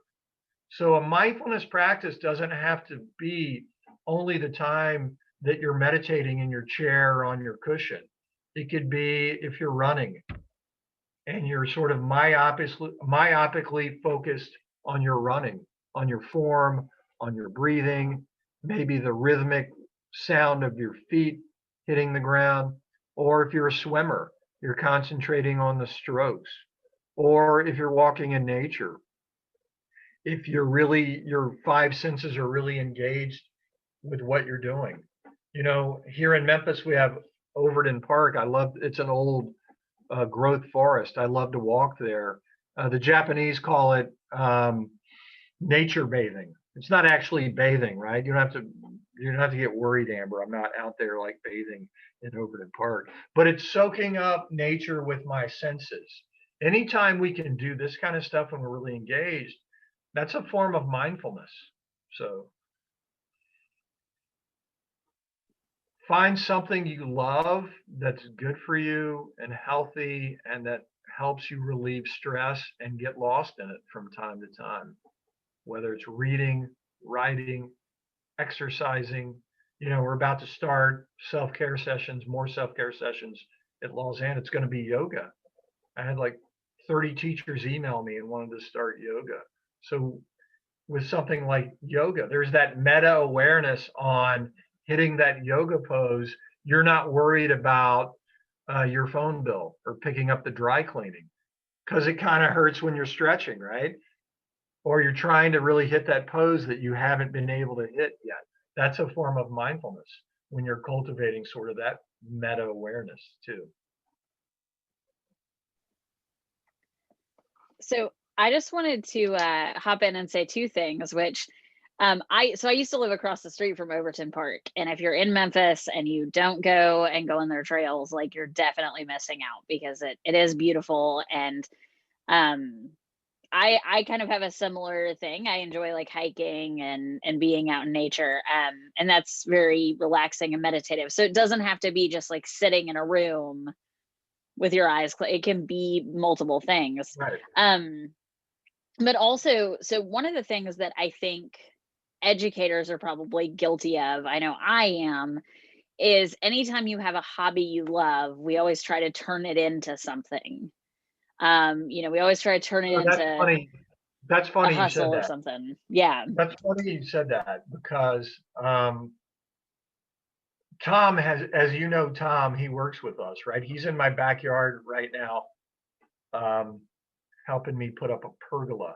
So a mindfulness practice doesn't have to be only the time that you're meditating in your chair or on your cushion. It could be if you're running and you're sort of myopically focused on your running, on your form, on your breathing, maybe the rhythmic sound of your feet hitting the ground. Or if you're a swimmer, you're concentrating on the strokes. Or if you're walking in nature, if you're really, your five senses are really engaged with what you're doing. Here in Memphis, we have Overton Park. It's an old growth forest. I love to walk there. The Japanese call it nature bathing. It's not actually bathing, right? You don't have to get worried, Amber. I'm not out there like bathing in Overton Park, but it's soaking up nature with my senses. Anytime we can do this kind of stuff when we're really engaged, that's a form of mindfulness. So find something you love that's good for you and healthy and that helps you relieve stress, and get lost in it from time to time, whether it's reading, writing, exercising. We're about to start self-care sessions, more self-care sessions at Lausanne. It's going to be yoga. I had like 30 teachers email me and wanted to start yoga. So with something like yoga, there's that meta awareness on hitting that yoga pose. You're not worried about your phone bill or picking up the dry cleaning, because it kind of hurts when you're stretching, right? Or you're trying to really hit that pose that you haven't been able to hit yet. That's a form of mindfulness when you're cultivating sort of that meta awareness too.
So I just wanted to hop in and say two things, which I used to live across the street from Overton Park. And if you're in Memphis and you don't go in their trails, like, you're definitely missing out, because it is beautiful. And I kind of have a similar thing. I enjoy like hiking and being out in nature. And that's very relaxing and meditative. So it doesn't have to be just like sitting in a room with your eyes closed. It can be multiple things.
Right.
But also, so one of the things that I think educators are probably guilty of, I know I am, is anytime you have a hobby you love, we always try to turn it into something. We always try to turn it
Oh, that's
into
funny. That's
a
funny you said
hustle or
that.
something. Yeah.
That's funny you said that, because Tom has, as you know, Tom, he works with us, right? He's in my backyard right now, helping me put up a pergola.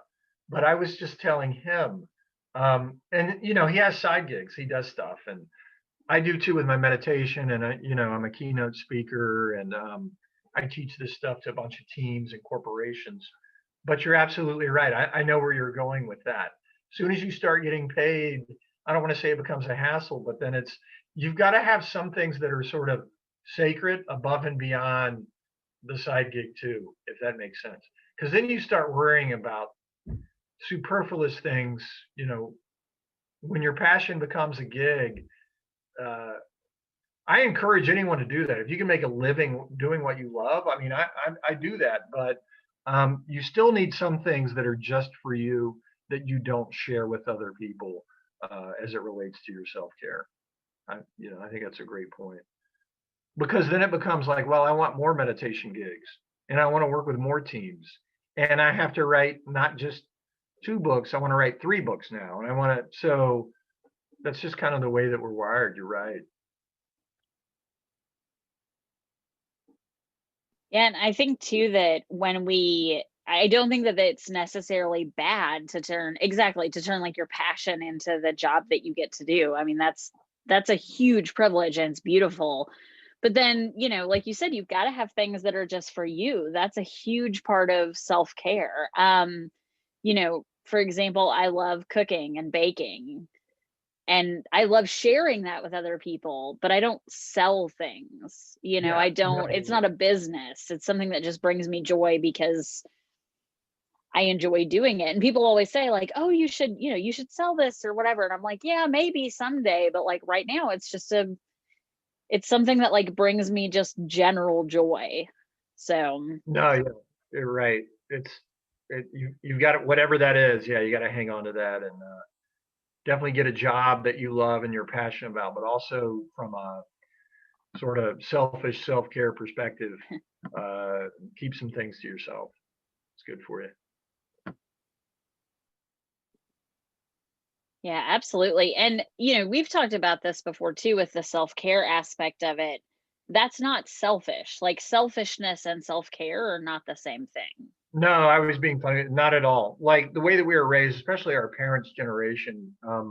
But I was just telling him, and he has side gigs. He does stuff, and I do too with my meditation. And I'm a keynote speaker, and I teach this stuff to a bunch of teams and corporations. But you're absolutely right. I know where you're going with that. As soon as you start getting paid I don't want to say it becomes a hassle, but then you've got to have some things that are sort of sacred above and beyond the side gig too, if that makes sense. Because then you start worrying about superfluous things, when your passion becomes a gig. I encourage anyone to do that. If you can make a living doing what you love, I mean, I do that, but you still need some things that are just for you that you don't share with other people as it relates to your self-care. I think that's a great point, because then it becomes like, well, I want more meditation gigs and I want to work with more teams, and I have to write not just 2 books, I want to write 3 books now. And so that's just kind of the way that we're wired. You're right.
Yeah, and I think too that I don't think that it's necessarily bad to turn like your passion into the job that you get to do. I mean, that's a huge privilege and it's beautiful. But then, like you said, you've got to have things that are just for you. That's a huge part of self-care. For example, I love cooking and baking, and I love sharing that with other people, but I don't sell things.
Yeah,
I don't, it's
no,
not a business. It's something that just brings me joy because I enjoy doing it. And people always say like, "Oh, you should sell this or whatever." And I'm like, "Yeah, maybe someday, but like right now it's something that like brings me just general joy." So,
no, yeah, you're right. You've got it, whatever that is. Yeah, you got to hang on to that, and definitely get a job that you love and you're passionate about, but also from a sort of selfish self-care perspective, keep some things to yourself. It's good for you.
yeah, absolutely. And, we've talked about this before too with the self-care aspect of it. That's not selfish. Like selfishness and self-care are not the same thing.
No, I was being funny. Not at all. Like the way that we were raised, especially our parents' generation, a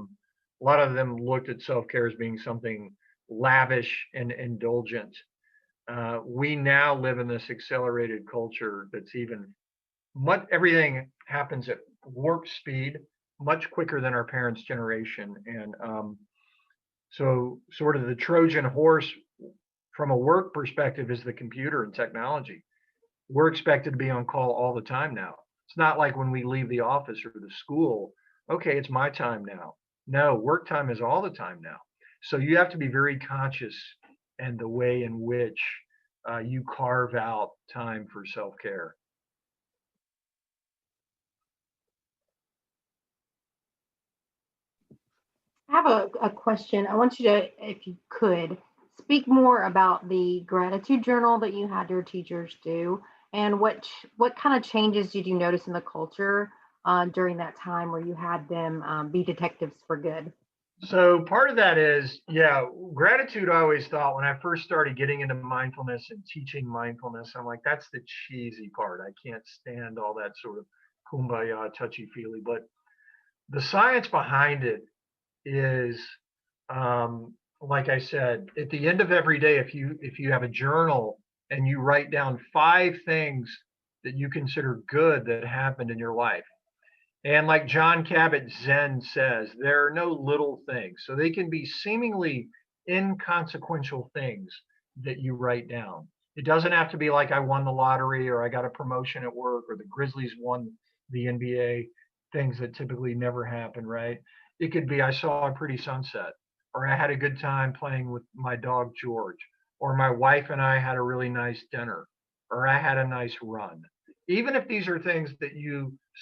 lot of them looked at self-care as being something lavish and indulgent. We now live in this accelerated culture that's everything happens at warp speed, much quicker than our parents' generation. And so, sort of the Trojan horse from a work perspective is the computer and technology. We're expected to be on call all the time now. It's not like when we leave the office or the school, okay, it's my time now. No, work time is all the time now. So you have to be very conscious and the way in which you carve out time for self-care.
I have a question. I want you to, if you could, speak more about the gratitude journal that you had your teachers do, and what kind of changes did you notice in the culture during that time where you had them be detectives for good?
So part of that is, yeah, gratitude. I always thought when I first started getting into mindfulness and teaching mindfulness, I'm like, that's the cheesy part. I can't stand all that sort of kumbaya, touchy feely. But the science behind it is, like I said, at the end of every day, if you have a journal and you write down 5 things that you consider good that happened in your life, and like John Kabat-Zinn says, there are no little things. So they can be seemingly inconsequential things that you write down. It doesn't have to be like I won the lottery or I got a promotion at work or the Grizzlies won the NBA, things that typically never happen, right? It could be I saw a pretty sunset, or I had a good time playing with my dog George, or my wife and I had a really nice dinner, or I had a nice run. Even if these are things that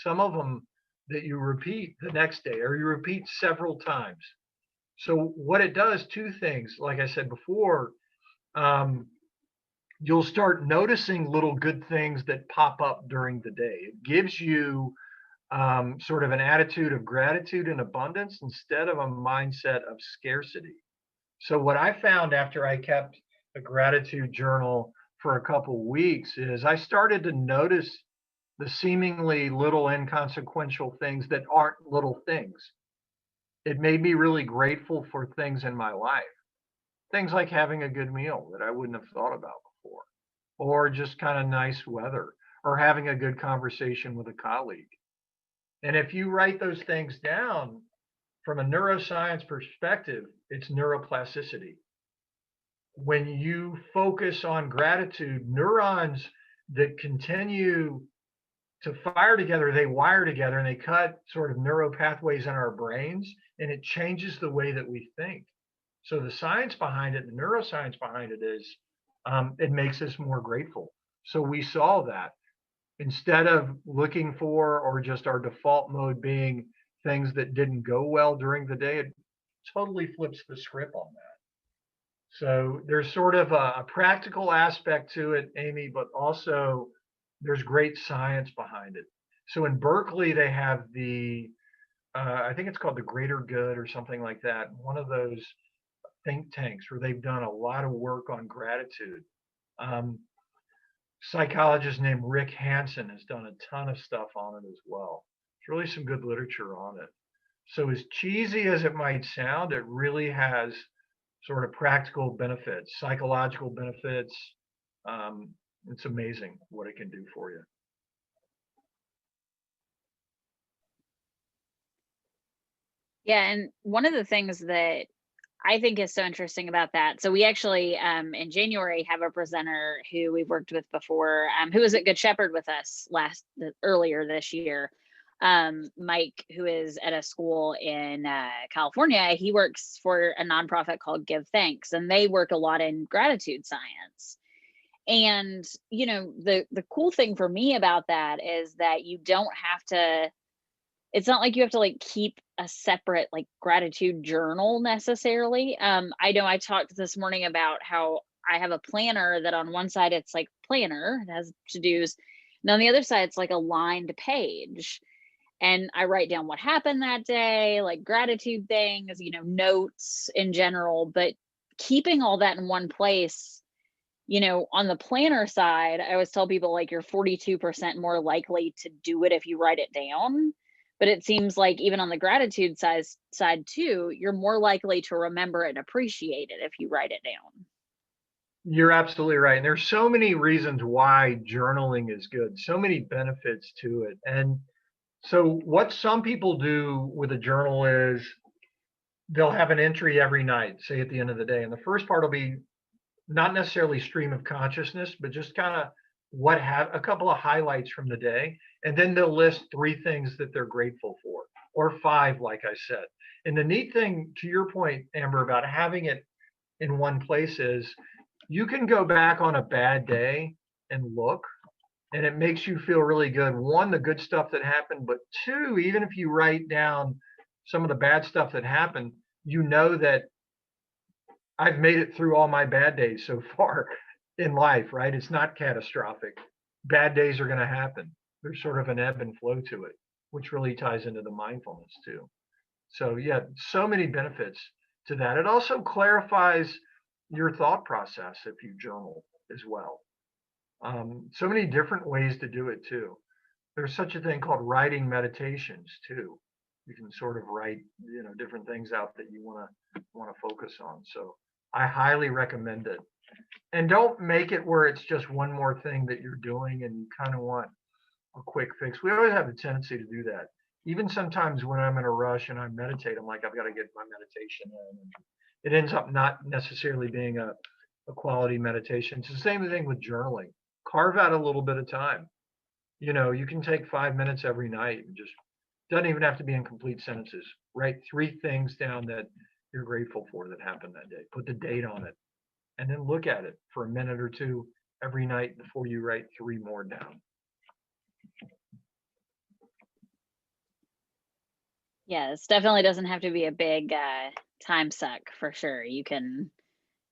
some of them that you repeat the next day or you repeat several times. So what it does, 2 things, like I said before, you'll start noticing little good things that pop up during the day. It gives you sort of an attitude of gratitude and abundance instead of a mindset of scarcity. So what I found after I kept a gratitude journal for a couple weeks is I started to notice the seemingly little inconsequential things that aren't little things. It made me really grateful for things in my life. Things like having a good meal that I wouldn't have thought about before, or just kind of nice weather, or having a good conversation with a colleague. And if you write those things down, from a neuroscience perspective, it's neuroplasticity. When you focus on gratitude, neurons that continue to fire together, they wire together and they cut sort of neuropathways in our brains, and it changes the way that we think. So the science behind it, the neuroscience behind it is it makes us more grateful. So we saw that instead of looking for, or just our default mode being things that didn't go well during the day, it totally flips the script on that. So there's sort of a practical aspect to it, Amy, but also there's great science behind it. So in Berkeley, they have the, I think it's called the Greater Good or something like that. One of those think tanks where they've done a lot of work on gratitude. Psychologist named Rick Hansen has done a ton of stuff on it as well. There's really some good literature on it. So as cheesy as it might sound, it really has sort of practical benefits, psychological benefits. It's amazing what it can do for you.
Yeah, and one of the things that I think is so interesting about that. So we actually in January have a presenter who we've worked with before, who was at Good Shepherd with us earlier this year. Mike, who is at a school in California, he works for a nonprofit called Give Thanks, and they work a lot in gratitude science. And you know, the cool thing for me about that is that you don't have to, it's not like you have to like keep a separate like gratitude journal necessarily. I know I talked this morning about how I have a planner that on one side it's like planner, it has to-dos, and on the other side it's like a lined page. And I write down what happened that day, like gratitude things, you know, notes in general, but keeping all that in one place, you know, on the planner side, I always tell people like you're 42% more likely to do it if you write it down. But it seems like even on the gratitude side too, you're more likely to remember and appreciate it if you write it down.
You're absolutely right. And there's so many reasons why journaling is good, so many benefits to it. And so what some people do with a journal is they'll have an entry every night, say at the end of the day. And the first part will be not necessarily stream of consciousness, but just kind of a couple of highlights from the day. And then they'll list 3 things that they're grateful for, or 5, like I said. And the neat thing, to your point, Amber, about having it in one place is you can go back on a bad day and look, and it makes you feel really good. 1, the good stuff that happened, but 2, even if you write down some of the bad stuff that happened, you know that I've made it through all my bad days so far in life, right? It's not catastrophic. Bad days are going to happen. There's sort of an ebb and flow to it, which really ties into the mindfulness too. So yeah, so many benefits to that. It also clarifies your thought process if you journal as well. So many different ways to do it too. There's such a thing called writing meditations too. You can sort of write, you know, different things out that you want to focus on. So I highly recommend it. And don't make it where it's just one more thing that you're doing and you kind of want a quick fix. We always have a tendency to do that. Even sometimes when I'm in a rush and I meditate, I'm like, I've got to get my meditation in. And it ends up not necessarily being a quality meditation. It's the same thing with journaling. Carve out a little bit of time. You know, you can take 5 minutes every night and just, doesn't even have to be in complete sentences. Write 3 things down that you're grateful for that happened that day. Put the date on it. And then look at it for a minute or 2 every night before you write 3 more down.
Yeah, this definitely doesn't have to be a big time suck for sure. You can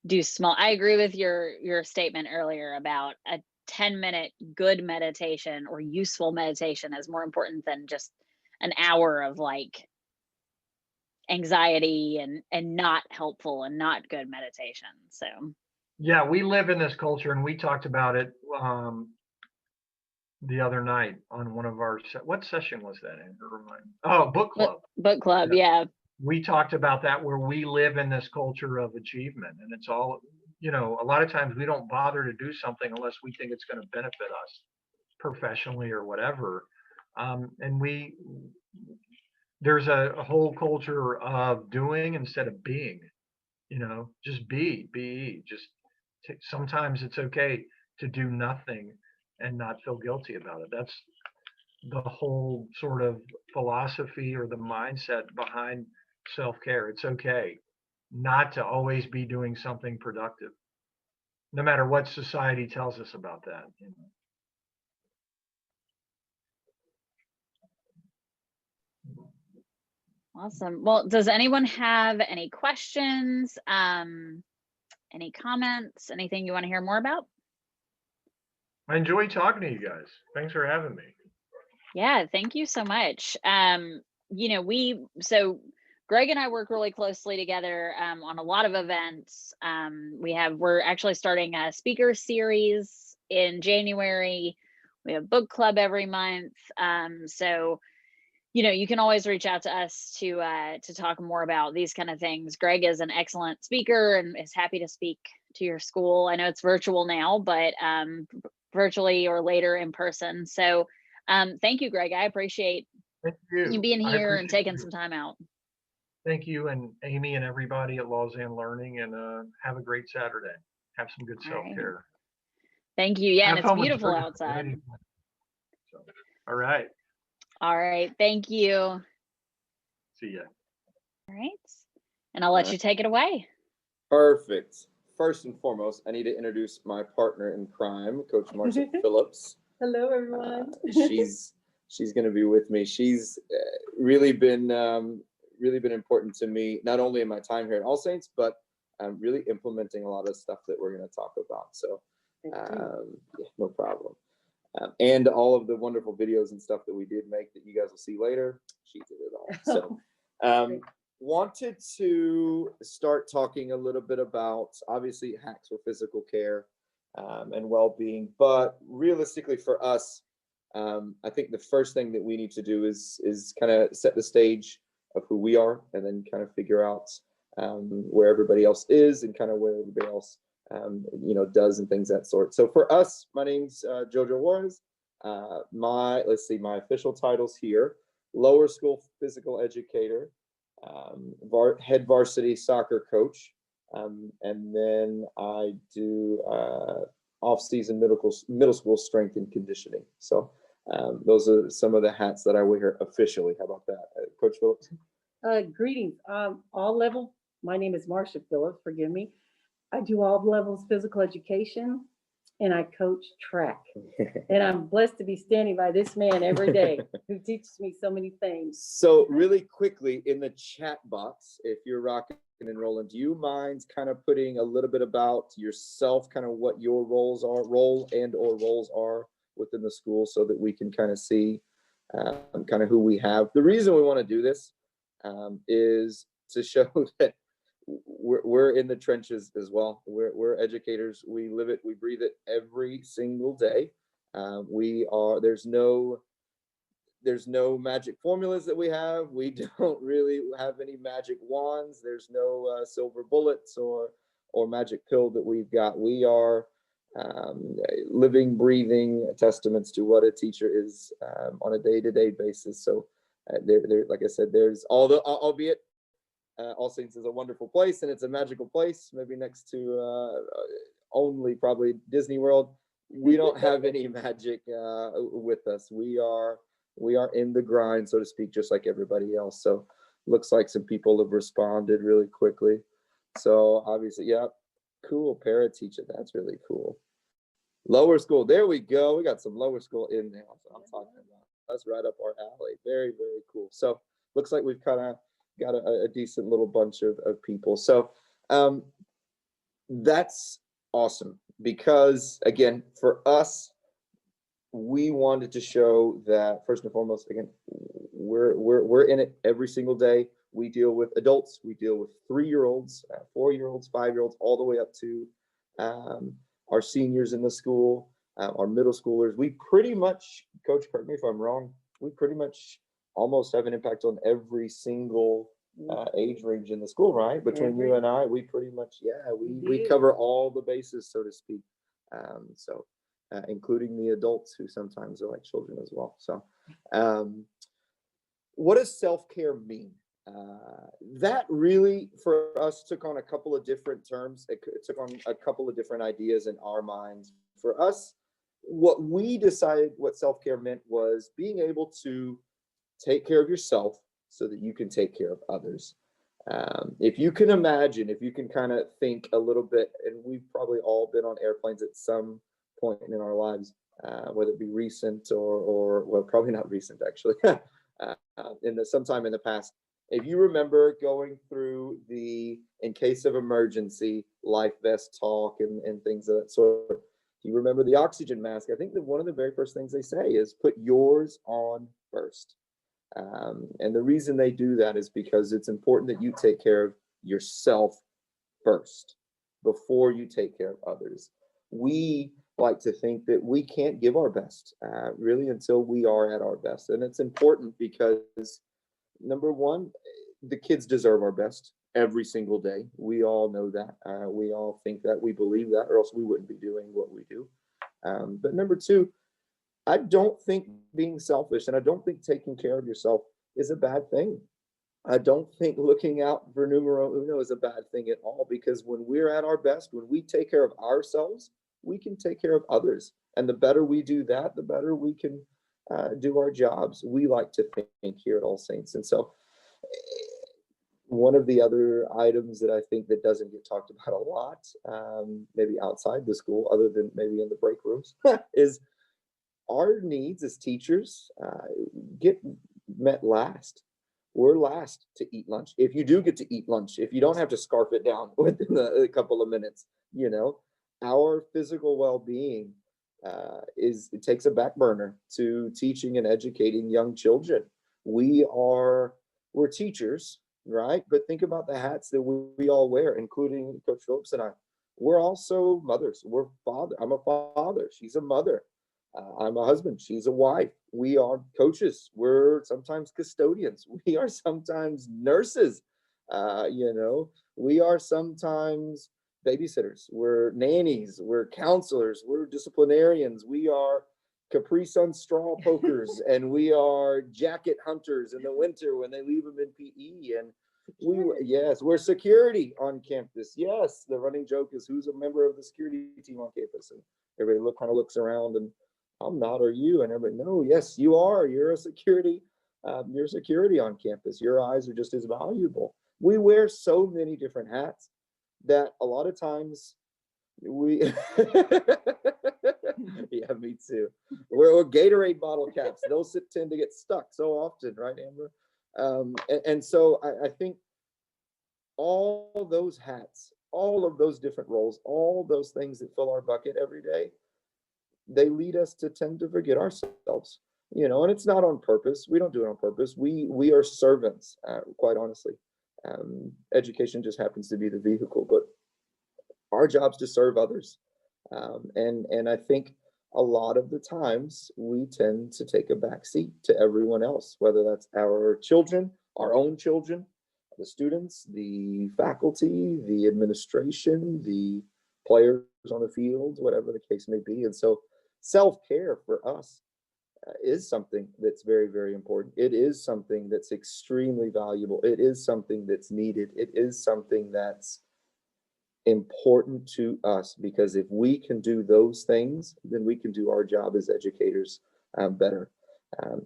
do small. I agree with your statement earlier about a 10-minute good meditation or useful meditation is more important than just an hour of like anxiety and not helpful and not good meditation. So
yeah, we live in this culture, and we talked about it the other night on one of our what session was that, Andrew? Oh, book club.
Book club, yeah.
We talked about that, where we live in this culture of achievement, and it's all, you know, a lot of times we don't bother to do something unless we think it's going to benefit us professionally or whatever. And there's a whole culture of doing instead of being, just be, just sometimes it's okay to do nothing and not feel guilty about it. That's the whole sort of philosophy or the mindset behind self-care. It's okay not to always be doing something productive, no matter what society tells us about that.
Awesome. Well, does anyone have any questions, any comments, anything you want to hear more about?
I enjoy talking to you guys. Thanks for having me.
Yeah, thank you so much. So Greg and I work really closely together on a lot of events. We're actually starting a speaker series in January. We have book club every month. So you can always reach out to us to talk more about these kind of things. Greg is an excellent speaker and is happy to speak to your school. I know it's virtual now, but virtually or later in person. So thank you, Greg. I appreciate
Thank you.
you being
I
here and
appreciate
taking
you.
some time out.
Thank you, and Amy and everybody at Lausanne Learning, and have a great Saturday. Have some good
All right.
self-care.
Thank you. Yeah,
Have
and it's
fun with
beautiful
surgery.
outside.
So, all right.
All right. Thank you. All
See ya.
right. And I'll let you take it away.
Perfect. First and foremost, I need to introduce my partner in crime, Coach Marcia Phillips.
Hello, everyone.
She's going to be with me. She's really been important to me, not only in my time here at All Saints, but really implementing a lot of stuff that we're going to talk about. So, no problem. And all of the wonderful videos and stuff that we did make that you guys will see later, she did it all. So, wanted to start talking a little bit about, obviously, hacks for physical care and well-being, but realistically for us, I think the first thing that we need to do is kind of set the stage of who we are, and then kind of figure out where everybody else is and kind of where everybody else does and things that sort. So for us, my name's Jojo Juarez. My official titles here: lower school physical educator, head varsity soccer coach, and then I do off-season middle school strength and conditioning. So those are some of the hats that I wear officially. How about that, Coach Phillips?
Greetings. All level. My name is Marcia Phillips. Forgive me. I do all levels physical education, and I coach track. And I'm blessed to be standing by this man every day who teaches me so many things.
So really quickly, in the chat box, if you're rocking and rolling, do you mind kind of putting a little bit about yourself, kind of what your roles are within the school, so that we can kind of see kind of who we have. The reason we want to do this is to show that we're in the trenches as well. We're educators. We live it, we breathe it every single day. There's no magic formulas that we have. We don't really have any magic wands. There's no silver bullets or magic pill that we've got. We are living, breathing testaments to what a teacher is on a day-to-day basis. So there, like I said, there's albeit All Saints is a wonderful place, and it's a magical place, maybe next to only probably Disney World. We don't have any magic with us. We are in the grind, so to speak, just like everybody else. So looks like some people have responded really quickly. So obviously, yeah, cool, para teacher. That's really cool. Lower school, there we go. We got some lower school in there. That's what I'm talking about. That's right up our alley. Very, very cool. So looks like we've kind of got a decent little bunch of people. So that's awesome, because again, for us, we wanted to show that first and foremost, again, we're in it every single day. We deal with adults, we deal with 3-year-olds, 4-year-olds, 5-year-olds, all the way up to our seniors in the school, our middle schoolers. We pretty much, Coach, correct me if I'm wrong, we pretty much almost have an impact on every single age range in the school, right? Between you and I, we pretty much, we cover all the bases, so to speak. Including the adults who sometimes are like children as well. So what does self-care mean? That really, for us, took on a couple of different terms. It took on a couple of different ideas in our minds. For us, what we decided what self-care meant was being able to take care of yourself so that you can take care of others. If you can imagine, if you can kind of think a little bit, and we've probably all been on airplanes at some point in our lives, whether it be recent or well, probably not recent actually, sometime in the past. If you remember going through the in case of emergency life vest talk and things of that sort, do you remember the oxygen mask? I think that one of the very first things they say is put yours on first. And the reason they do that is because it's important that you take care of yourself first before you take care of others. We like to think that we can't give our best really until we are at our best. And it's important because, number one, the kids deserve our best every single day. We all know that. We all think that. We believe that, or else we wouldn't be doing what we do. But number two, I don't think being selfish and I don't think taking care of yourself is a bad thing. I don't think looking out for numero uno is a bad thing at all, because when we're at our best, when we take care of ourselves, we can take care of others. And the better we do that, the better we can do our jobs. We like to think here at All Saints. And so one of the other items that I think that doesn't get talked about a lot, maybe outside the school, other than maybe in the break rooms, is our needs as teachers get met last. We're last to eat lunch. If you do get to eat lunch, if you don't have to scarf it down within a couple of minutes, our physical well-being it takes a back burner to teaching and educating young children. We're teachers, right? But think about the hats that we all wear, including Coach Phillips and I. We're also mothers. We're father. I'm a father. She's a mother. I'm a husband. She's a wife. We are coaches. We're sometimes custodians. We are sometimes nurses. We are sometimes babysitters. We're nannies. We're counselors. We're disciplinarians. We are Capri Sun straw pokers, and we are jacket hunters in the winter when they leave them in PE. And we're security on campus. Yes, the running joke is who's a member of the security team on campus, and everybody kind of looks around and I'm not, are you? And everybody, no, yes, you are. You're a security. You're security on campus. Your eyes are just as valuable. We wear so many different hats that a lot of times we, yeah, me too. We're Gatorade bottle caps. Those tend to get stuck so often, right, Amber? And so I think all those hats, all of those different roles, all those things that fill our bucket every day, they lead us to tend to forget ourselves, and it's not on purpose. We don't do it on purpose. We are servants, quite honestly. Education just happens to be the vehicle, but our job's to serve others. And I think a lot of the times we tend to take a backseat to everyone else, whether that's our children, our own children, the students, the faculty, the administration, the players on the field, whatever the case may be. And so self-care for us is something that's very, very important. It is something that's extremely valuable. It is something that's needed. It is something that's important to us, because if we can do those things, then we can do our job as educators better.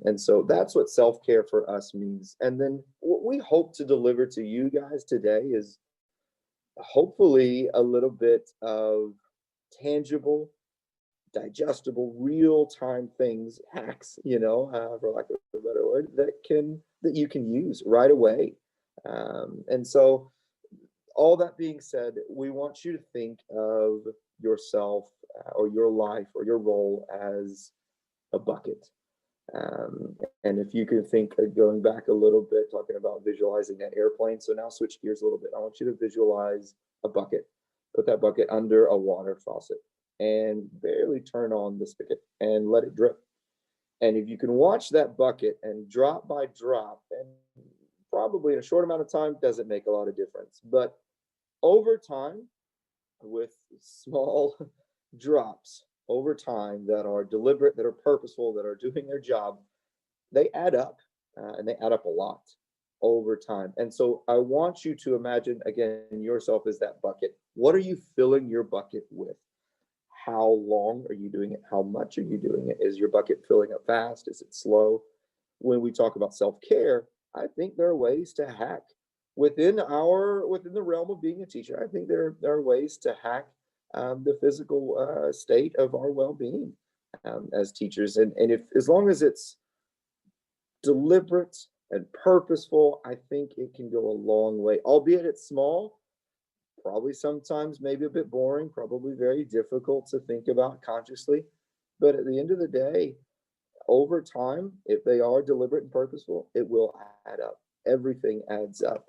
And so that's what self-care for us means. And then what we hope to deliver to you guys today is hopefully a little bit of tangible, digestible, real-time things, hacks, for lack of a better word, that you can use right away. And so all that being said, we want you to think of yourself or your life or your role as a bucket. And if you can think of going back a little bit, talking about visualizing that airplane. So now switch gears a little bit. I want you to visualize a bucket. Put that bucket under a water faucet and barely turn on the spigot and let it drip. And if you can watch that bucket and drop by drop, and probably in a short amount of time, doesn't make a lot of difference. But over time, with small drops over time that are deliberate, that are purposeful, that are doing their job, they add up and they add up a lot over time. And so I want you to imagine, again, yourself as that bucket. What are you filling your bucket with? How long are you doing it? How much are you doing it? Is your bucket filling up fast? Is it slow? When we talk about self-care, I think there are ways to hack within the realm of being a teacher. I think there are ways to hack the physical state of our well-being as teachers. And if, as long as it's deliberate and purposeful, I think it can go a long way, albeit it's small, probably sometimes maybe a bit boring, probably very difficult to think about consciously. But at the end of the day, over time, if they are deliberate and purposeful, it will add up. Everything adds up,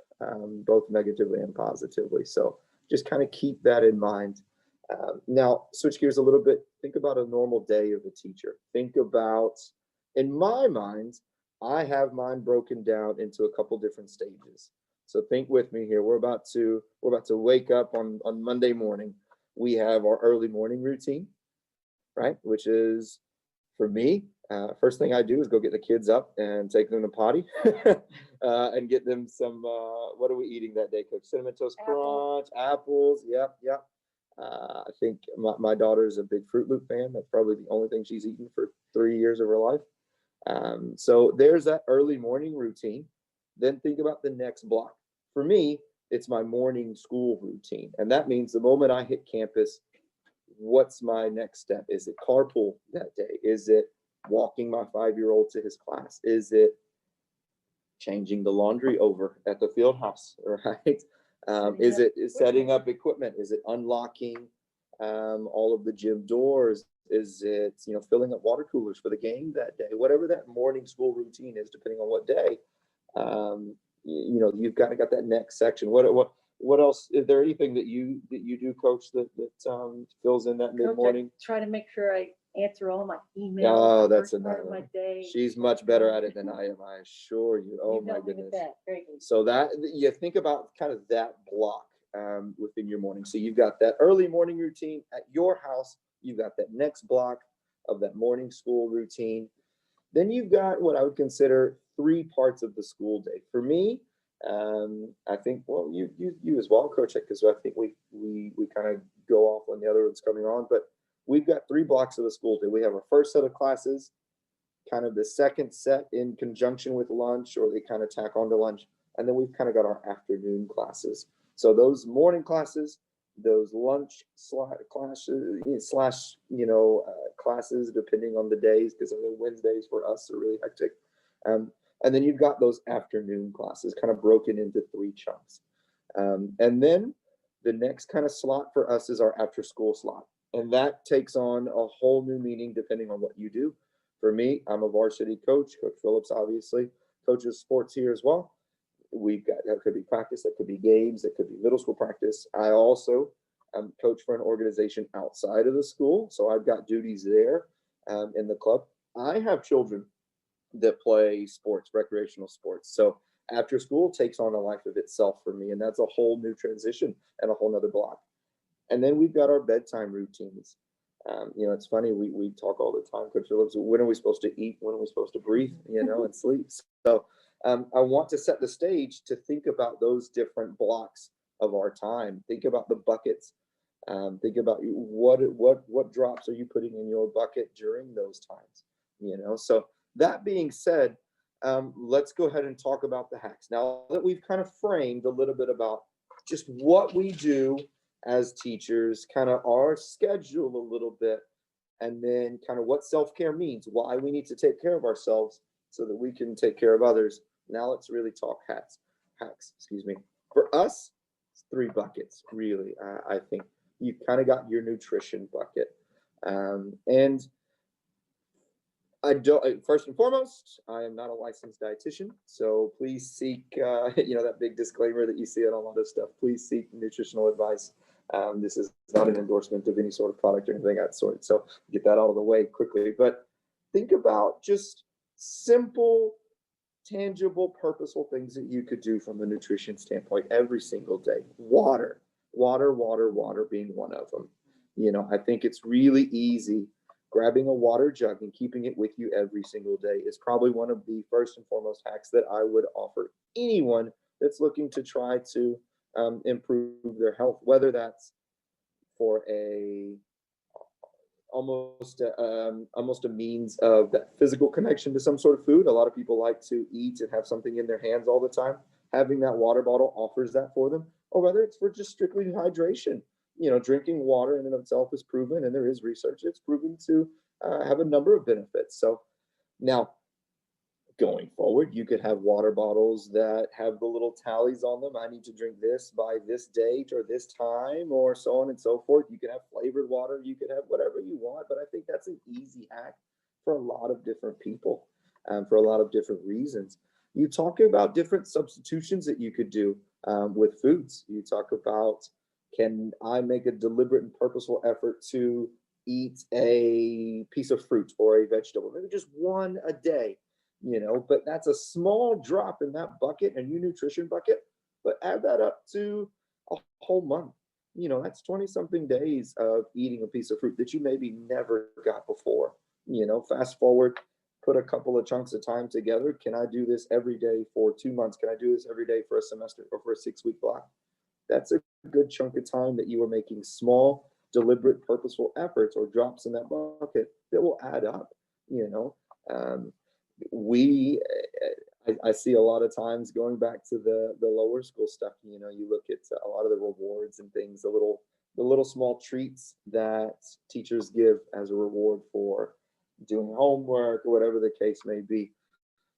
both negatively and positively. So just kind of keep that in mind. Now, switch gears a little bit. Think about a normal day of a teacher. Think about, in my mind, I have mine broken down into a couple different stages. So think with me here. We're about to wake up on Monday morning. We have our early morning routine, right? Which is, for me, first thing I do is go get the kids up and take them to potty and get them some, what are we eating that day, Coach? Cinnamon Toast Crunch, apples. Yep. I think my daughter's a big Fruit Loop fan. That's probably the only thing she's eaten for 3 years of her life. So there's that early morning routine. Then think about the next block. For me, it's my morning school routine. And that means the moment I hit campus, what's my next step? Is it carpool that day? Is it walking my 5-year-old to his class? Is it changing the laundry over at the field house, right? Is it setting up equipment? Is it unlocking all of the gym doors? Is it, filling up water coolers for the game that day? Whatever that morning school routine is, depending on what day, you've got that next section. What else? Is there anything that you do, Coach, that fills in that mid-morning?
Try to make sure I answer all my emails.
Oh, that's
part of my
another.
day.
She's much better at it than I am, I assure you. Oh my goodness. So that you think about kind of that block within your morning. So you've got that early morning routine at your house. You've got that next block of that morning school routine. Then you've got what I would consider 3 parts of the school day. For me, I think, well, you as well, Coach, because I think we kind of go off when the other one's coming on, but we've got 3 blocks of the school day. We have our first set of classes, kind of the second set in conjunction with lunch, or they kind of tack onto lunch, and then we've kind of got our afternoon classes. So those morning classes, those lunch classes, classes, depending on the days, because I know Wednesdays for us are really hectic. And then you've got those afternoon classes kind of broken into 3 chunks. And then the next kind of slot for us is our after school slot. And that takes on a whole new meaning depending on what you do. For me, I'm a varsity coach. Coach Phillips obviously coaches sports here as well. We've got, that could be practice, that could be games, that could be middle school practice. I also coach for an organization outside of the school. So I've got duties there in the club. I have children that play sports, recreational sports. So after school takes on a life of itself for me. And that's a whole new transition and a whole nother block. And then we've got our bedtime routines. It's funny, we talk all the time, Coach Phillips, when are we supposed to eat? When are we supposed to breathe, and sleep? So I want to set the stage to think about those different blocks of our time. Think about the buckets. Think about what drops are you putting in your bucket during those times, So that being said, let's go ahead and talk about the hacks. Now that we've kind of framed a little bit about just what we do as teachers, kind of our schedule a little bit, and then kind of what self-care means, why we need to take care of ourselves so that we can take care of others. Now let's really talk hacks. For us, it's 3 buckets, really. I think you've kind of got your nutrition bucket. And first and foremost, I am not a licensed dietitian, so please seek, that big disclaimer that you see on a lot of stuff. Please seek nutritional advice. This is not an endorsement of any sort of product or anything of that sort. So get that out of the way quickly. But think about just simple, tangible, purposeful things that you could do from a nutrition standpoint every single day. Water being one of them. I think it's really easy grabbing a water jug and keeping it with you every single day is probably one of the first and foremost hacks that I would offer anyone that's looking to try to improve their health, whether that's for almost a means of that physical connection to some sort of food. A lot of people like to eat and have something in their hands all the time. Having that water bottle offers that for them, or whether it's for just strictly hydration. Drinking water in and of itself is proven, and there is research it's proven to have a number of benefits. So now, going forward, you could have water bottles that have the little tallies on them. I need to drink this by this date or this time, or so on and so forth. You could have flavored water. You could have whatever you want, but I think that's an easy hack for a lot of different people, for a lot of different reasons. You talk about different substitutions that you could do with foods. You talk about, can I make a deliberate and purposeful effort to eat a piece of fruit or a vegetable, maybe just one a day? But that's a small drop in that bucket, a new nutrition bucket, but add that up to a whole month. That's 20 something days of eating a piece of fruit that you maybe never got before. Fast forward, put a couple of chunks of time together. Can I do this every day for 2 months? Can I do this every day for a semester or for a 6-week block? That's a good chunk of time that you are making small, deliberate, purposeful efforts or drops in that bucket that will add up. I see a lot of times, going back to the lower school stuff, you look at a lot of the rewards and things, the little small treats that teachers give as a reward for doing homework or whatever the case may be.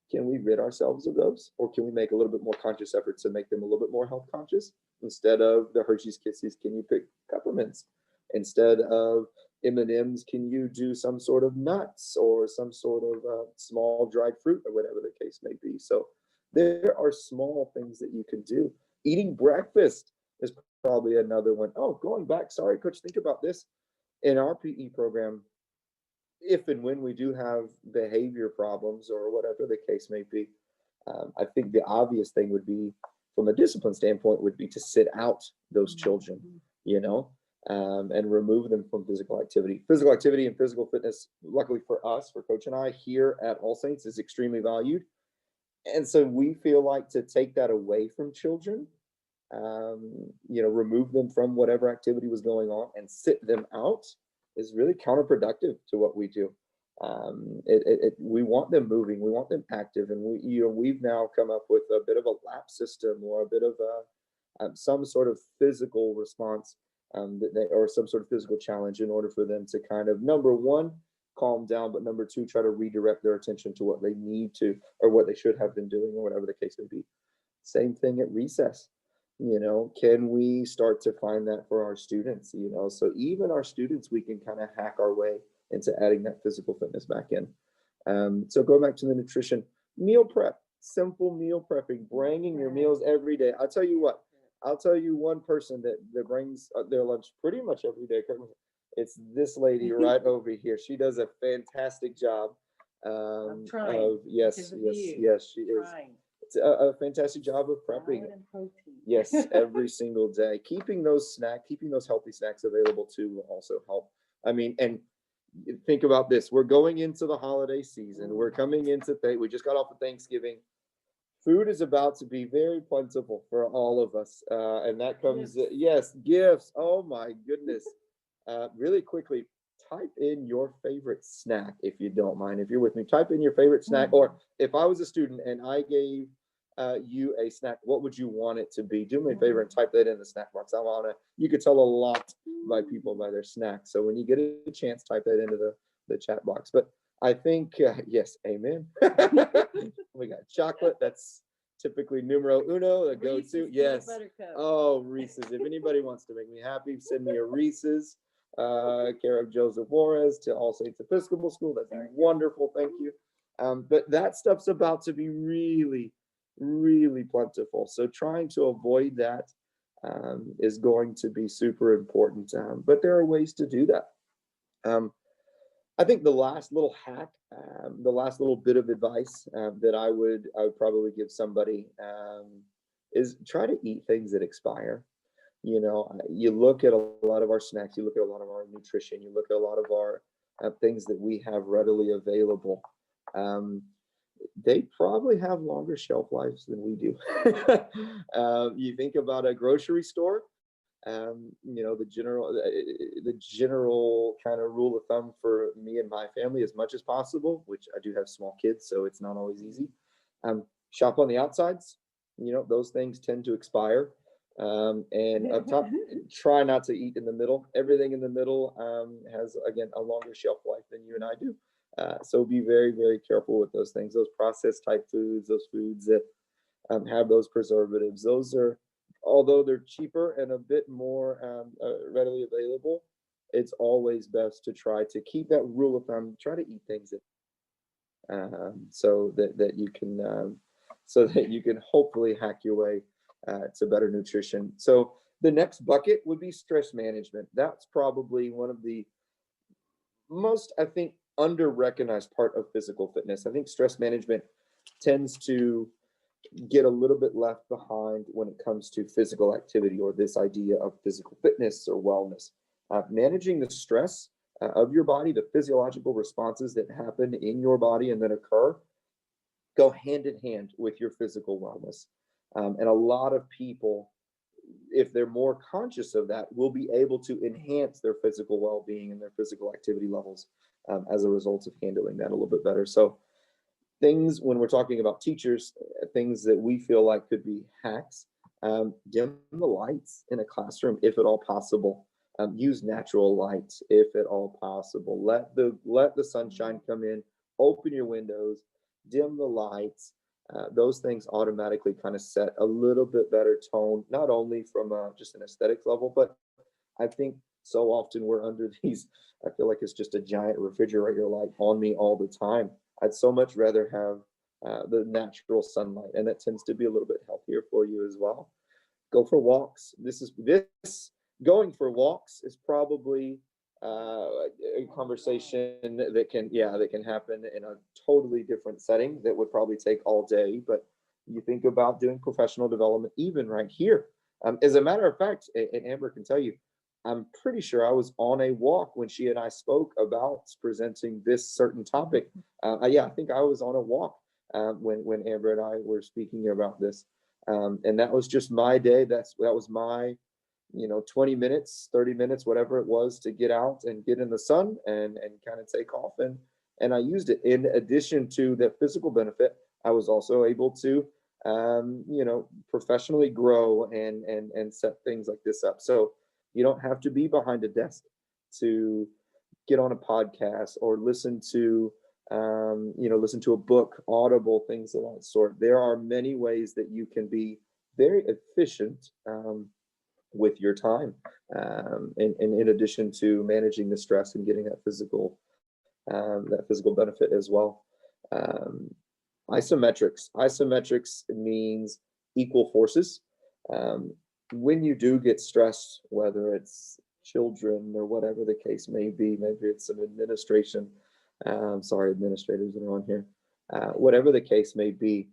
Can we rid ourselves of those, or can we make a little bit more conscious effort to make them a little bit more health conscious? Instead of the Hershey's Kisses, can you pick peppermints? Instead of M&Ms, can you do some sort of nuts or some sort of small dried fruit or whatever the case may be? So there are small things that you can do. Eating breakfast is probably another one. Oh, going back, sorry, Coach, think about this. In our PE program, if and when we do have behavior problems or whatever the case may be, I think the obvious thing would be, from a discipline standpoint, would be to sit out those children, and remove them from physical activity. Physical activity and physical fitness, luckily for us, for Coach and I here at All Saints, is extremely valued. And so we feel like to take that away from children, remove them from whatever activity was going on and sit them out, is really counterproductive to what we do. We want them moving, we want them active, and we've now come up with a bit of a lap system, or a bit of some sort of physical response, or some sort of physical challenge, in order for them to kind of, number one, calm down, but number two, try to redirect their attention to what they need to, or what they should have been doing, or whatever the case may be. Same thing at recess. Can we start to find that for our students? So even our students, we can kind of hack our way into adding that physical fitness back in. So going back to the nutrition, meal prep, simple meal prepping, bringing your meals every day. I'll tell you one person that brings their lunch pretty much every day. It's this lady right over here. She does a fantastic job.
I'm trying.
Yes, she is. It's a fantastic job of prepping. Yes, every single day. Keeping those healthy snacks available too will also help. I mean, and think about this. We're going into the holiday season. We're coming into we just got off of Thanksgiving. Food is about to be very plentiful for all of us. And that comes, gifts. Oh my goodness. Really quickly, type in your favorite snack, if you don't mind. If you're with me, type in your favorite snack. Or if I was a student and I gave you a snack, what would you want it to be? Do me a favor and type that in the snack box. You could tell a lot by people by their snacks. So when you get a chance, type that into the chat box. But I think, yes, amen. We got chocolate. That's typically numero uno, the go-to. Yes. Oh, Reese's. If anybody wants to make me happy, send me a Reese's. Care of Joseph Juarez to All Saints Episcopal School. That's wonderful. Thank you. But that stuff's about to be really, really plentiful. So trying to avoid that is going to be super important. But there are ways to do that. I think the last little hack, the last little bit of advice that I would probably give somebody is try to eat things that expire. You look at a lot of our snacks, you look at a lot of our nutrition, you look at a lot of our things that we have readily available, they probably have longer shelf lives than we do. You think about a grocery store, the general kind of rule of thumb for me and my family, as much as possible, which I do have small kids, so it's not always easy. Shop on the outsides. Those things tend to expire. And up top, try not to eat in the middle. Everything in the middle has, again, a longer shelf life than you and I do. So be very, very careful with those things, those processed type foods, those foods that have those preservatives. Those are, although they're cheaper and a bit more readily available, it's always best to try to keep that rule of thumb. Try to eat things so that you can hopefully hack your way to better nutrition. So the next bucket would be stress management. That's probably one of the most, I think, under-recognized part of physical fitness. I think stress management tends to get a little bit left behind when it comes to physical activity, or this idea of physical fitness or wellness. Managing the stress of your body, the physiological responses that happen in your body and that occur, go hand in hand with your physical wellness. And a lot of people, if they're more conscious of that, will be able to enhance their physical well-being and their physical activity levels as a result of handling that a little bit better. So things, when we're talking about teachers, things that we feel like could be hacks, dim the lights in a classroom if at all possible. Use natural light if at all possible. Let the sunshine come in, open your windows, dim the lights. Those things automatically kind of set a little bit better tone, not only from just an aesthetics level, but I think so often we're under these, I feel like it's just a giant refrigerator light on me all the time. I'd so much rather have the natural sunlight, and that tends to be a little bit healthier for you as well. Go for walks. Going for walks is probably a conversation that can happen in a totally different setting that would probably take all day. But you think about doing professional development, even right here. As a matter of fact, and Amber can tell you, I'm pretty sure I was on a walk when she and I spoke about presenting this certain topic. I think I was on a walk when Amber and I were speaking about this. And that was just my day. That was my 20 minutes, 30 minutes, whatever it was, to get out and get in the sun and kind of take off. And I used it. In addition to the physical benefit, I was also able to, professionally grow and set things like this up. So you don't have to be behind a desk to get on a podcast or listen to a book, Audible, things of that sort. There are many ways that you can be very efficient with your time, and in addition to managing the stress and getting that physical benefit as well. Isometrics means equal forces. When you do get stressed, whether it's children or whatever the case may be, maybe it's some administration, sorry, administrators that are on here, whatever the case may be,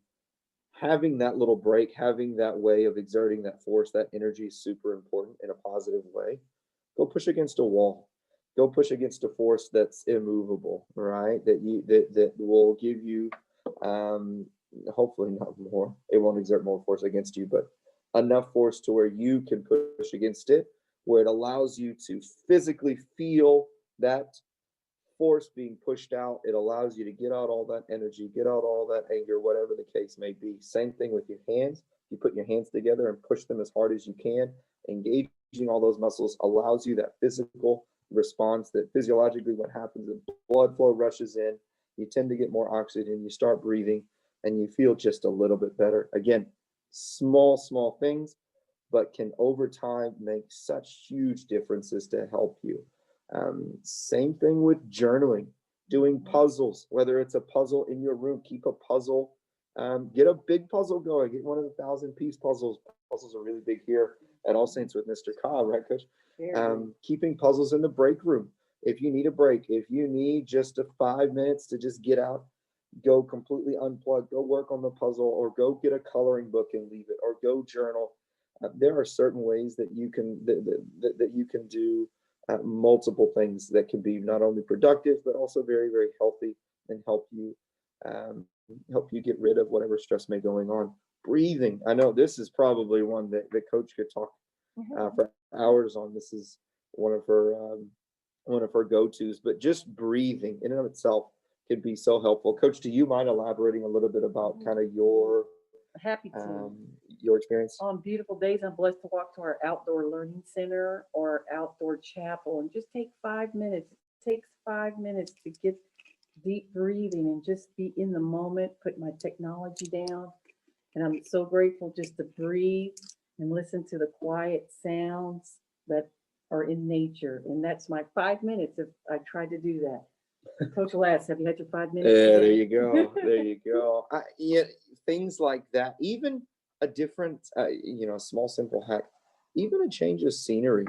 having that little break, having that way of exerting that force, that energy is super important in a positive way. Go push against a wall. Go push against a force that's immovable, right? That will give you, hopefully not more. It won't exert more force against you, but enough force to where you can push against it, where it allows you to physically feel that force being pushed out. It allows you to get out all that energy, get out all that anger, whatever the case may be. Same thing with your hands. You put your hands together and push them as hard as you can. Engaging all those muscles allows you that physical response, that physiologically what happens is blood flow rushes in, you tend to get more oxygen, you start breathing, and you feel just a little bit better. Again, small things, but can over time make such huge differences to help you. Same thing with journaling, doing puzzles, whether it's a puzzle in your room, keep a puzzle, get a big puzzle going, get one of the 1,000-piece puzzles. Puzzles are really big here at All Saints with Mr. Cobb, right, Coach? Keeping puzzles in the break room. If you need a break, if you need just 5 minutes to just get out, go completely unplug, go work on the puzzle, or go get a coloring book and leave it, or go journal. There are certain ways that you can that you can do multiple things that can be not only productive, but also very, very healthy and help you get rid of whatever stress may be going on. Breathing. I know this is probably one that the coach could talk for hours on. This is one of her go-tos, but just breathing in and of itself could be so helpful. Coach, do you mind elaborating a little bit about kind of your
Happy to.
Your experience?
On beautiful days, I'm blessed to walk to our outdoor learning center or outdoor chapel and just take 5 minutes. It takes 5 minutes to get deep breathing and just be in the moment, put my technology down. And I'm so grateful just to breathe and listen to the quiet sounds that are in nature. And that's my 5 minutes if I try to do that. Coach will ask, have you had your 5 minutes?
Yeah, there you go. There you go. Yeah, things like that. Even a different, small, simple hack, even a change of scenery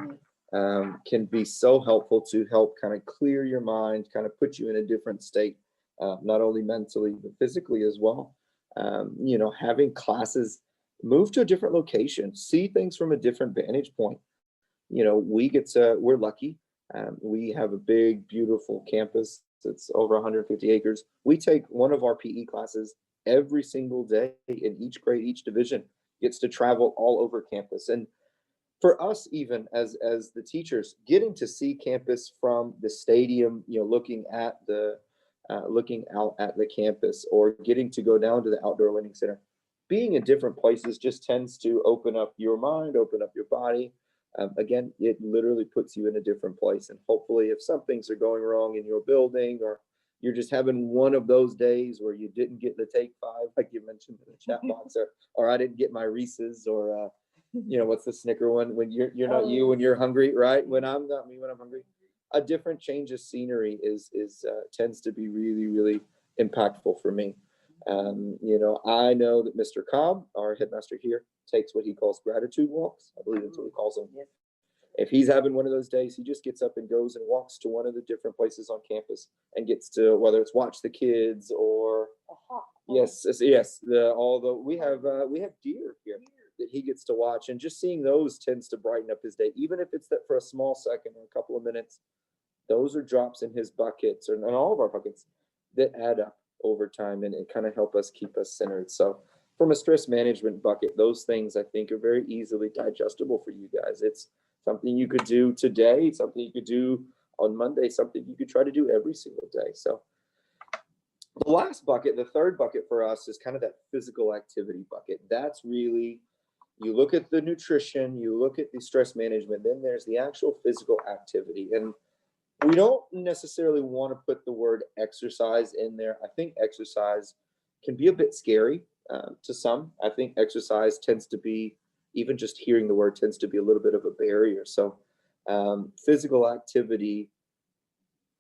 can be so helpful to help kind of clear your mind, kind of put you in a different state, not only mentally, but physically as well. Having classes move to a different location, see things from a different vantage point. We're lucky. We have a big, beautiful campus. It's over 150 acres. We take one of our PE classes every single day in each grade, each division gets to travel all over campus. And for us, even as the teachers, getting to see campus from the stadium, looking out at the campus, or getting to go down to the outdoor learning center, being in different places just tends to open up your mind, open up your body. Again, it literally puts you in a different place. And hopefully if some things are going wrong in your building, or you're just having one of those days where you didn't get the take 5, like you mentioned in the chat box, or I didn't get my Reese's, or what's the Snicker one, when you're not you when you're hungry, right? When I'm not me when I'm hungry. A different change of scenery tends to be really, really impactful for me. I know that Mr. Cobb, our headmaster here, takes what he calls gratitude walks. I believe that's what he calls them.
Yes.
If he's having one of those days, he just gets up and goes and walks to one of the different places on campus and gets to, whether it's watch the kids or we have deer here that he gets to watch, and just seeing those tends to brighten up his day, even if it's that for a small second or a couple of minutes. Those are drops in his buckets, or in all of our buckets, that add up over time and it kind of keep us centered. So from a stress management bucket, those things I think are very easily digestible for you guys. It's something you could do today, something you could do on Monday, something you could try to do every single day. So the last bucket, the third bucket for us, is kind of that physical activity bucket. That's really, you look at the nutrition, you look at the stress management, then there's the actual physical activity. And we don't necessarily want to put the word exercise in there. I think exercise can be a bit scary to some. I think exercise tends to be, even just hearing the word tends to be a little bit of a barrier. So physical activity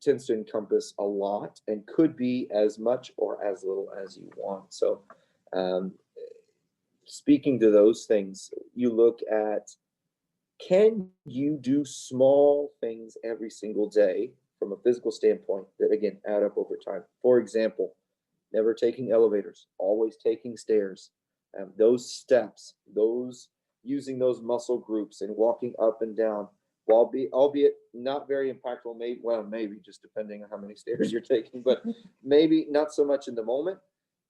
tends to encompass a lot and could be as much or as little as you want. So speaking to those things, you look at, can you do small things every single day from a physical standpoint that, again, add up over time? For example, never taking elevators, always taking stairs. Those steps, using those muscle groups and walking up and down, albeit not very impactful, maybe just depending on how many stairs you're taking, but maybe not so much in the moment.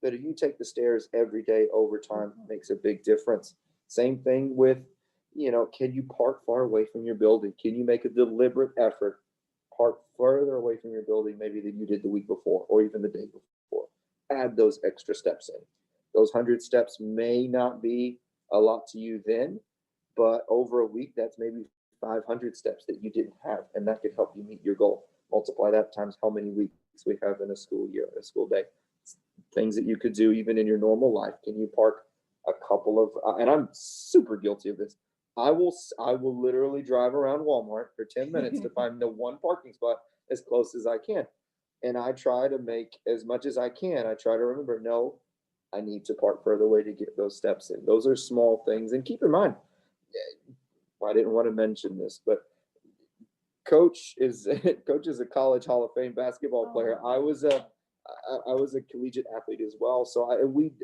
But if you take the stairs every day over time, it makes a big difference. Same thing with, can you park far away from your building? Can you make a deliberate effort, park further away from your building maybe than you did the week before or even the day before? Add those extra steps in. Those 100 steps may not be a lot to you then, but over a week, that's maybe 500 steps that you didn't have, and that could help you meet your goal. Multiply that times how many weeks we have in a school year, a school day. Things that you could do even in your normal life. Can you park a couple of, and I'm super guilty of this, I will literally drive around Walmart for 10 minutes to find the one parking spot as close as I can. And I try to make as much as I can. I try to remember, no, I need to park further away to get those steps in. Those are small things. And keep in mind, I didn't want to mention this, but Coach is a college Hall of Fame basketball player. I was a collegiate athlete as well. So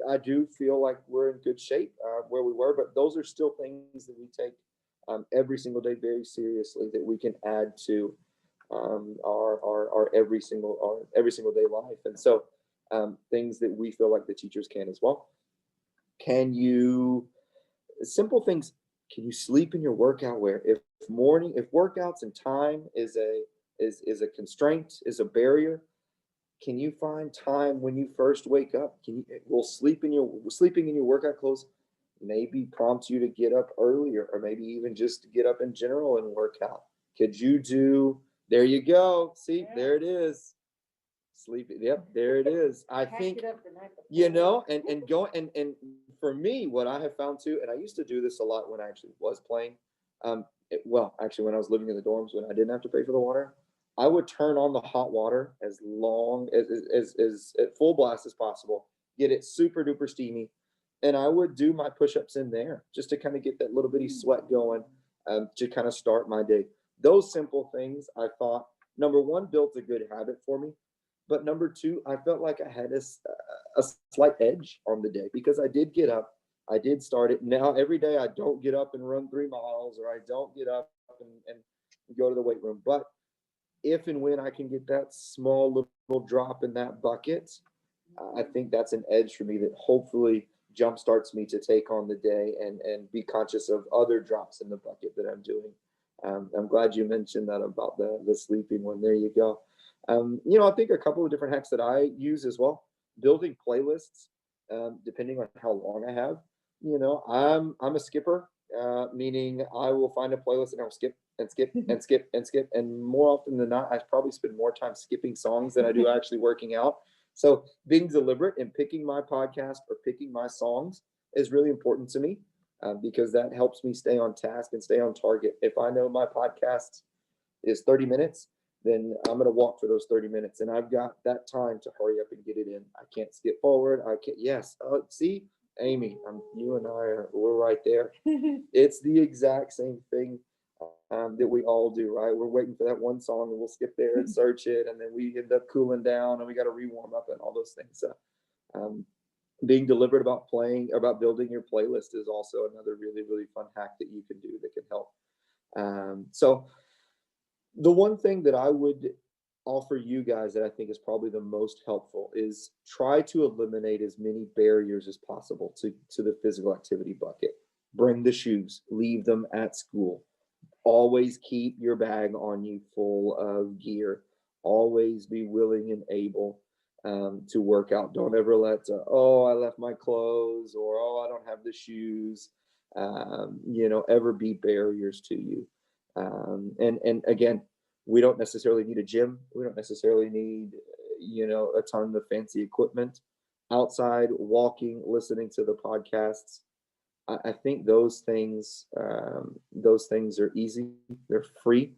I do feel like we're in good shape where we were, but those are still things that we take every single day very seriously that we can add to our every single day life. And so things that we feel like the teachers can as well. Can you, simple things, can you sleep in your workout wear? If workouts and time is a constraint, is a barrier, can you find time when you first wake up? Will sleeping in your workout clothes maybe prompt you to get up earlier, or maybe even just to get up in general and work out? Could you do, there you go. See, there it is. Sleep. Yep, there it is. I think, and go and for me, what I have found too, and I used to do this a lot when I actually was playing. Actually, when I was living in the dorms, when I didn't have to pay for the water, I would turn on the hot water as long as at full blast as possible, get it super duper steamy, and I would do my push-ups in there just to kind of get that little bitty sweat going, to kind of start my day. Those simple things, I thought, number one, built a good habit for me. But number two, I felt like I had a slight edge on the day because I did get up. I did start it. Now, every day I don't get up and run 3 miles, or I don't get up and go to the weight room. But if and when I can get that small little drop in that bucket, I think that's an edge for me that hopefully jumpstarts me to take on the day and be conscious of other drops in the bucket that I'm doing. I'm glad you mentioned that about the sleeping one. There you go. I think a couple of different hacks that I use as well, building playlists, depending on how long I have. I'm a skipper, meaning I will find a playlist and I'll skip and skip and skip and skip. And more often than not, I probably spend more time skipping songs than I do actually working out. So being deliberate and picking my podcast or picking my songs is really important to me, because that helps me stay on task and stay on target. If I know my podcast is 30 minutes, then I'm going to walk for those 30 minutes. And I've got that time to hurry up and get it in. I can't skip forward. I can't. Yes. See, Amy, you and we're right there. It's the exact same thing that we all do, right? We're waiting for that one song and we'll skip there and search it. And then we end up cooling down and we got to re-warm up and all those things. So being deliberate about building your playlist is also another really, really fun hack that you can do that can help. So the one thing that I would offer you guys that I think is probably the most helpful is try to eliminate as many barriers as possible to the physical activity bucket. Bring the shoes, leave them at school. Always keep your bag on you full of gear. Always be willing and able to work out. Don't ever let, I left my clothes, or, I don't have the shoes, ever be barriers to you. And again, we don't necessarily need a gym. We don't necessarily need, a ton of fancy equipment. Outside, walking, listening to the podcasts. I think those things are easy. They're free.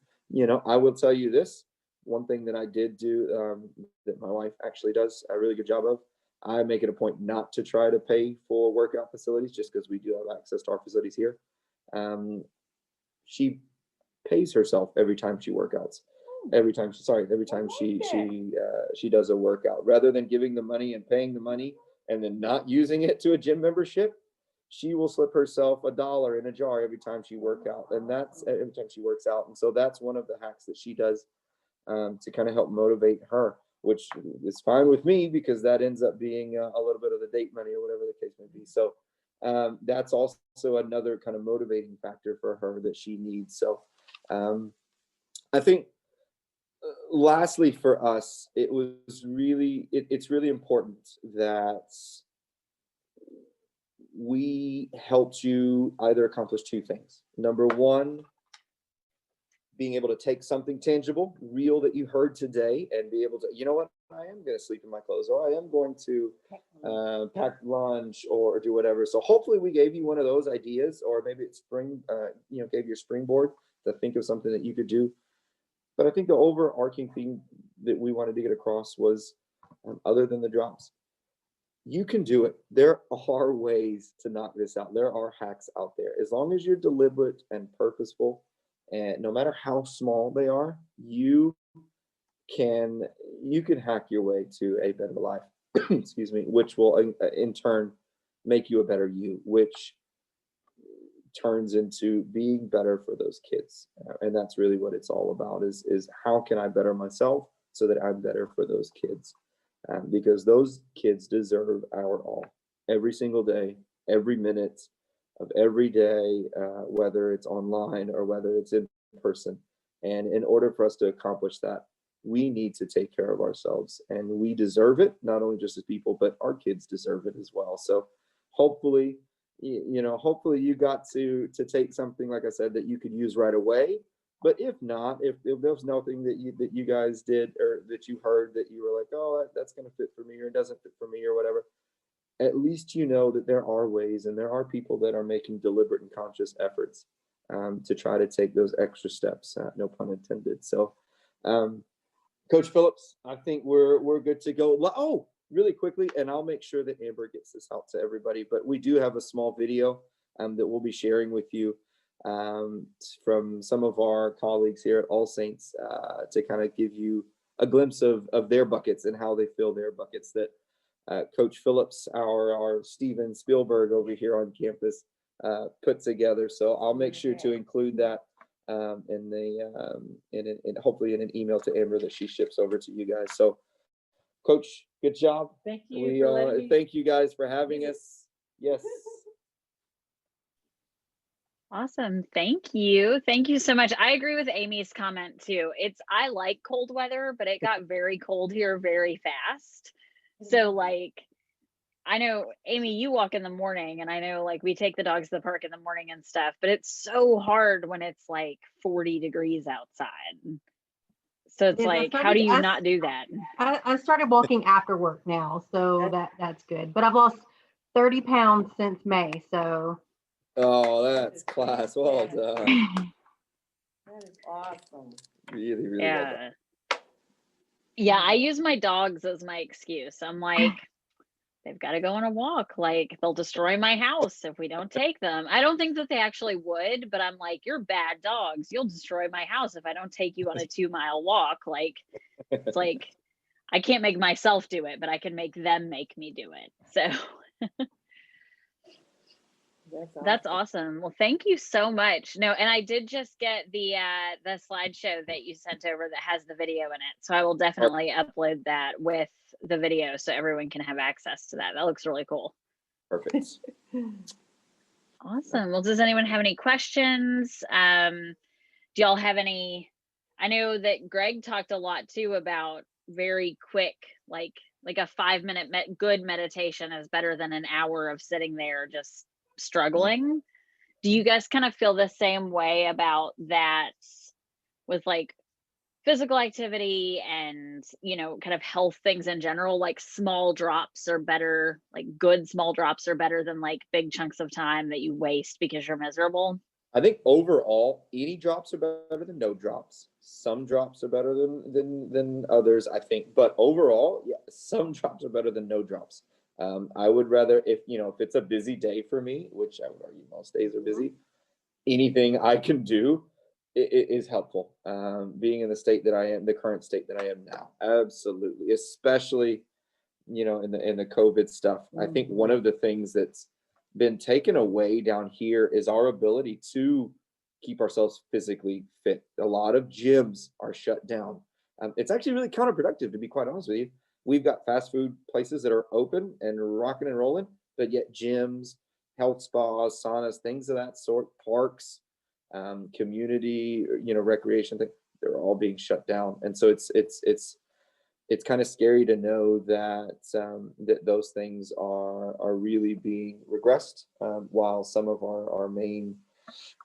I will tell you this. One thing that I did do, that my wife actually does a really good job of, I make it a point not to try to pay for workout facilities just because we do have access to our facilities here. She pays herself every time she workouts. Every time she does a workout, rather than giving the money and paying the money and then not using it to a gym membership, she will slip herself $1 in a jar every time she works out. And that's every time she works out. And so that's one of the hacks that she does to kind of help motivate her, which is fine with me because that ends up being a little bit of the date money or whatever the case may be. So that's also another kind of motivating factor for her that she needs. So I think lastly for us, it's really important that we helped you either accomplish two things. Number one, being able to take something tangible, real that you heard today and be able to, I am going to sleep in my clothes, or I am going to pack lunch or do whatever. So hopefully we gave you one of those ideas, or maybe it's gave you a springboard to think of something that you could do. But I think the overarching theme that we wanted to get across was, other than the drops, you can do it. There are ways to knock this out. There are hacks out there. As long as you're deliberate and purposeful, and no matter how small they are, you can hack your way to a better life, excuse me, which will in turn make you a better you, which turns into being better for those kids. And that's really what it's all about, is how can I better myself so that I'm better for those kids? Because those kids deserve our all, every single day, every minute of every day, whether it's online or whether it's in person. And in order for us to accomplish that, we need to take care of ourselves, and we deserve it, not only just as people, but our kids deserve it as well. So hopefully, hopefully you got to take something, like I said, that you could use right away. But if not, if there's nothing that you guys did or that you heard that you were like, oh, that's going to fit for me, or it doesn't fit for me, or whatever, at least you know that there are ways, and there are people that are making deliberate and conscious efforts to try to take those extra steps, no pun intended. So Coach Phillips, I think we're good to go. Oh, really quickly, and I'll make sure that Amber gets this out to everybody, but we do have a small video that we'll be sharing with you from some of our colleagues here at All Saints to kind of give you a glimpse of their buckets and how they fill their buckets, that Coach Phillips, our Steven Spielberg over here on campus, put together. So I'll make sure to include that in hopefully in an email to Amber that she ships over to you guys. So Coach, good job.
Thank you.
Thank you guys for having us. Yes.
Awesome. Thank you. Thank you so much. I agree with Amy's comment too. I like cold weather, but it got very cold here very fast. So like, I know, Amy, you walk in the morning, and I know like we take the dogs to the park in the morning and stuff, but it's so hard when it's like 40 degrees outside. So it's like, how do you not do that?
I started walking after work now, so that's good. But I've lost 30 pounds since May, so.
Oh, that's class. Well done.
That is awesome.
Really, really well done.
Yeah, I use my dogs as my excuse. I'm like, they've got to go on a walk. Like, they'll destroy my house if we don't take them. I don't think that they actually would, but I'm like, you're bad dogs. You'll destroy my house if I don't take you on a 2-mile walk. Like, it's like, I can't make myself do it, but I can make them make me do it. So that's awesome. Well, thank you so much. No, and I did just get the slideshow that you sent over that has the video in it. So I will definitely upload that with the video so everyone can have access to that. That looks really cool.
Perfect.
Awesome. Well, does anyone have any questions? Do y'all have any? I know that Greg talked a lot too about very quick, like a 5-minute good meditation is better than an hour of sitting there just struggling. Do you guys kind of feel the same way about that with like physical activity and, kind of health things in general? Like small drops are better, like good small drops are better than like big chunks of time that you waste because you're miserable?
I think overall, any drops are better than no drops. Some drops are better than others, I think. But overall, yeah, some drops are better than no drops. I would rather, if it's a busy day for me, which I would argue most days are busy, anything I can do is helpful. Being in the state that I am, the current state that I am now, absolutely, especially, in the COVID stuff. I think one of the things that's been taken away down here is our ability to keep ourselves physically fit. A lot of gyms are shut down. It's actually really counterproductive, to be quite honest with you. We've got fast food places that are open and rocking and rolling, but yet gyms, health spas, saunas, things of that sort, parks, community, recreation thing, they're all being shut down. And so it's kind of scary to know that that those things are really being regressed, while some of our main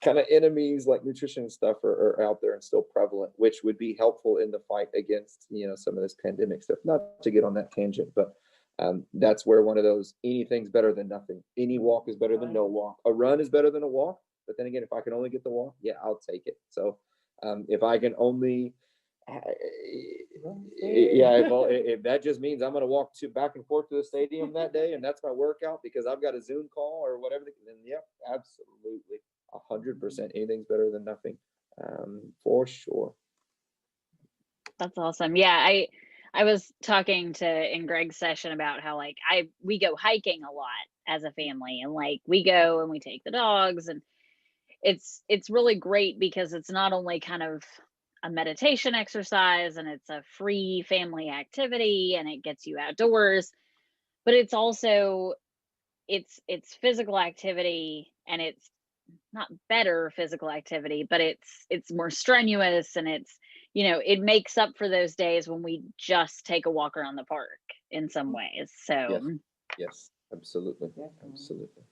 kind of enemies like nutrition and stuff are out there and still prevalent, which would be helpful in the fight against some of this pandemic stuff. Not to get on that tangent, but that's where one of those, anything's better than nothing. Any walk is better than no walk. A run is better than a walk. But then again, if I can only get the walk, yeah, I'll take it. So if I can only if that just means I'm going to walk back and forth to the stadium that day, and that's my workout because I've got a Zoom call or whatever, then yeah, absolutely, 100%. Anything's better than nothing, for sure.
That's awesome. Yeah, I was talking in Greg's session about how like we go hiking a lot as a family, and like we go and we take the dogs, and it's really great because it's not only kind of a meditation exercise and it's a free family activity and it gets you outdoors, but it's also it's physical activity, and it's not better physical activity, but it's more strenuous, and it's, it makes up for those days when we just take a walk around the park in some ways. So
Yes, absolutely.
Definitely.
Absolutely.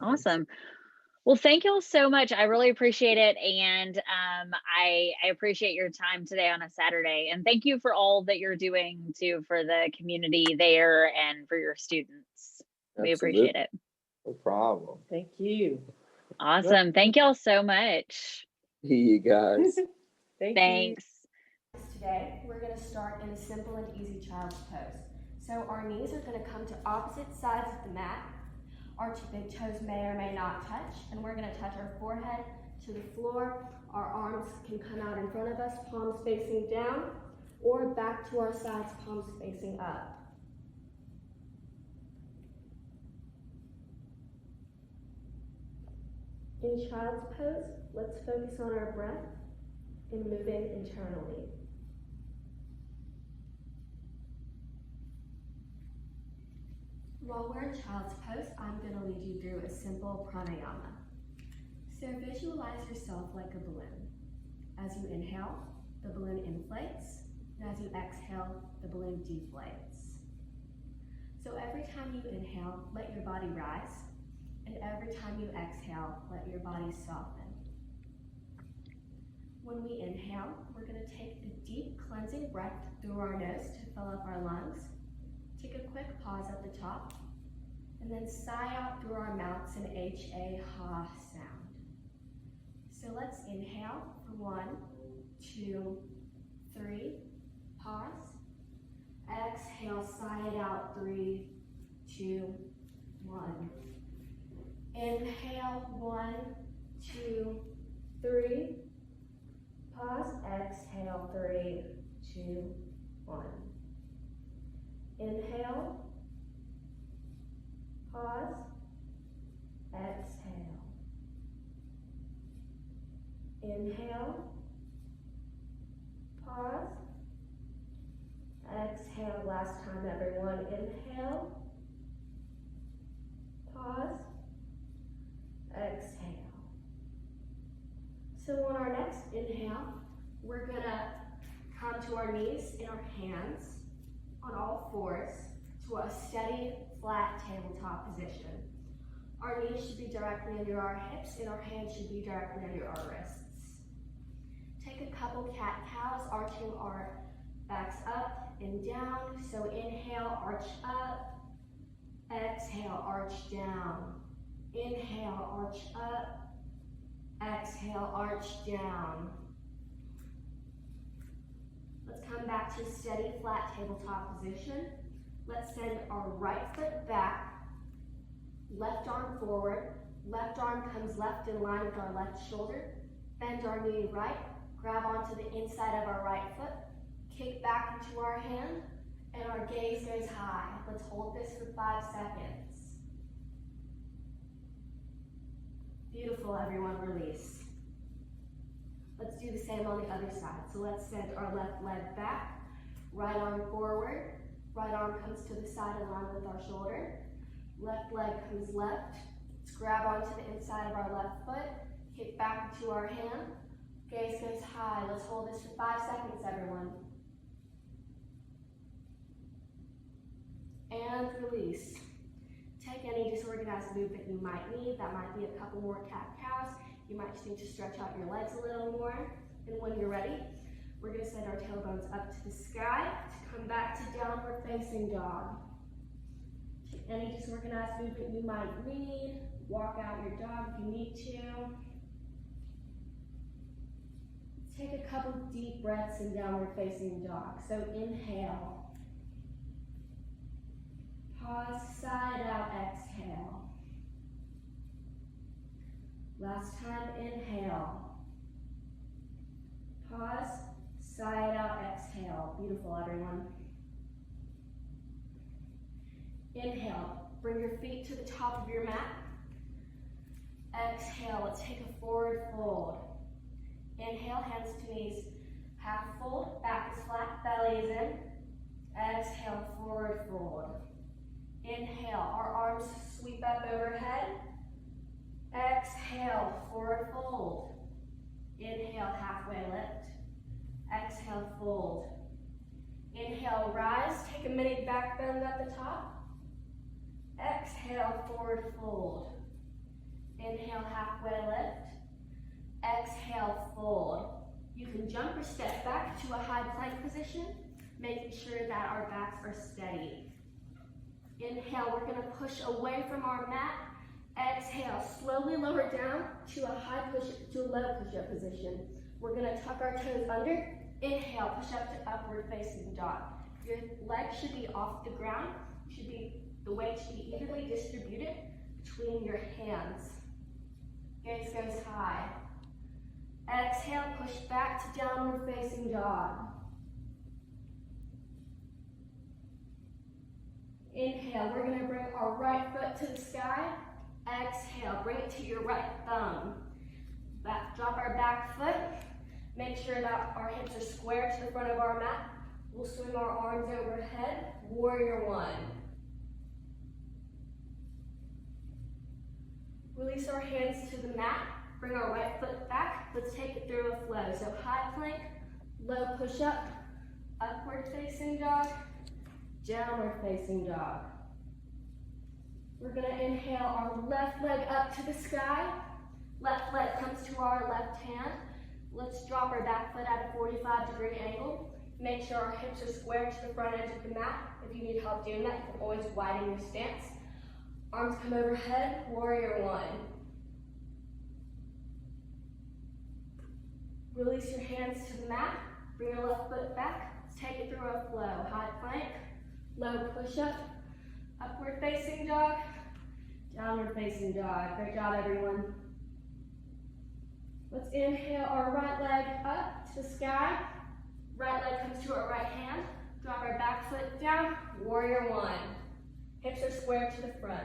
awesome. Well, thank you all so much. I really appreciate it. And I appreciate your time today on a Saturday. And thank you for all that you're doing too for the community there and for your students. We appreciate it.
No problem.
Thank you.
Awesome. Thank you all so much.
You guys.
Thank you.
Thanks.
Today, we're going to start in a simple and easy child's pose. So our knees are going to come to opposite sides of the mat. Our two big toes may or may not touch, and we're going to touch our forehead to the floor. Our arms can come out in front of us, palms facing down, or back to our sides, palms facing up. In child's pose, let's focus on our breath and moving internally. While we're in child's pose, I'm going to lead you through a simple pranayama. So visualize yourself like a balloon. As you inhale, the balloon inflates, and as you exhale, the balloon deflates. So every time you inhale, let your body rise, and every time you exhale, let your body soften. When we inhale, we're going to take a deep cleansing breath through our nose to fill up our lungs. Take a quick pause at the top, and then sigh out through our mouths an H-A, ha sound. So let's inhale for 1, 2, 3, pause. Exhale, sigh it out, 3, 2, 1. Inhale, 1, 2, 3, pause. Exhale, 3, 2, 1. Inhale, pause, exhale. Inhale, pause, exhale. Last time, everyone. Inhale, pause, exhale. So on our next inhale, we're gonna come to our knees in our hands on all fours to a steady, flat tabletop position. Our knees should be directly under our hips and our hands should be directly under our wrists. Take a couple cat-cows, arching our backs up and down. So inhale, arch up. Exhale, arch down. Inhale, arch up. Exhale, arch down. Let's come back to a steady, flat tabletop position. Let's send our right foot back, left arm forward. Left arm comes left in line with our left shoulder. Bend our knee right, grab onto the inside of our right foot, kick back into our hand, and our gaze goes high. Let's hold this for 5 seconds. Beautiful, everyone, release. Let's do the same on the other side. So let's send our left leg back, right arm forward, right arm comes to the side in line with our shoulder, left leg comes left. Let's grab onto the inside of our left foot, kick back into our hand, gaze goes high. Let's hold this for 5 seconds, everyone. And release. Take any disorganized movement you might need. That might be a couple more cat-cows. You might just need to stretch out your legs a little more. And when you're ready, we're going to send our tailbones up to the sky to come back to downward facing dog. Take any disorganized movement you might need. Walk out your dog if you need to. Take a couple deep breaths in downward facing dog. So inhale. Pause, side out, exhale. Last time, inhale. Pause, side out, exhale. Beautiful, everyone. Inhale, bring your feet to the top of your mat. Exhale, let's take a forward fold. Inhale, hands to knees. Half fold, back is flat, belly is in. Exhale, forward fold. Inhale, our arms sweep up overhead. Exhale, forward fold. Inhale, halfway lift. Exhale, fold. Inhale, rise, take a mini back bend at the top. Exhale, forward fold. Inhale, halfway lift. Exhale, fold. You can jump or step back to a high plank position, making sure that our backs are steady. Inhale, we're gonna push away from our mat. Exhale, slowly lower down to a low push-up position. We're gonna tuck our toes under. Inhale, push up to upward facing dog. Your legs should be off the ground. The weight should be evenly distributed between your hands. Gaze goes high. Exhale, push back to downward facing dog. Inhale, we're gonna bring our right foot to the sky. Exhale, bring it to your right thumb. Drop our back foot. Make sure that our hips are square to the front of our mat. We'll swing our arms overhead, warrior one. Release our hands to the mat. Bring our right foot back. Let's take it through a flow. So high plank, low push up, upward facing dog, downward facing dog. We're gonna inhale our left leg up to the sky. Left leg comes to our left hand. Let's drop our back foot at a 45-degree angle. Make sure our hips are square to the front edge of the mat. If you need help doing that, you can always widen your stance. Arms come overhead, warrior one. Release your hands to the mat. Bring your left foot back. Let's take it through a flow. High plank, low push-up, upward facing dog, downward facing dog. Great job, everyone. Let's inhale our right leg up to the sky. Right leg comes to our right hand. Drop our back foot down, warrior one. Hips are square to the front.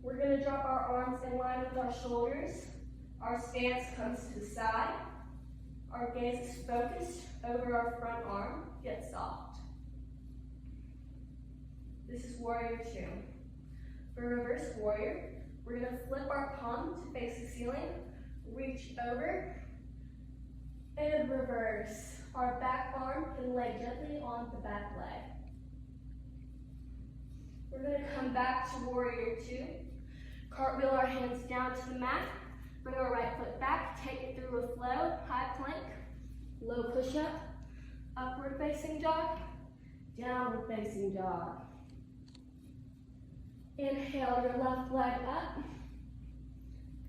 We're gonna drop our arms in line with our shoulders. Our stance comes to the side. Our gaze is focused over our front arm. Get soft. This is warrior two. For reverse warrior, we're gonna flip our palm to face the ceiling, reach over, and reverse. Our back arm can lay gently on the back leg. We're gonna come back to warrior two. Cartwheel our hands down to the mat. Bring our right foot back, take it through a flow, high plank, low push-up, upward facing dog, downward facing dog. Inhale your left leg up.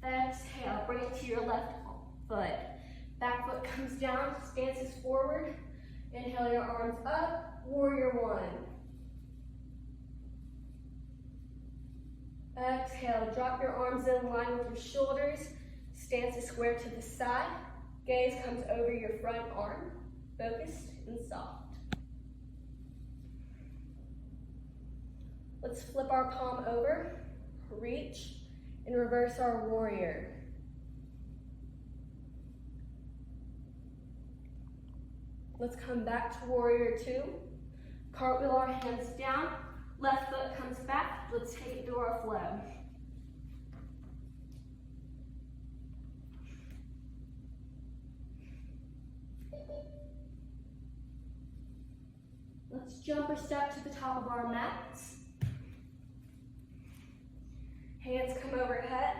Exhale, bring it to your left foot. Back foot comes down, stance is forward. Inhale your arms up, warrior one. Exhale, drop your arms in line with your shoulders. Stance is square to the side. Gaze comes over your front arm, focused and soft. Let's flip our palm over, reach, and reverse our warrior. Let's come back to warrior two. Cartwheel our hands down. Left foot comes back. Let's take it through our flow. Let's jump or step to the top of our mats. Hands come overhead.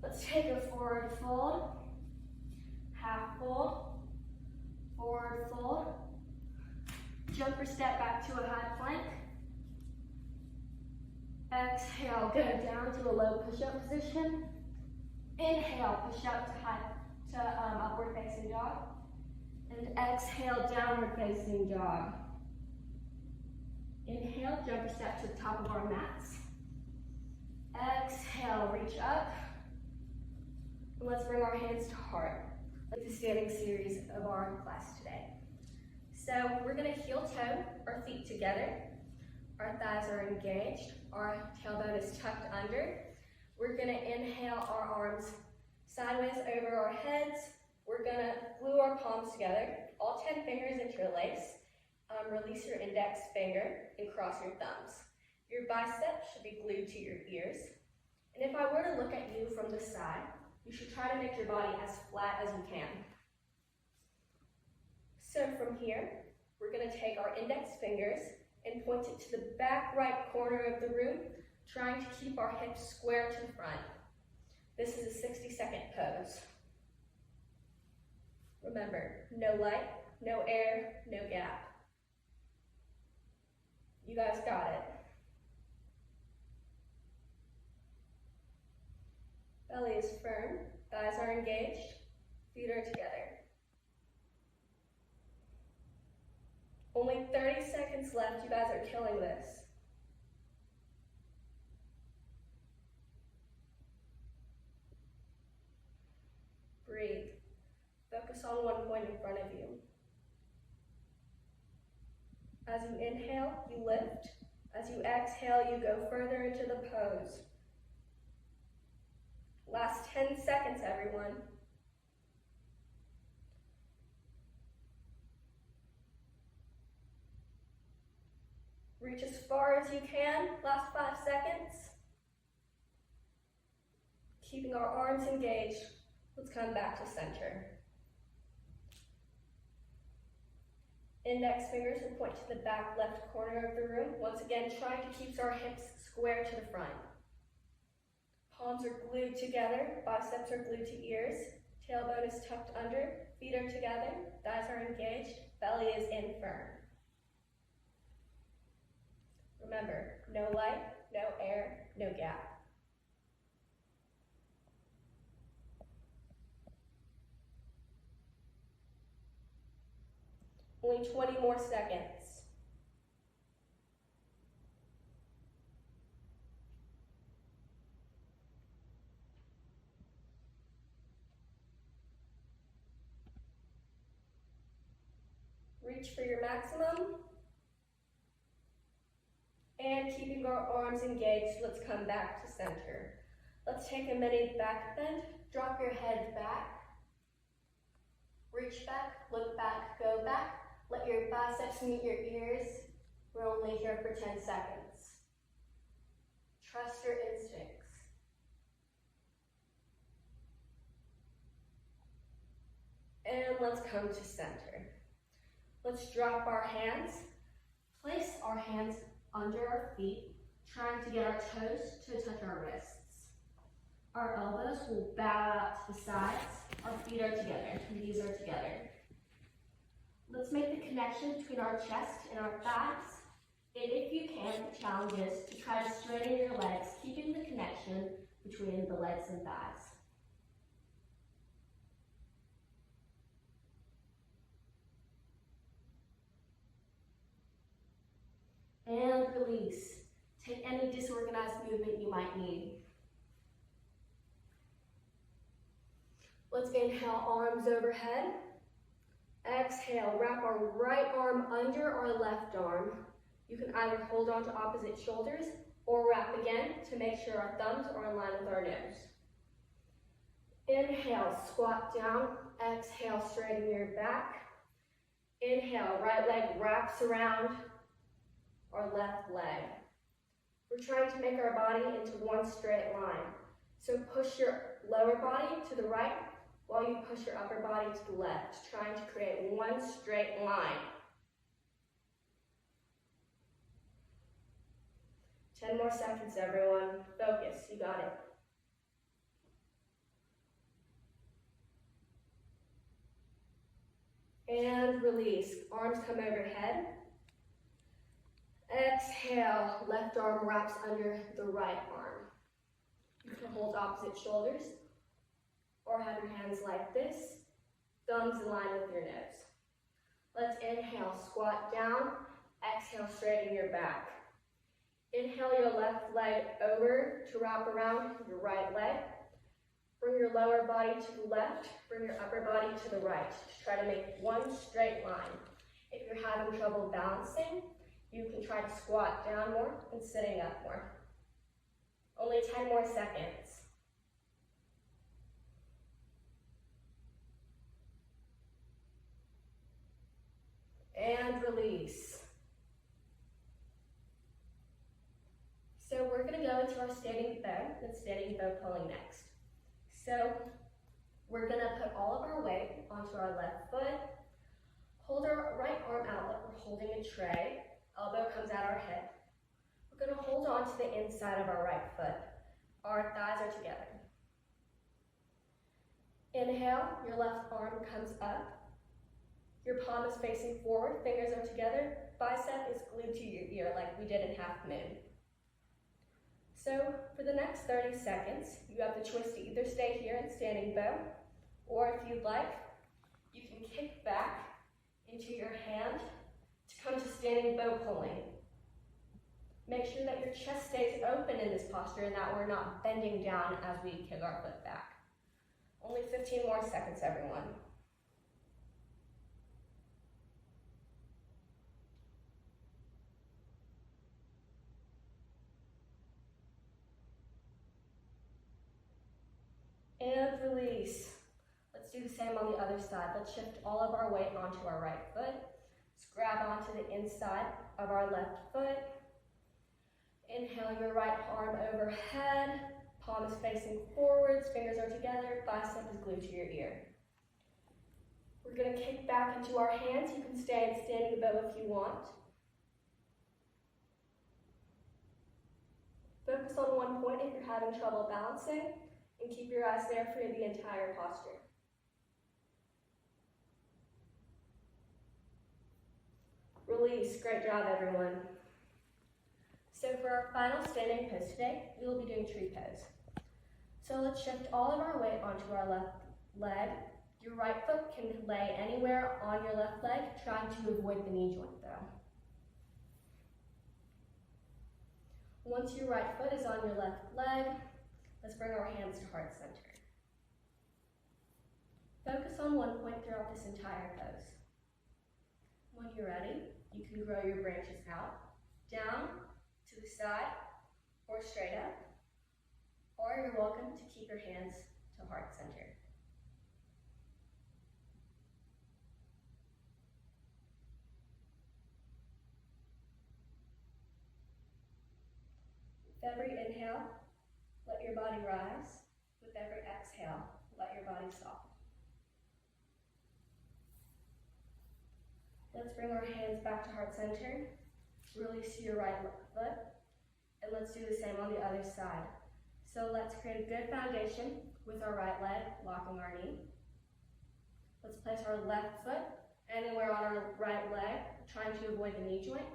Let's take a forward fold, half fold, forward fold. Jump or step back to a high plank. Exhale, go down to a low push-up position. Inhale, push up to upward facing dog. And exhale, downward facing dog. Inhale, jump or step to the top of our mats. Exhale, reach up. And let's bring our hands to heart. Like the standing series of our class today. So we're gonna heel toe our feet together. Our thighs are engaged. Our tailbone is tucked under. We're gonna inhale our arms sideways over our heads. We're gonna glue our palms together, all 10 fingers interlace. Release your index finger and cross your thumbs. Your biceps should be glued to your ears. And if I were to look at you from the side, you should try to make your body as flat as you can. So from here, we're gonna take our index fingers and point it to the back right corner of the room, trying to keep our hips square to the front. This is a 60-second pose. Remember, no light, no air, no gap. You guys got it. Belly is firm, thighs are engaged, feet are together. Only 30 seconds left, you guys are killing this. Breathe. Focus on one point in front of you. As you inhale, you lift. As you exhale, you go further into the pose. Last 10 seconds, everyone. Reach as far as you can. Last 5 seconds. Keeping our arms engaged. Let's come back to center. Index fingers will point to the back left corner of the room. Once again, trying to keep our hips square to the front. Palms are glued together, biceps are glued to ears, tailbone is tucked under, feet are together, thighs are engaged, belly is in firm. Remember, no light, no air, no gap. Only 20 more seconds. Reach for your maximum. And keeping our arms engaged, let's come back to center. Let's take a mini back bend. Drop your head back. Reach back, look back, go back. Let your biceps meet your ears. We're only here for 10 seconds. Trust your instincts. And let's come to center. Let's drop our hands. Place our hands under our feet, trying to get our toes to touch our wrists. Our elbows will bow out to the sides. Our feet are together, knees are together. Let's make the connection between our chest and our thighs. And if you can, the challenge is to try to straighten your legs, keeping the connection between the legs and thighs. And release. Take any disorganized movement you might need. Let's inhale, arms overhead. Exhale, wrap our right arm under our left arm. You can either hold on to opposite shoulders or wrap again to make sure our thumbs are in line with our nose. Inhale, squat down. Exhale, straighten your back. Inhale, right leg wraps around our left leg. We're trying to make our body into one straight line. So push your lower body to the right while you push your upper body to the left, trying to create one straight line. 10 more seconds, everyone. Focus, you got it. And release. Arms come overhead. Exhale, left arm wraps under the right arm. You can hold opposite shoulders or have your hands like this, thumbs in line with your nose. Let's inhale, squat down. Exhale, straighten your back. Inhale your left leg over to wrap around your right leg. Bring your lower body to the left, bring your upper body to the right. Just try to make one straight line. If you're having trouble balancing, You can try to squat down more and sitting up more. Only 10 more seconds. And release. So we're going to go into our standing bow and standing bow pulling next. So we're going to put all of our weight onto our left foot, hold our right arm out like we're holding a tray, elbow comes at our hip. We're going to hold on to the inside of our right foot. Our thighs are together. Inhale, your left arm comes up. Your palm is facing forward, fingers are together, bicep is glued to your ear like we did in half moon. So for the next 30 seconds, you have the choice to either stay here in standing bow, or if you'd like, you can kick back into your hand to come to standing bow pulling. Make sure that your chest stays open in this posture and that we're not bending down as we kick our foot back. Only 15 more seconds, everyone. And release. Let's do the same on the other side. Let's shift all of our weight onto our right foot. Let's grab onto the inside of our left foot. Inhale your right arm overhead. Palm is facing forwards, fingers are together, bicep is glued to your ear. We're going to kick back into our hands. You can stay in standing bow if you want. Focus on one point if you're having trouble balancing, and keep your eyes there for the entire posture. Release. Great job, everyone. So for our final standing pose today, we will be doing tree pose. So let's shift all of our weight onto our left leg. Your right foot can lay anywhere on your left leg, trying to avoid the knee joint though. Once your right foot is on your left leg, let's bring our hands to heart center. Focus on one point throughout this entire pose. When you're ready, you can grow your branches out, down, to the side, or straight up, or you're welcome to keep your hands to heart center. With every inhale, let your body rise. With every exhale, let your body soften. Let's bring our hands back to heart center. Release your right foot, and let's do the same on the other side. So let's create a good foundation with our right leg, locking our knee. Let's place our left foot anywhere on our right leg, trying to avoid the knee joint.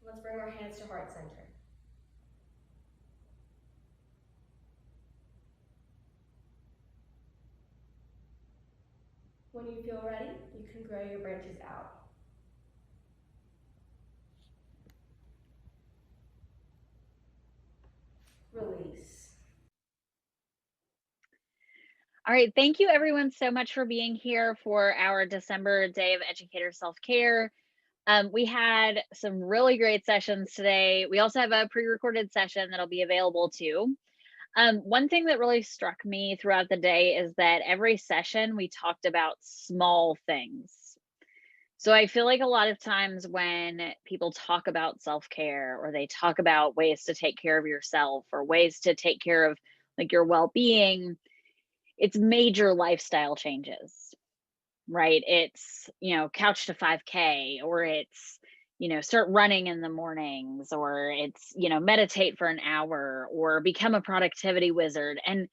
Let's bring our hands to heart center. When you feel ready, you can grow your branches out. Release.
All right, thank you everyone so much for being here for our December Day of Educator Self-Care. We had some really great sessions today. We also have a pre-recorded session that'll be available too. One thing that really struck me throughout the day is that every session we talked about small things. So I feel like a lot of times when people talk about self-care, or they talk about ways to take care of yourself, or ways to take care of like your well-being, it's major lifestyle changes, right? It's, couch to 5K, or it's, start running in the mornings, or it's, meditate for an hour, or become a productivity wizard. And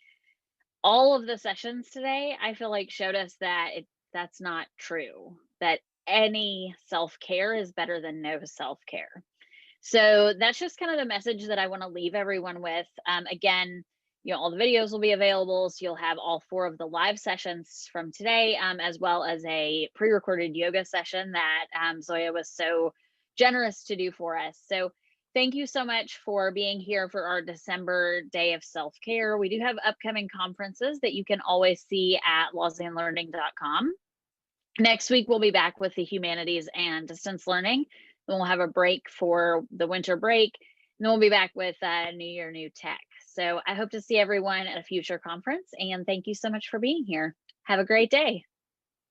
all of the sessions today, I feel like showed us that that's not true, that any self-care is better than no self-care. So that's just kind of the message that I want to leave everyone with. Again, all the videos will be available. So you'll have all 4 of the live sessions from today, as well as a pre-recorded yoga session that Zoya was so generous to do for us. So thank you so much for being here for our December Day of Self-Care. We do have upcoming conferences that you can always see at lausannelearning.com. Next week, we'll be back with the humanities and distance learning Then we'll have a break for the winter break. And then we'll be back with New Year, New Tech. So I hope to see everyone at a future conference. And thank you so much for being here. Have a great day.